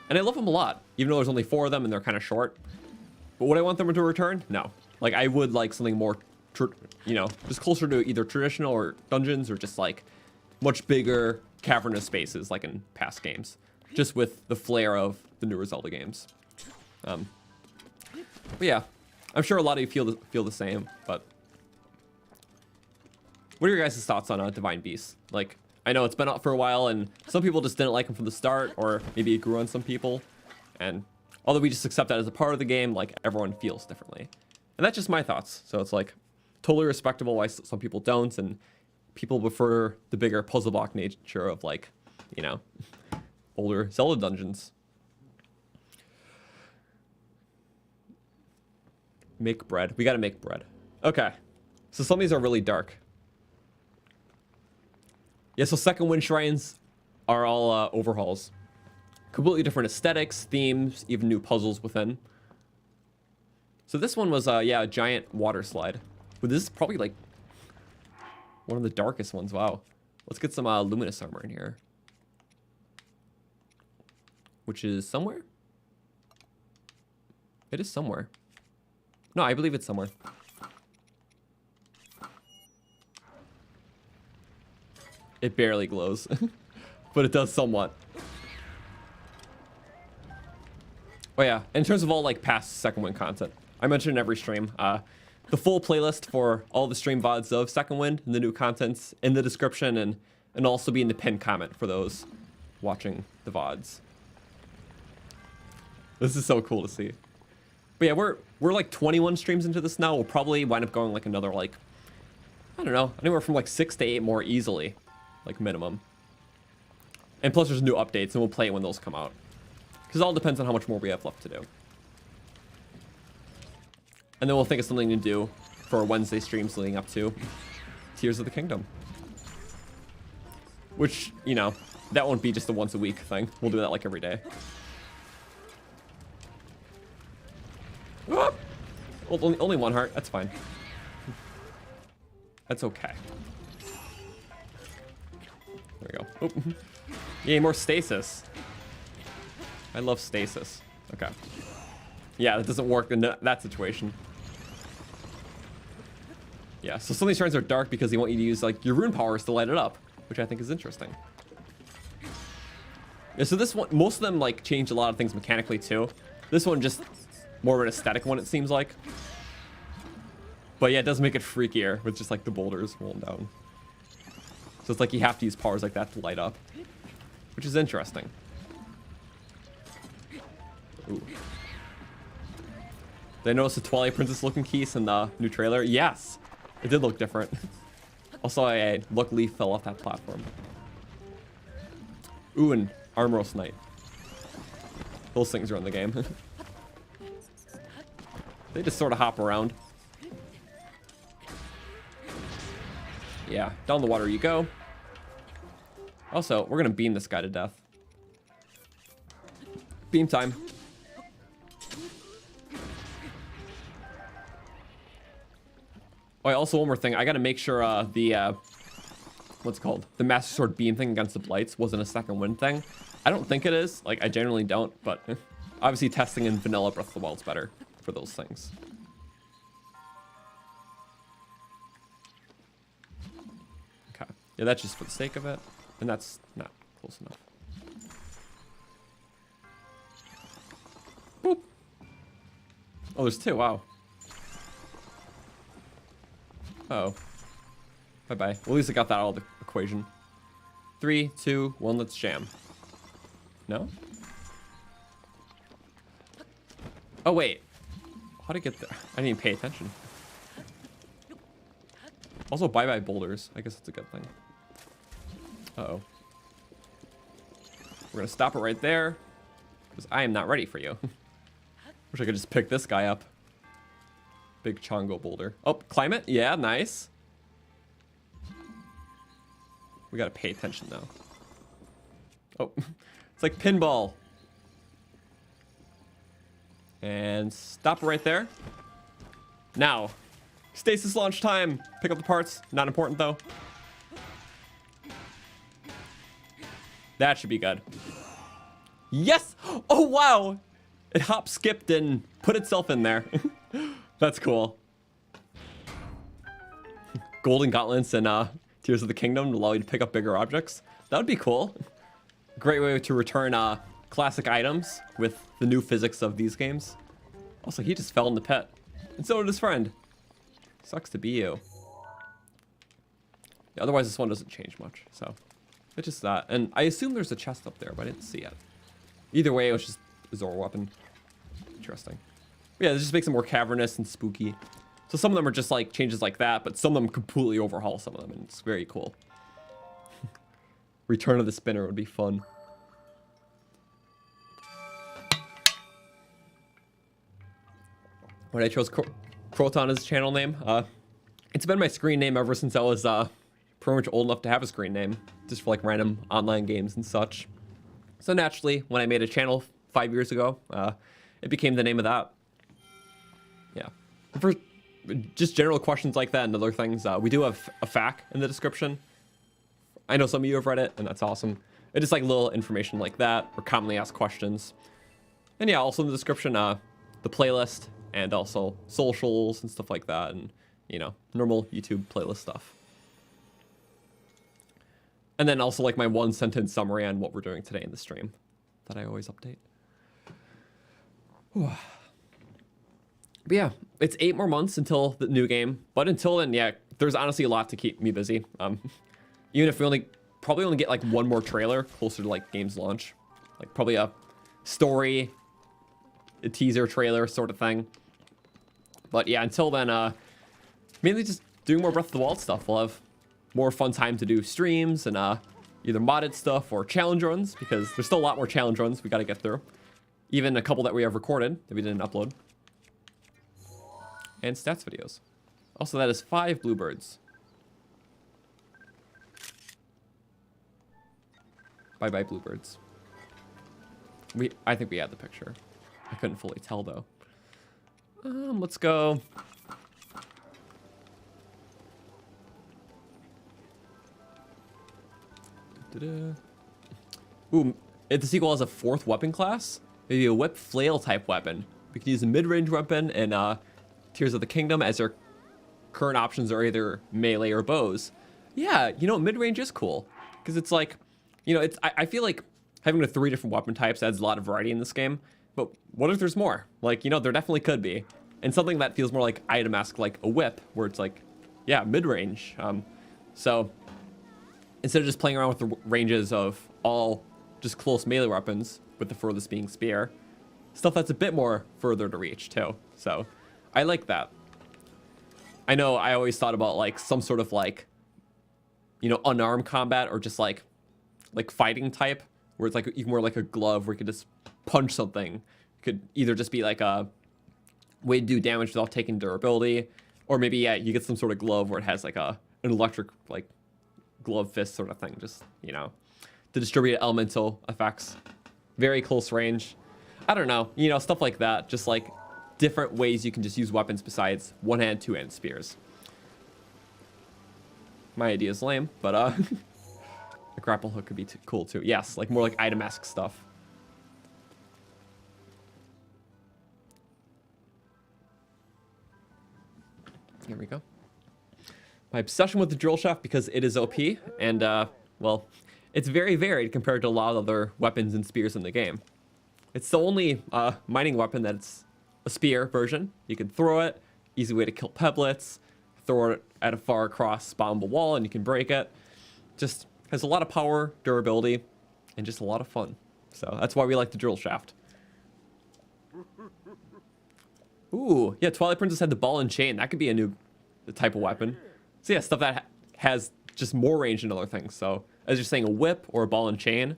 And I love them a lot, even though there's only 4 of them and they're kind of short. But would I want them to return? No. Like, I would like something more, you know, just closer to either traditional or dungeons, or just like much bigger cavernous spaces like in past games, just with the flair of the newer Zelda games. But yeah, I'm sure a lot of you feel the same. But what are your guys' thoughts on Divine Beast? Like, I know it's been out for a while, and some people just didn't like him from the start, or maybe it grew on some people. And although we just accept that as a part of the game, like, everyone feels differently. And that's just my thoughts. So it's like totally respectable why some people don't, and people prefer the bigger puzzle block nature of, like, you know, older Zelda dungeons. Make bread. We gotta make bread. Okay. So some of these are really dark. Yeah, so second wind shrines are all overhauls. Completely different aesthetics, themes, even new puzzles within. So this one was, yeah, a giant water slide. But this is probably like one of the darkest ones. Wow. Let's get some luminous armor in here. Which is somewhere? It is somewhere. No, I believe it's somewhere. It barely glows, but it does somewhat. Oh yeah, in terms of all like past second wind content, I mention in every stream. The full playlist for all the stream VODs of Second Wind and the new contents in the description and also be in the pinned comment for those watching the VODs. This is so cool to see. But yeah, we're like 21 streams into this now. We'll probably wind up going like another like, I don't know, anywhere from like 6 to 8 more easily, like minimum. And plus there's new updates and we'll play it when those come out. Because it all depends on how much more we have left to do. And then we'll think of something to do for our Wednesday streams leading up to Tears of the Kingdom. Which, you know, that won't be just a once a week thing. We'll do that like every day. Well, only one heart. That's fine. That's okay. There we go. Oop. Yay, more stasis. I love stasis. Okay. Yeah, that doesn't work in that situation. Yeah, so some of these shrines are dark because they want you to use like your rune powers to light it up, which I think is interesting. Yeah, so this one, most of them like change a lot of things mechanically too. This one just more of an aesthetic one, it seems like. But yeah, it does make it freakier with just like the boulders rolling down. So it's like you have to use powers like that to light up, which is interesting. Ooh. Did I notice the Twilight Princess looking keys in the new trailer? Yes, it did look different. Also, I luckily fell off that platform. Ooh, and Armorous Knight. Those things are in the game. They just sort of hop around. Yeah, down the water you go. Also, we're gonna beam this guy to death. Beam time. Oh, also one more thing. I gotta make sure the what's it called? The Master Sword beam thing against the Blights wasn't a Second Wind thing. I don't think it is. Like, I generally don't, but obviously testing in vanilla Breath of the Wild's better for those things. Okay. Yeah, that's just for the sake of it. And that's not close enough. Boop. Oh, there's two. Wow. Uh-oh. Bye-bye. Well, at least I got that out of the equation. 3, 2, 1, let's jam. No? Oh, wait. How'd I get there? I didn't even pay attention. Also, bye-bye boulders. I guess that's a good thing. Uh-oh. We're gonna stop it right there. Because I am not ready for you. Wish I could just pick this guy up. Big Chongo boulder. Oh, climb it? Yeah, nice. We gotta pay attention now. Oh, it's like pinball. And stop right there. Now, stasis launch time. Pick up the parts. Not important though. That should be good. Yes! Oh, wow! It hop skipped and put itself in there. That's cool. Golden gauntlets and Tears of the Kingdom to allow you to pick up bigger objects. That would be cool. Great way to return classic items with the new physics of these games. Also, he just fell in the pit. And so did his friend. Sucks to be you. Yeah, otherwise, this one doesn't change much. So, it's just that. And I assume there's a chest up there, but I didn't see it. Either way, it was just a Zora weapon. Interesting. Yeah, this just makes it more cavernous and spooky. So some of them are just like changes like that, but some of them completely overhaul some of them, and it's very cool. Return of the Spinner would be fun. When I chose Croton as channel name, it's been my screen name ever since I was pretty much old enough to have a screen name, just for like random online games and such. So naturally, when I made a channel 5 years ago, it became the name of that. Yeah. For just general questions like that and other things, we do have a FAQ in the description. I know some of you have read it, and that's awesome. It's just like little information like that, or commonly asked questions. And yeah, also in the description, the playlist, and also socials and stuff like that, and, you know, normal YouTube playlist stuff. And then also like my 1-sentence summary on what we're doing today in the stream that I always update. But yeah, it's 8 more months until the new game. But until then, yeah, there's honestly a lot to keep me busy. Even if we probably only get like one more trailer closer to like game's launch. Like probably a story, a teaser trailer sort of thing. But yeah, until then, mainly just doing more Breath of the Wild stuff. We'll have more fun time to do streams and either modded stuff or challenge runs, because there's still a lot more challenge runs we got to get through. Even a couple that we have recorded that we didn't upload. And stats videos. Also, that is 5 bluebirds. Bye-bye, bluebirds. I think we had the picture. I couldn't fully tell, though. Let's go. Ooh, if the sequel has a 4th weapon class, maybe a whip flail type weapon. We can use a mid-range weapon in Tears of the Kingdom, as our current options are either melee or bows. Yeah, you know, mid-range is cool, because it's like, you know, I feel like having the 3 different weapon types adds a lot of variety in this game. But what if there's more? Like, you know, there definitely could be. And something that feels more like item-esque, like a whip, where it's like, yeah, mid-range. So instead of just playing around with the ranges of all just close melee weapons, with the furthest being spear, stuff that's a bit more further to reach too. So I like that. I know I always thought about like some sort of like, you know, unarmed combat, or just like fighting type, where it's like you can wear like a glove where you could just punch something. It could either just be like a way to do damage without taking durability, or maybe, yeah, you get some sort of glove where it has like an electric like glove fist sort of thing, just, you know, to distribute elemental effects. Very close range. I don't know, you know, stuff like that. Just like different ways you can just use weapons besides one-hand, two-hand spears. My idea is lame, but a grapple hook could be cool too. Yes, like more like item-esque stuff. Here we go. My obsession with the drill shaft, because it is OP, and well, it's very varied compared to a lot of other weapons and spears in the game. It's the only mining weapon that's a spear version. You can throw it, easy way to kill peblets, throw it at a far across spawnable wall and you can break it. Just has a lot of power, durability, and just a lot of fun. So that's why we like the drill shaft. Ooh, yeah, Twilight Princess had the ball and chain. That could be a new type of weapon. So yeah, stuff that has just more range than other things. So as you're saying, a whip or a ball and chain,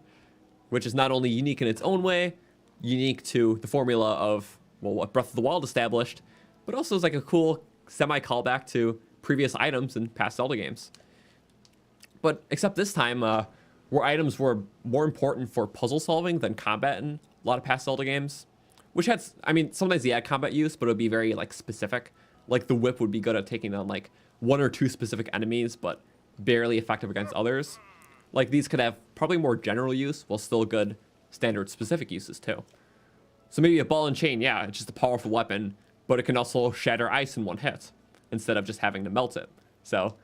which is not only unique in its own way, unique to the formula of, well, what Breath of the Wild established, but also is like a cool semi-callback to previous items in past Zelda games. But except this time, where items were more important for puzzle solving than combat in a lot of past Zelda games. Which had, I mean, sometimes they had combat use, but it would be very, like, specific. Like, the whip would be good at taking down, like, 1 or 2 specific enemies, but barely effective against others. Like, these could have probably more general use, while still good standard specific uses, too. So maybe a ball and chain, yeah, it's just a powerful weapon, but it can also shatter ice in one hit, instead of just having to melt it. So,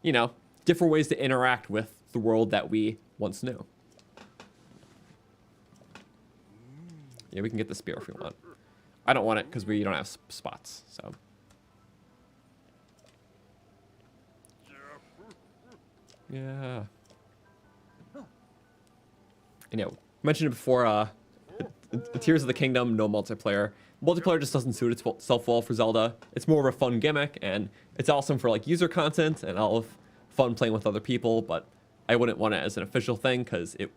you know, different ways to interact with the world that we once knew. Yeah, we can get the spear if we want. I don't want it because we don't have spots, so. Yeah. And yeah, mentioned it before, the Tears of the Kingdom, no multiplayer. Multiplayer just doesn't suit itself well for Zelda. It's more of a fun gimmick, and it's awesome for like user content, and I'll have fun playing with other people, but I wouldn't want it as an official thing because it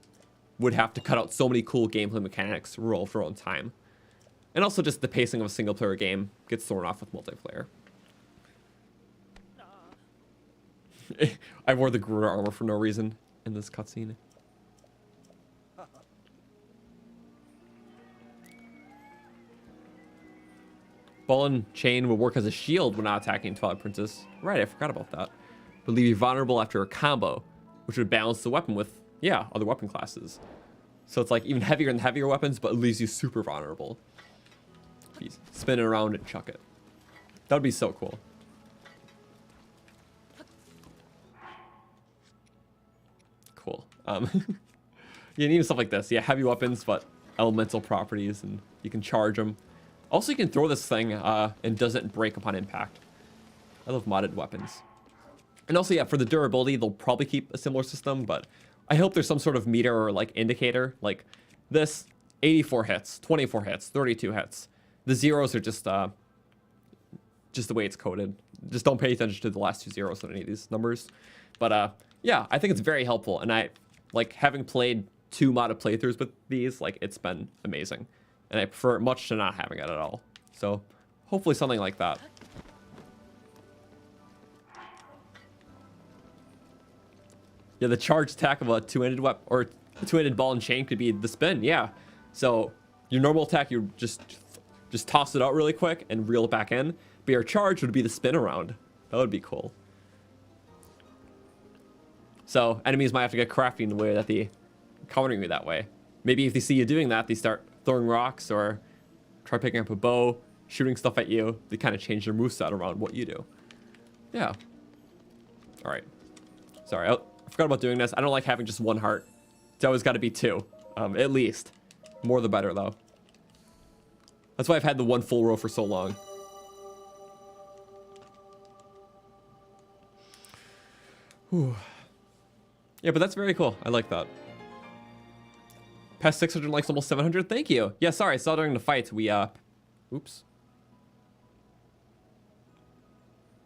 would have to cut out so many cool gameplay mechanics roll for own time. And also just the pacing of a single player game gets thrown off with multiplayer. I wore the Garuda armor for no reason in this cutscene. Ball and chain will work as a shield when not attacking Twilight Princess. Right, I forgot about that. Would leave you vulnerable after a combo, which would balance the weapon with, yeah, other weapon classes. So it's like even heavier than heavier weapons, but it leaves you super vulnerable. You spin it around and chuck it. That would be so cool. Cool. Yeah, and even stuff like this. Yeah, heavy weapons, but elemental properties, and you can charge them. Also, you can throw this thing and doesn't break upon impact. I love modded weapons. And also, yeah, for the durability, they'll probably keep a similar system, but I hope there's some sort of meter or like indicator. Like this, 84 hits, 24 hits, 32 hits. The zeros are just the way it's coded. Just don't pay attention to the last 2 zeros on any of these numbers. But yeah, I think it's very helpful. And I like having played 2 modded playthroughs with these, like it's been amazing. And I prefer it much to not having it at all. So hopefully something like that. Yeah, the charge attack of a two-handed weapon or a two-handed ball and chain could be the spin. Yeah. So your normal attack, you just toss it out really quick and reel it back in. But your charge would be the spin around. That would be cool. So enemies might have to get crafty in the way that they countering you that way. Maybe if they see you doing that, they start throwing rocks or try picking up a bow, shooting stuff at you. They kind of change their moveset around what you do. Yeah. All right. Sorry, I forgot about doing this. I don't like having just 1 heart. It's always got to be 2, at least. More the better, though. That's why I've had the 1 full row for so long. Whew. Yeah, but that's very cool. I like that. Past 600 likes, almost 700. Thank you. Yeah, sorry. I saw during the fight we, oops.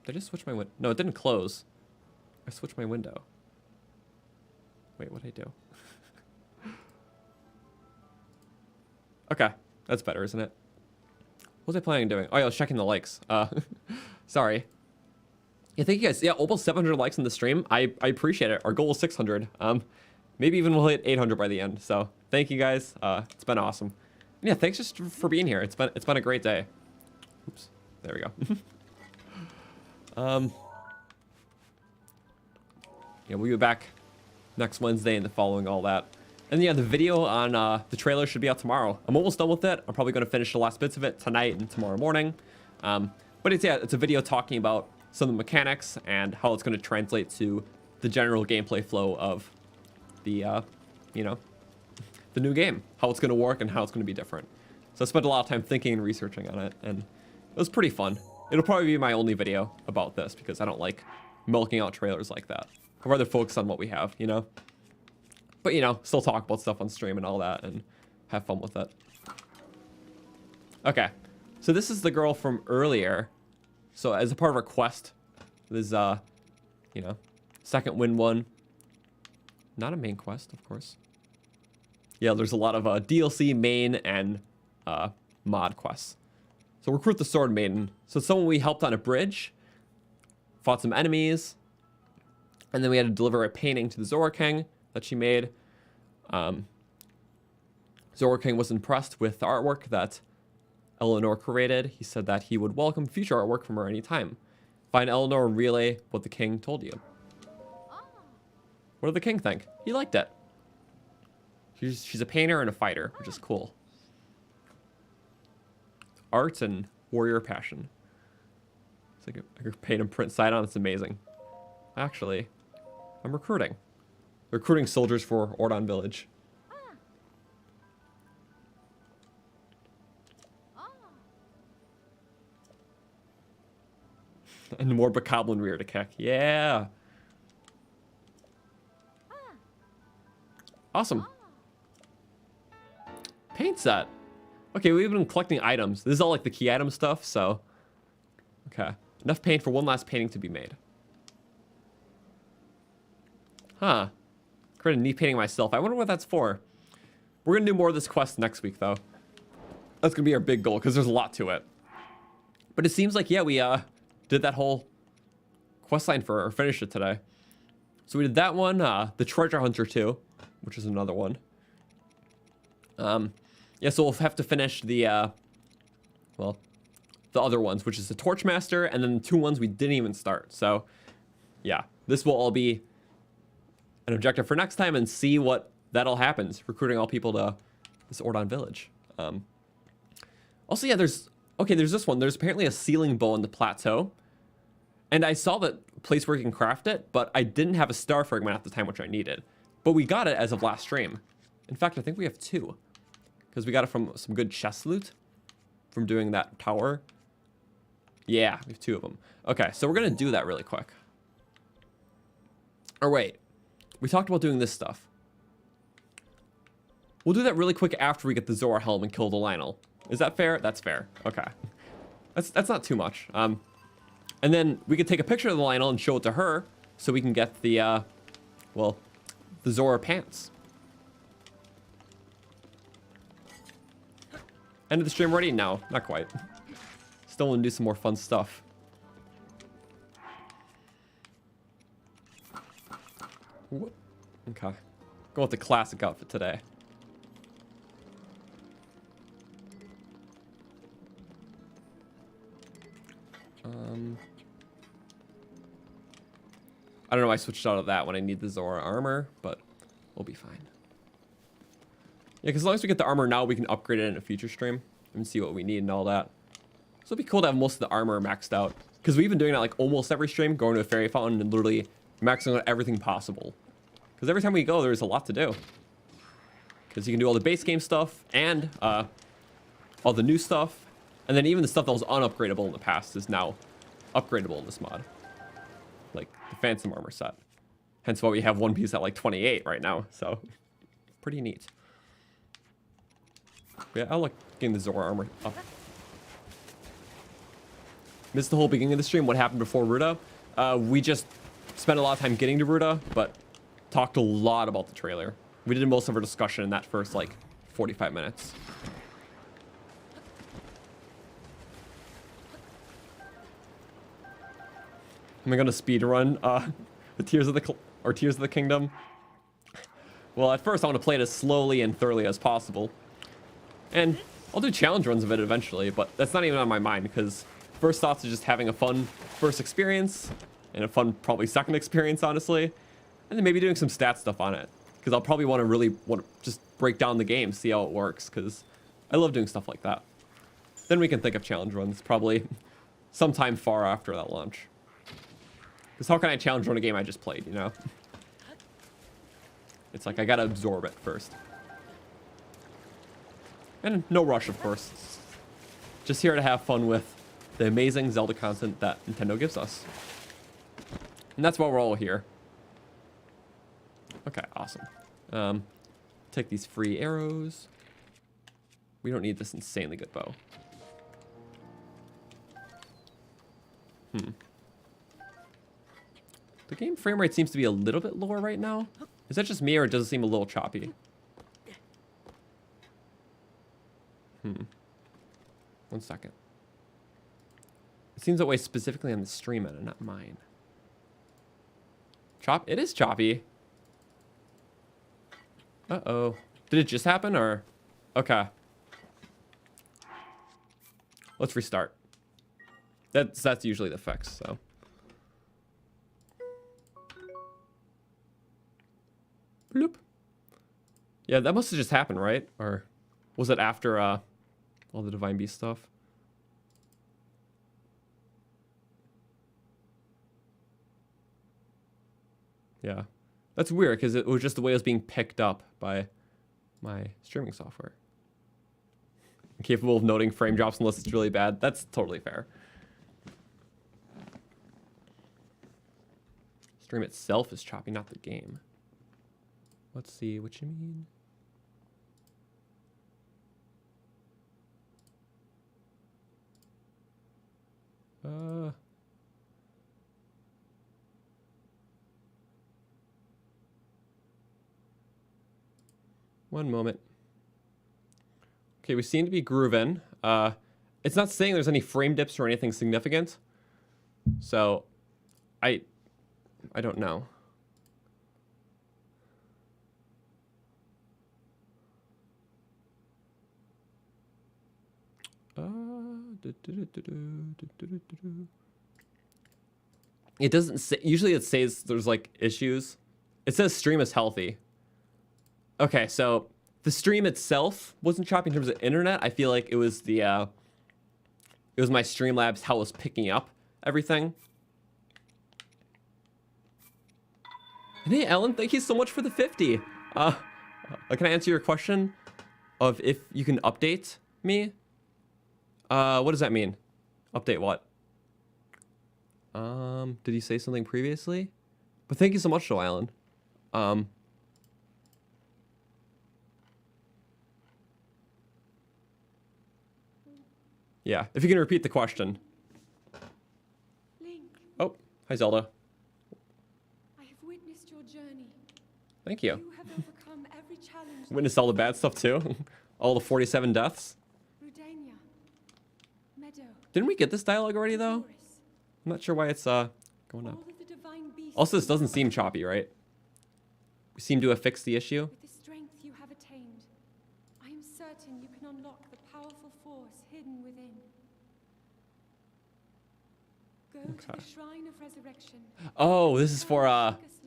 Did I just switch my window? No, it didn't close. I switched my window. Wait, what did I do? Okay, that's better, isn't it? What was I planning on doing? Oh, yeah, I was checking the likes. Sorry. Yeah, thank you guys. Yeah, almost 700 likes in the stream. I appreciate it. Our goal is 600. Maybe even we'll hit 800 by the end. So thank you guys. It's been awesome. And yeah, thanks just for being here. It's been a great day. Oops. There we go. Yeah, we'll be back next Wednesday and the following all that. And yeah, the video on the trailer should be out tomorrow. I'm almost done with it. I'm probably going to finish the last bits of it tonight and tomorrow morning. But it's a video talking about some of the mechanics and how it's going to translate to the general gameplay flow of the, you know, the new game, how it's going to work and how it's going to be different. So I spent a lot of time thinking and researching on it, and it was pretty fun. It'll probably be my only video about this because I don't like milking out trailers like that. I'd rather focus on what we have, you know? But, you know, still talk about stuff on stream and all that and have fun with it. Okay. So this is the girl from earlier. So as a part of our quest, there's, you know, second win one. Not a main quest, of course. Yeah, there's a lot of DLC, main, and mod quests. So recruit the Sword Maiden. So it's someone we helped on a bridge, fought some enemies, and then we had to deliver a painting to the Zora King that she made. Zora King was impressed with the artwork that Eleanor created. He said that he would welcome future artwork from her anytime. Find Eleanor and relay what the king told you. What did the king think? He liked it. She's a painter and a fighter, which is cool. Art and warrior passion. It's like I could paint and print side on. It's amazing. Actually, I'm recruiting. Recruiting soldiers for Ordon Village. And more Bokoblin rear to kick. Yeah. Awesome. Paint set. Okay, we've been collecting items. This is all like the key item stuff, so. Okay. Enough paint for one last painting to be made. Huh. Create a neat painting myself. I wonder what that's for. We're going to do more of this quest next week, though. That's going to be our big goal, because there's a lot to it. But it seems like, yeah, we did that whole quest line for, or finished it today. So we did that one, the Treasure Hunter 2, which is another one. Yeah, so we'll have to finish the, well, the other ones, which is the Torchmaster, and then the 2 ones we didn't even start. So, yeah, this will all be an objective for next time and see what that'll happen. Recruiting all people to this Ordon Village. Also, yeah, there's this one. There's apparently a sealing bow on the plateau. And I saw that place where you can craft it, but I didn't have a star fragment at the time, which I needed. But we got it as of last stream. In fact, I think we have 2. Because we got it from some good chest loot from doing that tower. Yeah, we have 2 of them. Okay, so we're gonna do that really quick. Or wait, we talked about doing this stuff. We'll do that really quick after we get the Zora helm and kill the Lionel. Is that fair? That's fair. Okay. That's not too much. And then we could take a picture of the Lionel and show it to her so we can get the, well, the Zora pants. End of the stream already? No, not quite. Still want to do some more fun stuff. Whoop. Okay. Go with the classic outfit today. I don't know why I switched out of that when I need the Zora armor, but we'll be fine. Yeah, because as long as we get the armor now, we can upgrade it in a future stream and see what we need and all that. So it'd be cool to have most of the armor maxed out. Because we've been doing that like almost every stream, going to a fairy fountain and literally maxing out everything possible. Because every time we go, there's a lot to do. Because you can do all the base game stuff and all the new stuff. And then even the stuff that was unupgradable in the past is now upgradable in this mod. Like the Phantom armor set. Hence why we have One Piece at like 28 right now. So pretty neat. Yeah, I like getting the Zora armor up. Missed the whole beginning of the stream. What happened before Ruta? We just spent a lot of time getting to Ruta, but talked a lot about the trailer. We did most of our discussion in that first like 45 minutes. Am I gonna speed run the Tears of the Kingdom? Well, at first I want to play it as slowly and thoroughly as possible, and I'll do challenge runs of it eventually. But that's not even on my mind because first thoughts are just having a fun first experience and a fun probably second experience, honestly, and then maybe doing some stat stuff on it because I'll probably want to just break down the game, see how it works because I love doing stuff like that. Then we can think of challenge runs probably sometime far after that launch. Because how can I challenge run a game I just played, you know? It's like I gotta absorb it first. And no rush, of course. Just here to have fun with the amazing Zelda content that Nintendo gives us. And that's why we're all here. Okay, awesome. Take these free arrows. We don't need this insanely good bow. The game frame rate seems to be a little bit lower right now. Is that just me or does it seem a little choppy? One second. It seems that way specifically on the stream and not mine. It is choppy. Uh-oh. Did it just happen or? Okay. Let's restart. That's usually the fix, so. Bloop. Yeah, that must have just happened, right? Or was it after all the Divine Beast stuff? Yeah. That's weird because it was just the way it was being picked up by my streaming software. I'm capable of noting frame drops unless it's really bad. That's totally fair. Stream itself is choppy, not the game. Let's see what you mean. One moment. Okay, we seem to be grooving. It's not saying there's any frame dips or anything significant. So, I don't know. It doesn't say, usually it says there's like issues. It says stream is healthy. Okay, so the stream itself wasn't choppy in terms of internet. I feel like it was the it was my Streamlabs how it was picking up everything. And hey Ellen, thank you so much for the 50. Can I answer your question of if you can update me? What does that mean? Update what? Did he say something previously? But thank you so much, Joe Allen. Yeah, if you can repeat the question. Link, Oh, hi Zelda. I have witnessed your journey. Thank you. You have overcome every challenge. Witnessed all the bad stuff too. All the 47 deaths. Rudania, Meadow, Didn't we get this dialogue already though? Forest, I'm not sure why it's going all up. of the divine beasts. Also, this doesn't seem choppy, right? We seem to have fixed the issue. With the strength you have attained, I am certain you can unlock the powerful force hidden within. Go to the Shrine of Resurrection. Oh, this is for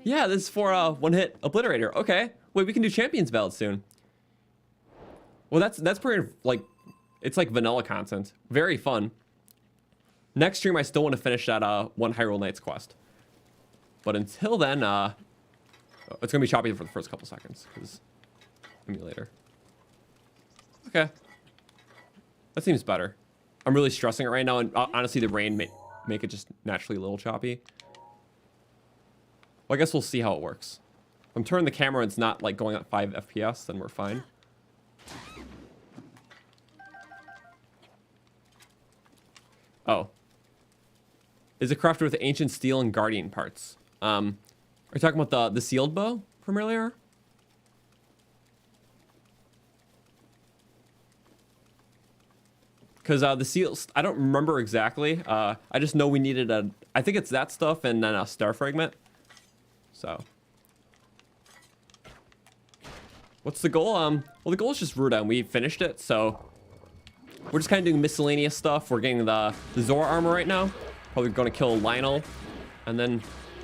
yeah, this is for one-hit obliterator. Okay. Wait, we can do Champions Ballad soon. Well, that's pretty like it's like vanilla content. Very fun. Next stream I still want to finish that one Hyrule Knights quest. But until then, it's gonna be choppy for the first couple seconds because emulator. Okay, that seems better. I'm really stressing it right now, and honestly, the rain make it just naturally a little choppy. Well, I guess we'll see how it works. If I'm turning the camera and it's not like going at 5 FPS, then we're fine. Oh, is it crafted with ancient steel and guardian parts? Are you talking about the sealed bow from earlier? Because the seals, I don't remember exactly. I just know we needed I think it's that stuff and then a star fragment. So. What's the goal? Well, the goal is just Ruta, and we finished it, so. We're just kind of doing miscellaneous stuff. We're getting the Zora armor right now. Probably going to kill Lionel. And then,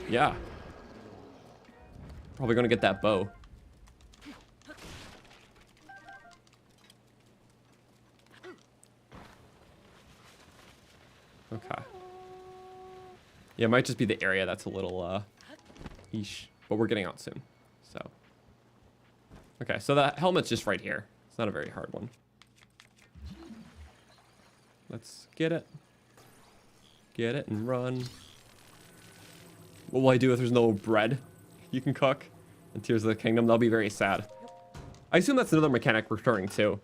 yeah. Probably going to get that bow. Okay. Yeah, it might just be the area that's a little, eesh. But we're getting out soon, so. Okay, so the helmet's just right here. It's not a very hard one. Let's get it. Get it and run. What will I do if there's no bread you can cook in Tears of the Kingdom? That'll be very sad. I assume that's another mechanic returning too.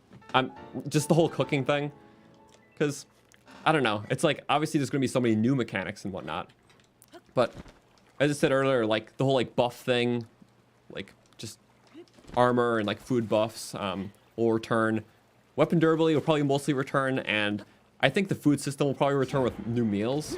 Just the whole cooking thing. Because, I don't know. It's like, obviously there's going to be so many new mechanics and whatnot. But, as I said earlier, like, the whole, like, buff thing, like, just armor and, like, food buffs will return. Weapon durability will probably mostly return, and I think the food system will probably return with new meals.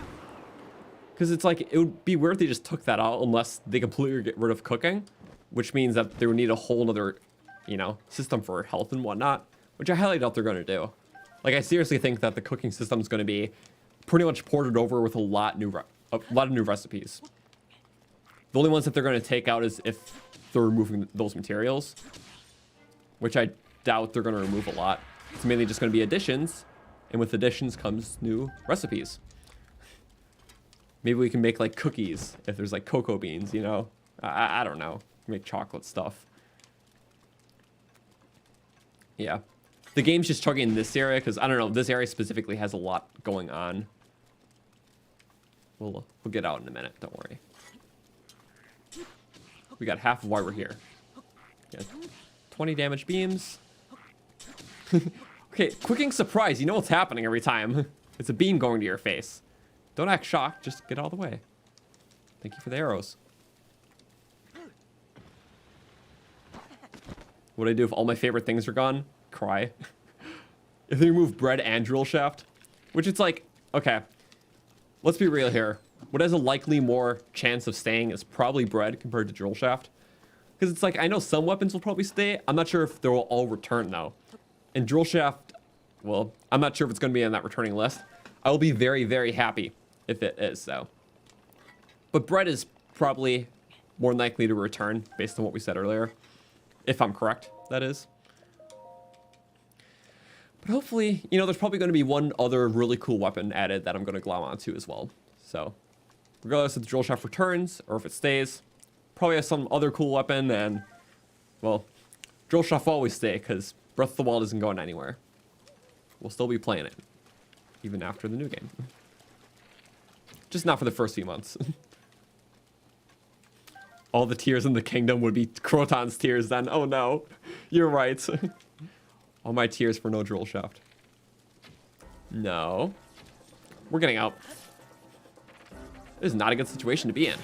Because it's like, it would be weird if they just took that out unless they completely get rid of cooking. Which means that they would need a whole other, you know, system for health and whatnot. Which I highly doubt they're going to do. Like, I seriously think that the cooking system is going to be pretty much ported over with a lot of new recipes. The only ones that they're going to take out is if they're removing those materials. Which I doubt they're going to remove a lot. It's mainly just going to be additions. And with additions comes new recipes. Maybe we can make like cookies if there's like cocoa beans, you know? I don't know. Make chocolate stuff. Yeah. The game's just chugging in this area because, I don't know, this area specifically has a lot going on. We'll get out in a minute, don't worry. We got half of why we're here. Yeah. 20 damage beams. Okay, quicking surprise. You know what's happening every time. It's a beam going to your face. Don't act shocked. Just get out of the way. Thank you for the arrows. What do I do if all my favorite things are gone? Cry. If they remove bread and drill shaft. Which it's like, okay. Let's be real here. What has a likely more chance of staying is probably bread compared to drill shaft. Because it's like, I know some weapons will probably stay. I'm not sure if they'll all return though. And drill shaft, well, I'm not sure if it's going to be on that returning list. I will be very, very happy if it is, though. But bread is probably more likely to return, based on what we said earlier. If I'm correct, that is. But hopefully, you know, there's probably going to be one other really cool weapon added that I'm going to glom onto as well. So, regardless if the drill shaft returns, or if it stays, probably has some other cool weapon, and, well, drill shaft will always stay, because Breath of the Wild isn't going anywhere. We'll still be playing it. even after the new game. Just not for the first few months. All the tears in the kingdom would be Croton's tears then. Oh no, you're right. All my tears for no drill shaft. No. We're getting out. This is not a good situation to be in.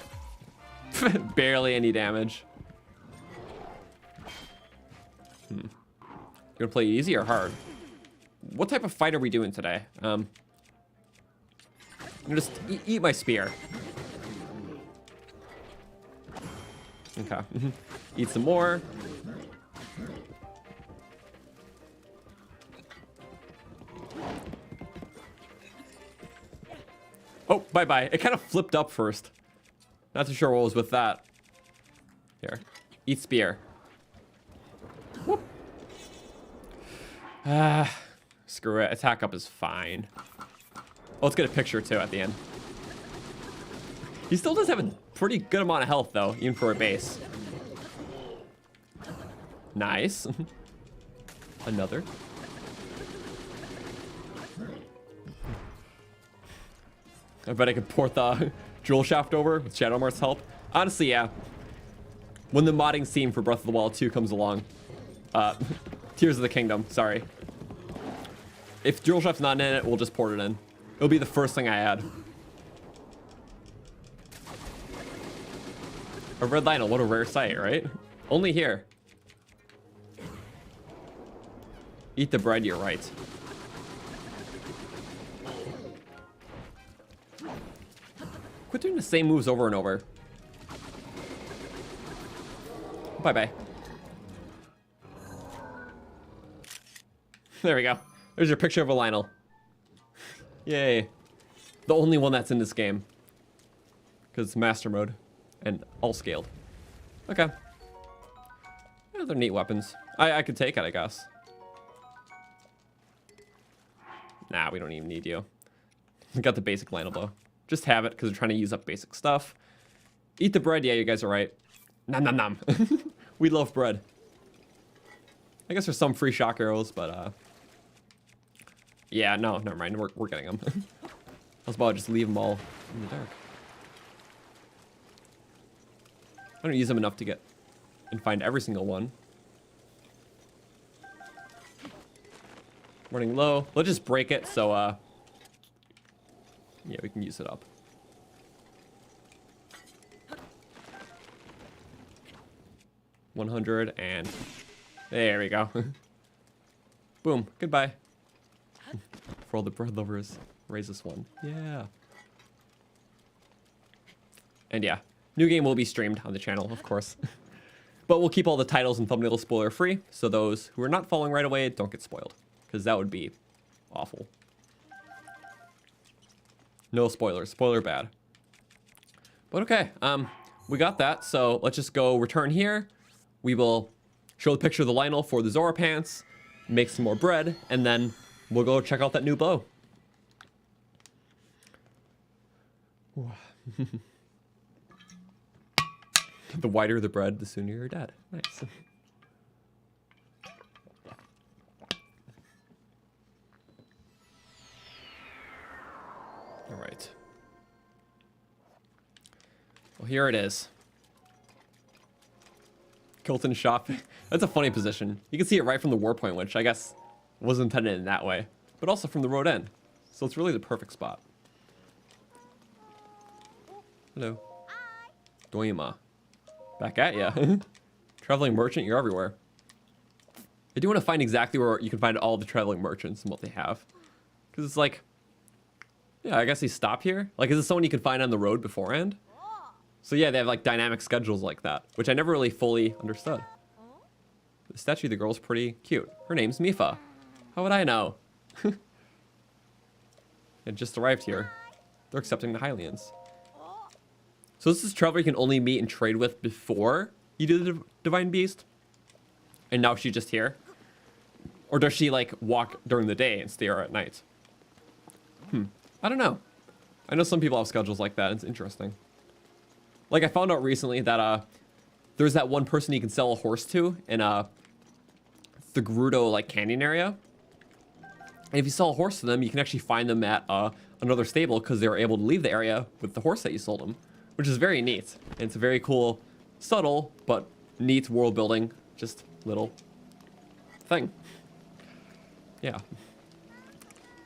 Barely any damage. You gonna play easy or hard? What type of fight are we doing today? I'm gonna just eat my spear. Okay. Eat some more. Oh, bye-bye. It kind of flipped up first. Not too sure what was with that. Here. Eat spear. Whoop. Screw it. Attack up is fine. Oh, let's get a picture, too, at the end. He still does have a pretty good amount of health, though, even for a base. Nice. Another. I bet I could port the Jewel Shaft over with Shadow Mart's help. Honestly, yeah. When the modding scene for Breath of the Wild 2 comes along. Tears of the Kingdom, sorry. If Jewel Shaft's not in it, we'll just port it in. It'll be the first thing I add. A red Lionel, what a rare sight, right? Only here. Eat the bread, you're right. Quit doing the same moves over and over. Bye-bye. There we go. There's your picture of a Lionel. Yay. The only one that's in this game. Because it's master mode. And all scaled. Okay. Yeah, they're neat weapons. I could take it, I guess. Nah, we don't even need you. We got the basic Lionel though. Just have it because we're trying to use up basic stuff. Eat the bread. Yeah, you guys are right. Nom nom nom. We love bread. I guess there's some free shock arrows, but yeah, no, never mind. We're getting them. I was about to just leave them all in the dark. I don't use them enough to get and find every single one. Running low. Let's just break it so yeah, we can use it up. $100 and there we go. Boom. Goodbye. For all the bread lovers, raise this one. Yeah. And yeah, new game will be streamed on the channel, of course. But we'll keep all the titles and thumbnails spoiler free, so those who are not following right away don't get spoiled, because that would be awful. No spoilers. Spoiler bad. But okay, we got that. So let's just go return here. We will show the picture of the Lionel for the Zora pants, make some more bread, and then we'll go check out that new bow. The whiter the bread, the sooner you're dead. Nice. All right. Well, here it is. Kilton shop. That's a funny position. You can see it right from the war point, which I guess wasn't intended in that way, but also from the road end. So it's really the perfect spot. Hello. Doima. Back at ya. Traveling merchant, you're everywhere. I do want to find exactly where you can find all the traveling merchants and what they have. Because it's like, yeah, I guess they stop here. Like, is it someone you can find on the road beforehand? So yeah, they have like dynamic schedules like that, which I never really fully understood. The statue of the girl's pretty cute. Her name's Mifa. How would I know? It just arrived here. They're accepting the Hylians. So this is Trevor you can only meet and trade with before you do the Divine Beast? And now she's just here? Or does she like walk during the day and stay here at night? I don't know. I know some people have schedules like that. It's interesting. Like I found out recently that there's that one person you can sell a horse to in the Gerudo like canyon area. And if you sell a horse to them, you can actually find them at another stable because they were able to leave the area with the horse that you sold them, which is very neat. And it's a very cool, subtle, but neat world building, just little thing. Yeah.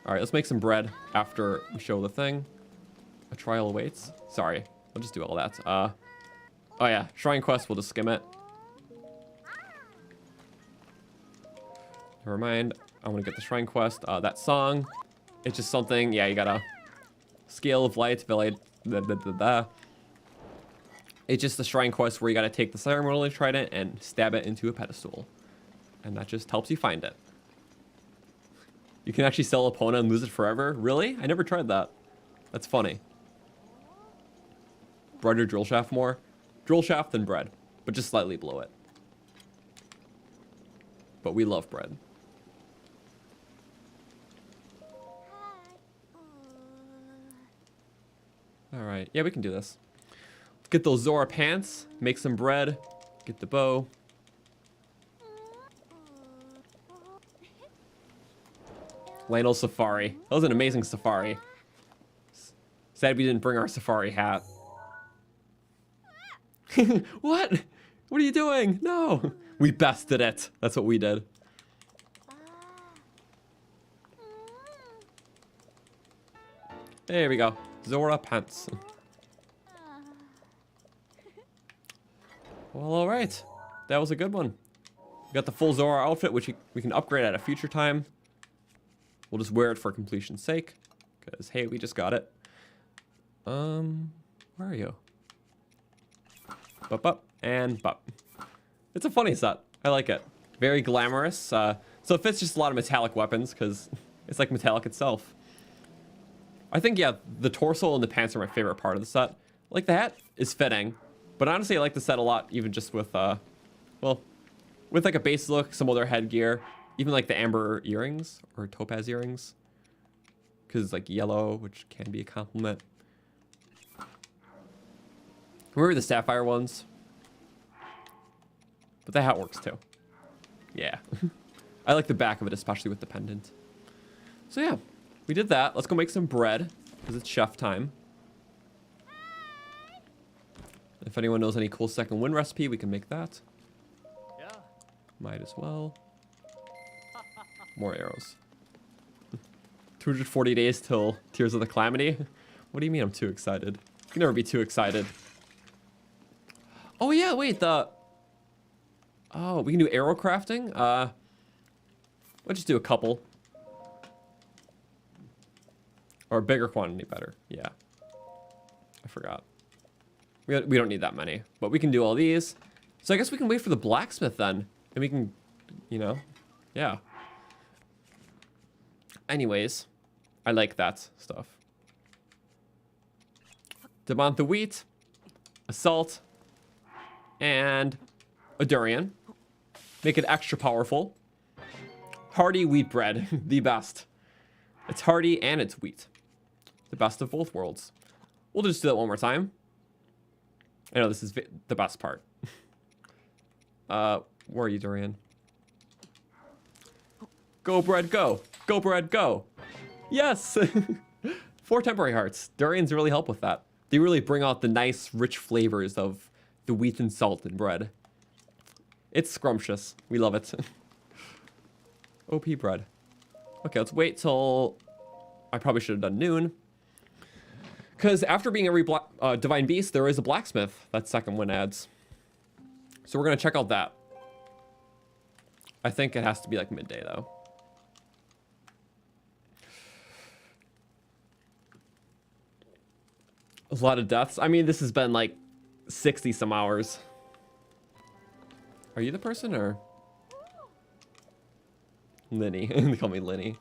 All right, let's make some bread after we show the thing. A trial awaits. Sorry, I'll just do all that. Oh yeah, shrine quest, we'll just skim it. Never mind. I want to get the shrine quest. That song, it's just something. Yeah, you gotta scale of light. It's just the shrine quest where you gotta take the ceremonial trident and stab it into a pedestal, and that just helps you find it. You can actually sell Epona and lose it forever. Really? I never tried that. That's funny. Bread or drill shaft more? Drill shaft than bread, but just slightly below it. But we love bread. All right, yeah, we can do this. Let's get those Zora pants, make some bread, get the bow. Lionel's safari. That was an amazing safari. Sad we didn't bring our safari hat. What? What are you doing? No. We bested it. That's what we did. There we go. Zora pants. Well, all right. That was a good one. We got the full Zora outfit, which we can upgrade at a future time. We'll just wear it for completion's sake, because, hey, we just got it. Where are you? Bup, and bup. It's a funny set. I like it. Very glamorous. So it fits just a lot of metallic weapons, because it's like metallic itself. I think, yeah, the torso and the pants are my favorite part of the set. Like, the hat is fitting, but honestly, I like the set a lot, even just with, well, with like a base look, some other headgear, even like the amber earrings or topaz earrings, because it's like yellow, which can be a compliment. Remember the sapphire ones? But the hat works too. Yeah. I like the back of it, especially with the pendant. So yeah. We did that. Let's go make some bread, because it's chef time. If anyone knows any cool second wind recipe, we can make that. Yeah. Might as well. More arrows. 240 days till Tears of the Calamity. What do you mean I'm too excited? You can never be too excited. Oh yeah, wait, oh, we can do arrow crafting? We'll just do a couple. Or a bigger quantity better. Yeah. I forgot. We don't need that many. But we can do all these. So I guess we can wait for the blacksmith then. And we can, you know. Yeah. Anyways. I like that stuff. Demont the wheat. A salt. And a durian. Make it extra powerful. Hearty wheat bread. The best. It's hearty and it's wheat. The best of both worlds. We'll just do that one more time. I know this is the best part. Where are you, Durian? Go, bread, go. Go, bread, go. Yes! 4 temporary hearts. Durians really help with that. They really bring out the nice, rich flavors of the wheat and salt and bread. It's scrumptious. We love it. OP bread. Okay, let's wait till... I probably should have done noon. Because after being every Divine Beast, there is a blacksmith that second one adds. So we're going to check out that. I think it has to be like midday, though. A lot of deaths. I mean, this has been like 60 some hours. Are you the person or? Linny. They call me Linny.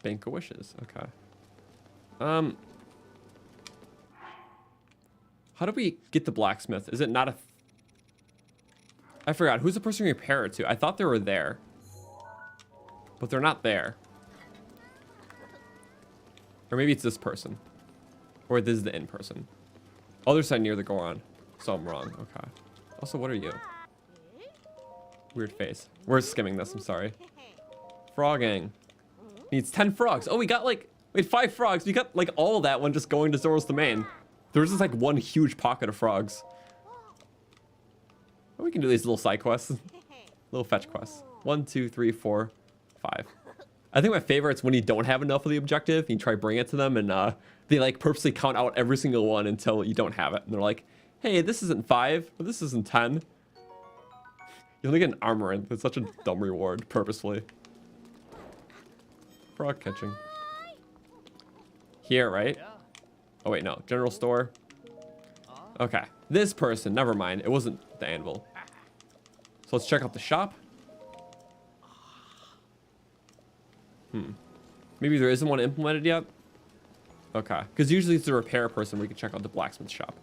Bank of Wishes. Okay. How do we get the blacksmith? Is it not a... I forgot. Who's the person we repair it to? I thought they were there. But they're not there. Or maybe it's this person. Or this is the in person. Other side near the Goron. So I'm wrong. Okay. Also, what are you? Weird face. We're skimming this, I'm sorry. Frogging. Needs 10 frogs. Oh, we got like, wait, 5 frogs. We got like all of that one just going to Zoro's domain. There was just like one huge pocket of frogs. Oh, we can do these little side quests. Little fetch quests. 1, 2, 3, 4, 5. I think my favorite's when you don't have enough of the objective, you try bring it to them, and they like purposely count out every single one until you don't have it. And they're like, hey, this isn't 5, or this isn't 10. You only get an armor, and it's such a dumb reward, purposefully. Frog catching. Here, right? Oh wait, no. General store. Okay. This person, never mind. It wasn't the anvil. So let's check out the shop. Maybe there isn't one implemented yet? Okay. Because usually it's the repair person we can check out the blacksmith shop.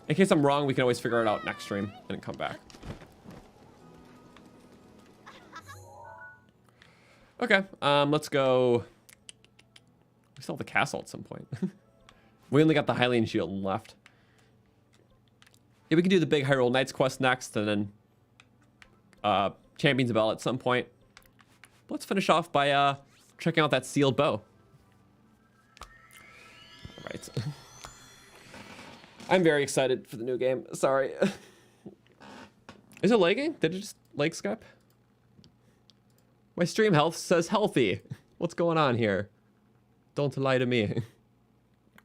In case I'm wrong, we can always figure it out next stream and then come back. Okay, let's go. We still have the castle at some point. We only got the Hylian shield left. Yeah, we can do the big Hyrule Knights quest next, and then Champions Bell at some point. Let's finish off by checking out that sealed bow. All right. I'm very excited for the new game. Sorry. Is it lagging? Did it just lag skip? My stream health says healthy. What's going on here? Don't lie to me.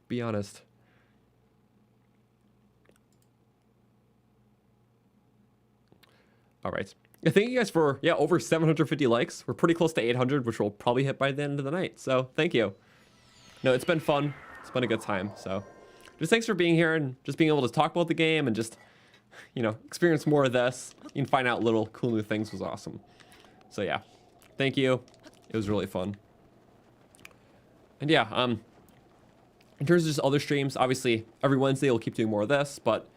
Be honest. All right. Thank you guys for, over 750 likes. We're pretty close to 800, which we'll probably hit by the end of the night. So thank you. No, it's been fun. It's been a good time. So just thanks for being here and just being able to talk about the game and just, experience more of this. You can find out little cool new things was awesome. So yeah, thank you. It was really fun. And yeah, in terms of just other streams, obviously every Wednesday we'll keep doing more of this, but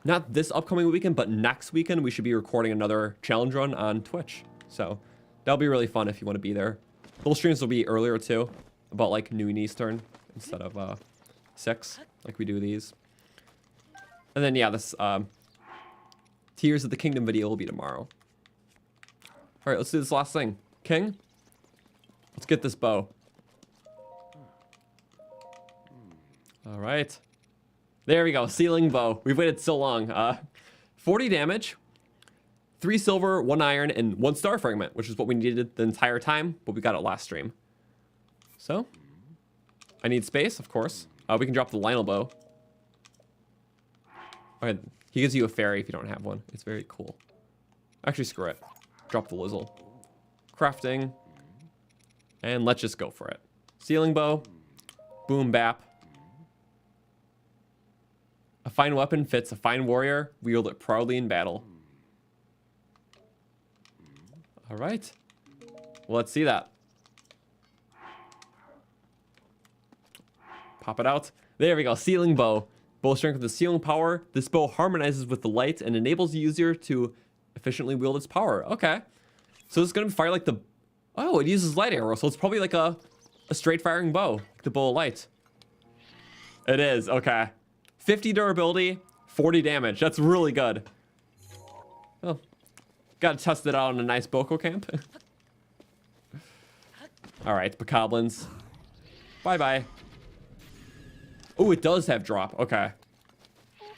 not this upcoming weekend, but next weekend we should be recording another challenge run on Twitch. So that'll be really fun if you want to be there. Those streams will be earlier too, about like noon Eastern instead of 6, like we do these. And then yeah, this Tears of the Kingdom video will be tomorrow. All right, let's do this last thing. King, let's get this bow. All right. There we go, sealing bow. We've waited so long. 40 damage, 3 silver, 1 iron, and 1 star fragment, which is what we needed the entire time, but we got it last stream. So, I need space, of course. We can drop the Lionel bow. Okay, he gives you a fairy if you don't have one. It's very cool. Actually, screw it. Drop the Lizzle. Crafting. And let's just go for it. Sealing bow. Boom bap. A fine weapon fits a fine warrior. Wield it proudly in battle. All right. Well, let's see that. Pop it out. There we go. Sealing bow. Bow strength with the sealing power. This bow harmonizes with the light and enables the user to efficiently wield its power. Okay. So it's going to fire like the... Oh, it uses light arrow. So it's probably like a straight firing bow. Like the bow of light. It is. Okay. 50 durability, 40 damage. That's really good. Oh, gotta test it out in a nice Boko camp. All right, Bokoblins. Bye-bye. Oh, it does have drop. Okay.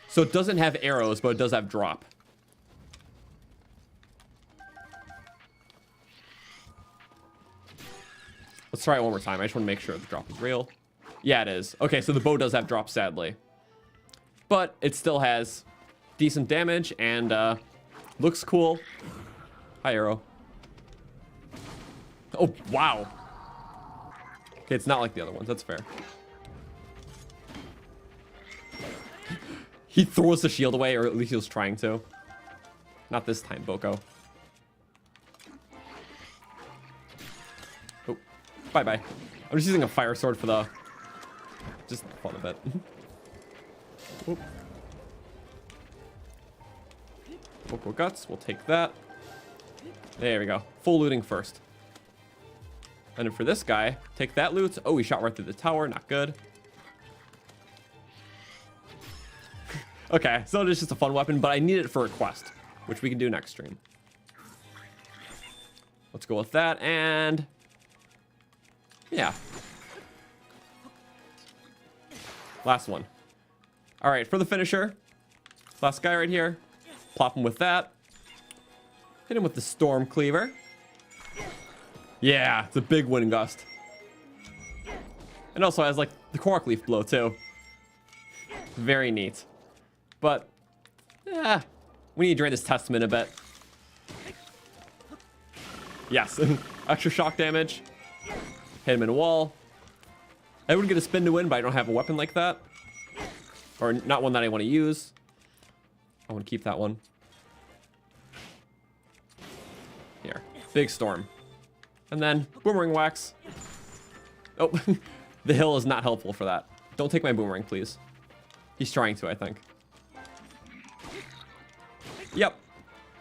So it doesn't have arrows, but it does have drop. Let's try it one more time. I just want to make sure the drop is real. Yeah, it is. Okay, so the bow does have drop, sadly. But it still has decent damage and looks cool. Hi, arrow. Oh, wow. Okay, it's not like the other ones. That's fair. He throws the shield away, or at least he was trying to. Not this time, Boko. Oh, bye-bye. I'm just using a fire sword for the... just fun of it. Oop. Boko guts, we'll take that. There we go. Full looting first. And then for this guy, take that loot. Oh, he shot right through the tower. Not good. Okay, so it's just a fun weapon, but I need it for a quest. which we can do next stream. Let's go with that, and yeah. Last one. All right, for the finisher, last guy right here. Plop him with that. Hit him with the Storm Cleaver. Yeah, it's a big wind gust. And also has like the Quark Leaf blow too. Very neat. But yeah, we need to drain this Testament a bit. Yes, extra shock damage. Hit him in a wall. I would get a spin to win, but I don't have a weapon like that. Or not one that I want to use. I want to keep that one. Here, big storm. And then boomerang wax. Oh, the hill is not helpful for that. Don't take my boomerang, please. He's trying to, I think. Yep.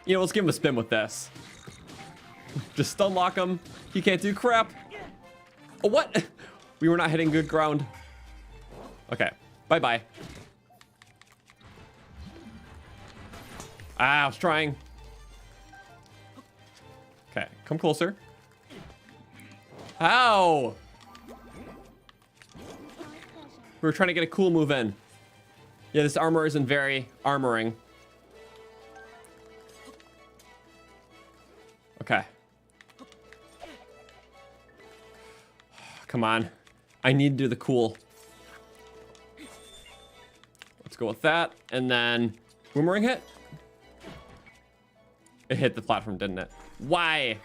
You know, let's give him a spin with this. Just stun lock him. He can't do crap. Oh, what? We were not hitting good ground. Okay, bye-bye. Ah, I was trying. Okay, come closer. Ow! We were trying to get a cool move in. Yeah, this armor isn't very armoring. Okay. Come on. I need to do the cool. Let's go with that. And then boomerang hit. It hit the platform, didn't it? Why?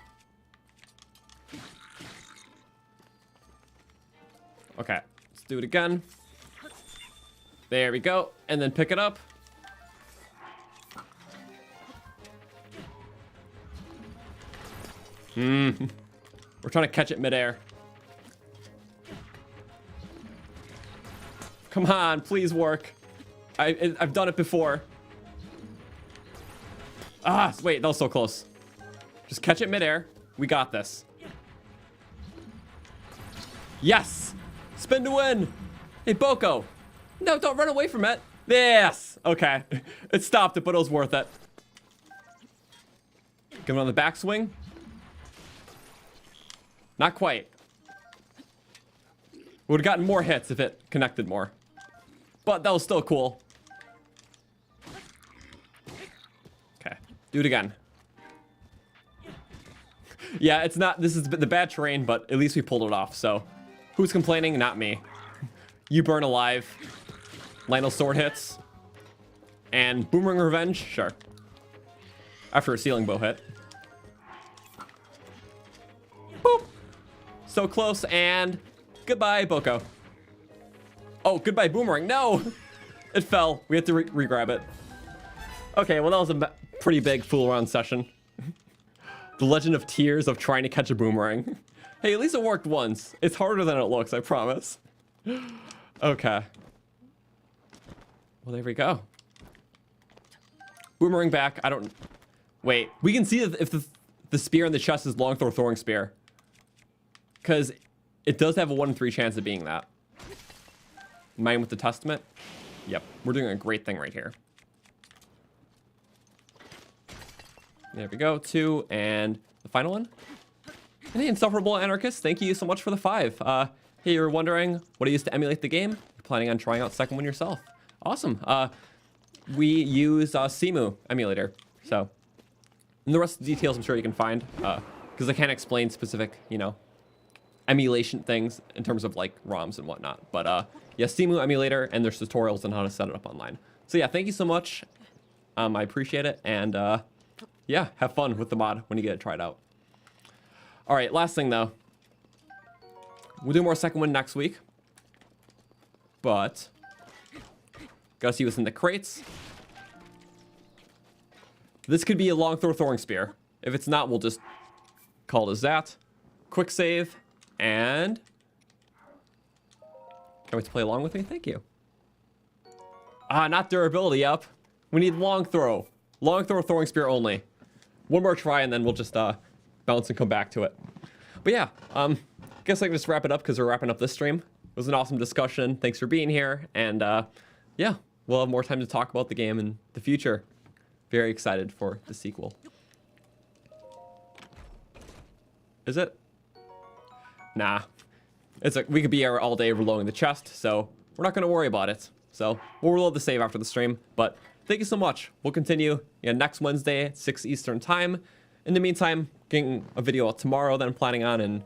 Okay, let's do it again. There we go. And then pick it up. We're trying to catch it midair. Come on, please work. I've done it before. Ah, wait, that was so close. Just catch it midair. We got this. Yes! Spin to win! Hey, Boko! No, don't run away from it. Yes! Okay. It stopped it, but it was worth it. Give it on the backswing. Not quite. Would have gotten more hits if it connected more. But that was still cool. Okay, do it again. Yeah, it's not, this is the bad terrain, but at least we pulled it off, so. Who's complaining? Not me. You burn alive. Lionel sword hits. And boomerang revenge? Sure. After a ceiling bow hit. Boop. So close, and goodbye, Boko. Oh, goodbye, boomerang. No! It fell. We had to re-grab it. Okay, well, that was a pretty big fool-around session. The legend of tears of trying to catch a boomerang. Hey, at least it worked once. It's harder than it looks, I promise. Okay. Well, there we go. Boomerang back. I don't... Wait, we can see if the spear in the chest is long throw throwing spear. Because it does have a 1 in 3 chance of being that. Mine with the Testament. Yep, we're doing a great thing right here. There we go, 2, and the final one. And hey, Insufferable Anarchist, thank you so much for the 5. Hey, you were wondering what I used to emulate the game? You're planning on trying out second one yourself. Awesome. We use Simu emulator, so. And the rest of the details I'm sure you can find, because I can't explain specific, you know, emulation things in terms of like ROMs and whatnot. But yeah, Simu emulator, and there's tutorials on how to set it up online. So yeah, thank you so much. I appreciate it, and yeah, have fun with the mod when you get it tried out. All right, last thing though. We'll do more second win next week. But gotta see what's in the crates. This could be a long throw throwing spear. If it's not, we'll just call it as that. Quick save, and can't wait to play along with me. Thank you. Ah, not durability up. We need long throw. Long throw throwing spear only. One more try, and then we'll just bounce and come back to it. But yeah, guess I can just wrap it up because we're wrapping up this stream. It was an awesome discussion. Thanks for being here, and yeah, we'll have more time to talk about the game in the future. very excited for the sequel. Is it? Nah. It's like we could be here all day reloading the chest, so we're not going to worry about it. So we'll reload the save after the stream. But thank you so much. We'll continue next Wednesday at 6 Eastern time. In the meantime, getting a video out tomorrow that I'm planning on, and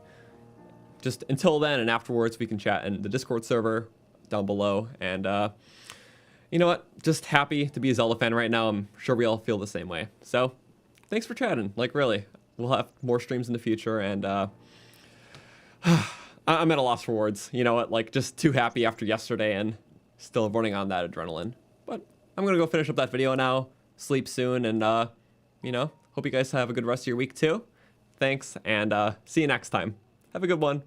just until then and afterwards, we can chat in the Discord server down below. And you know what? Just happy to be a Zelda fan right now. I'm sure we all feel the same way. So thanks for chatting. Like, really. We'll have more streams in the future, and I'm at a loss for words. You know what? Like, just too happy after yesterday and still running on that adrenaline. But I'm going to go finish up that video now, sleep soon, and, you know, hope you guys have a good rest of your week, too. Thanks, and see you next time. Have a good one.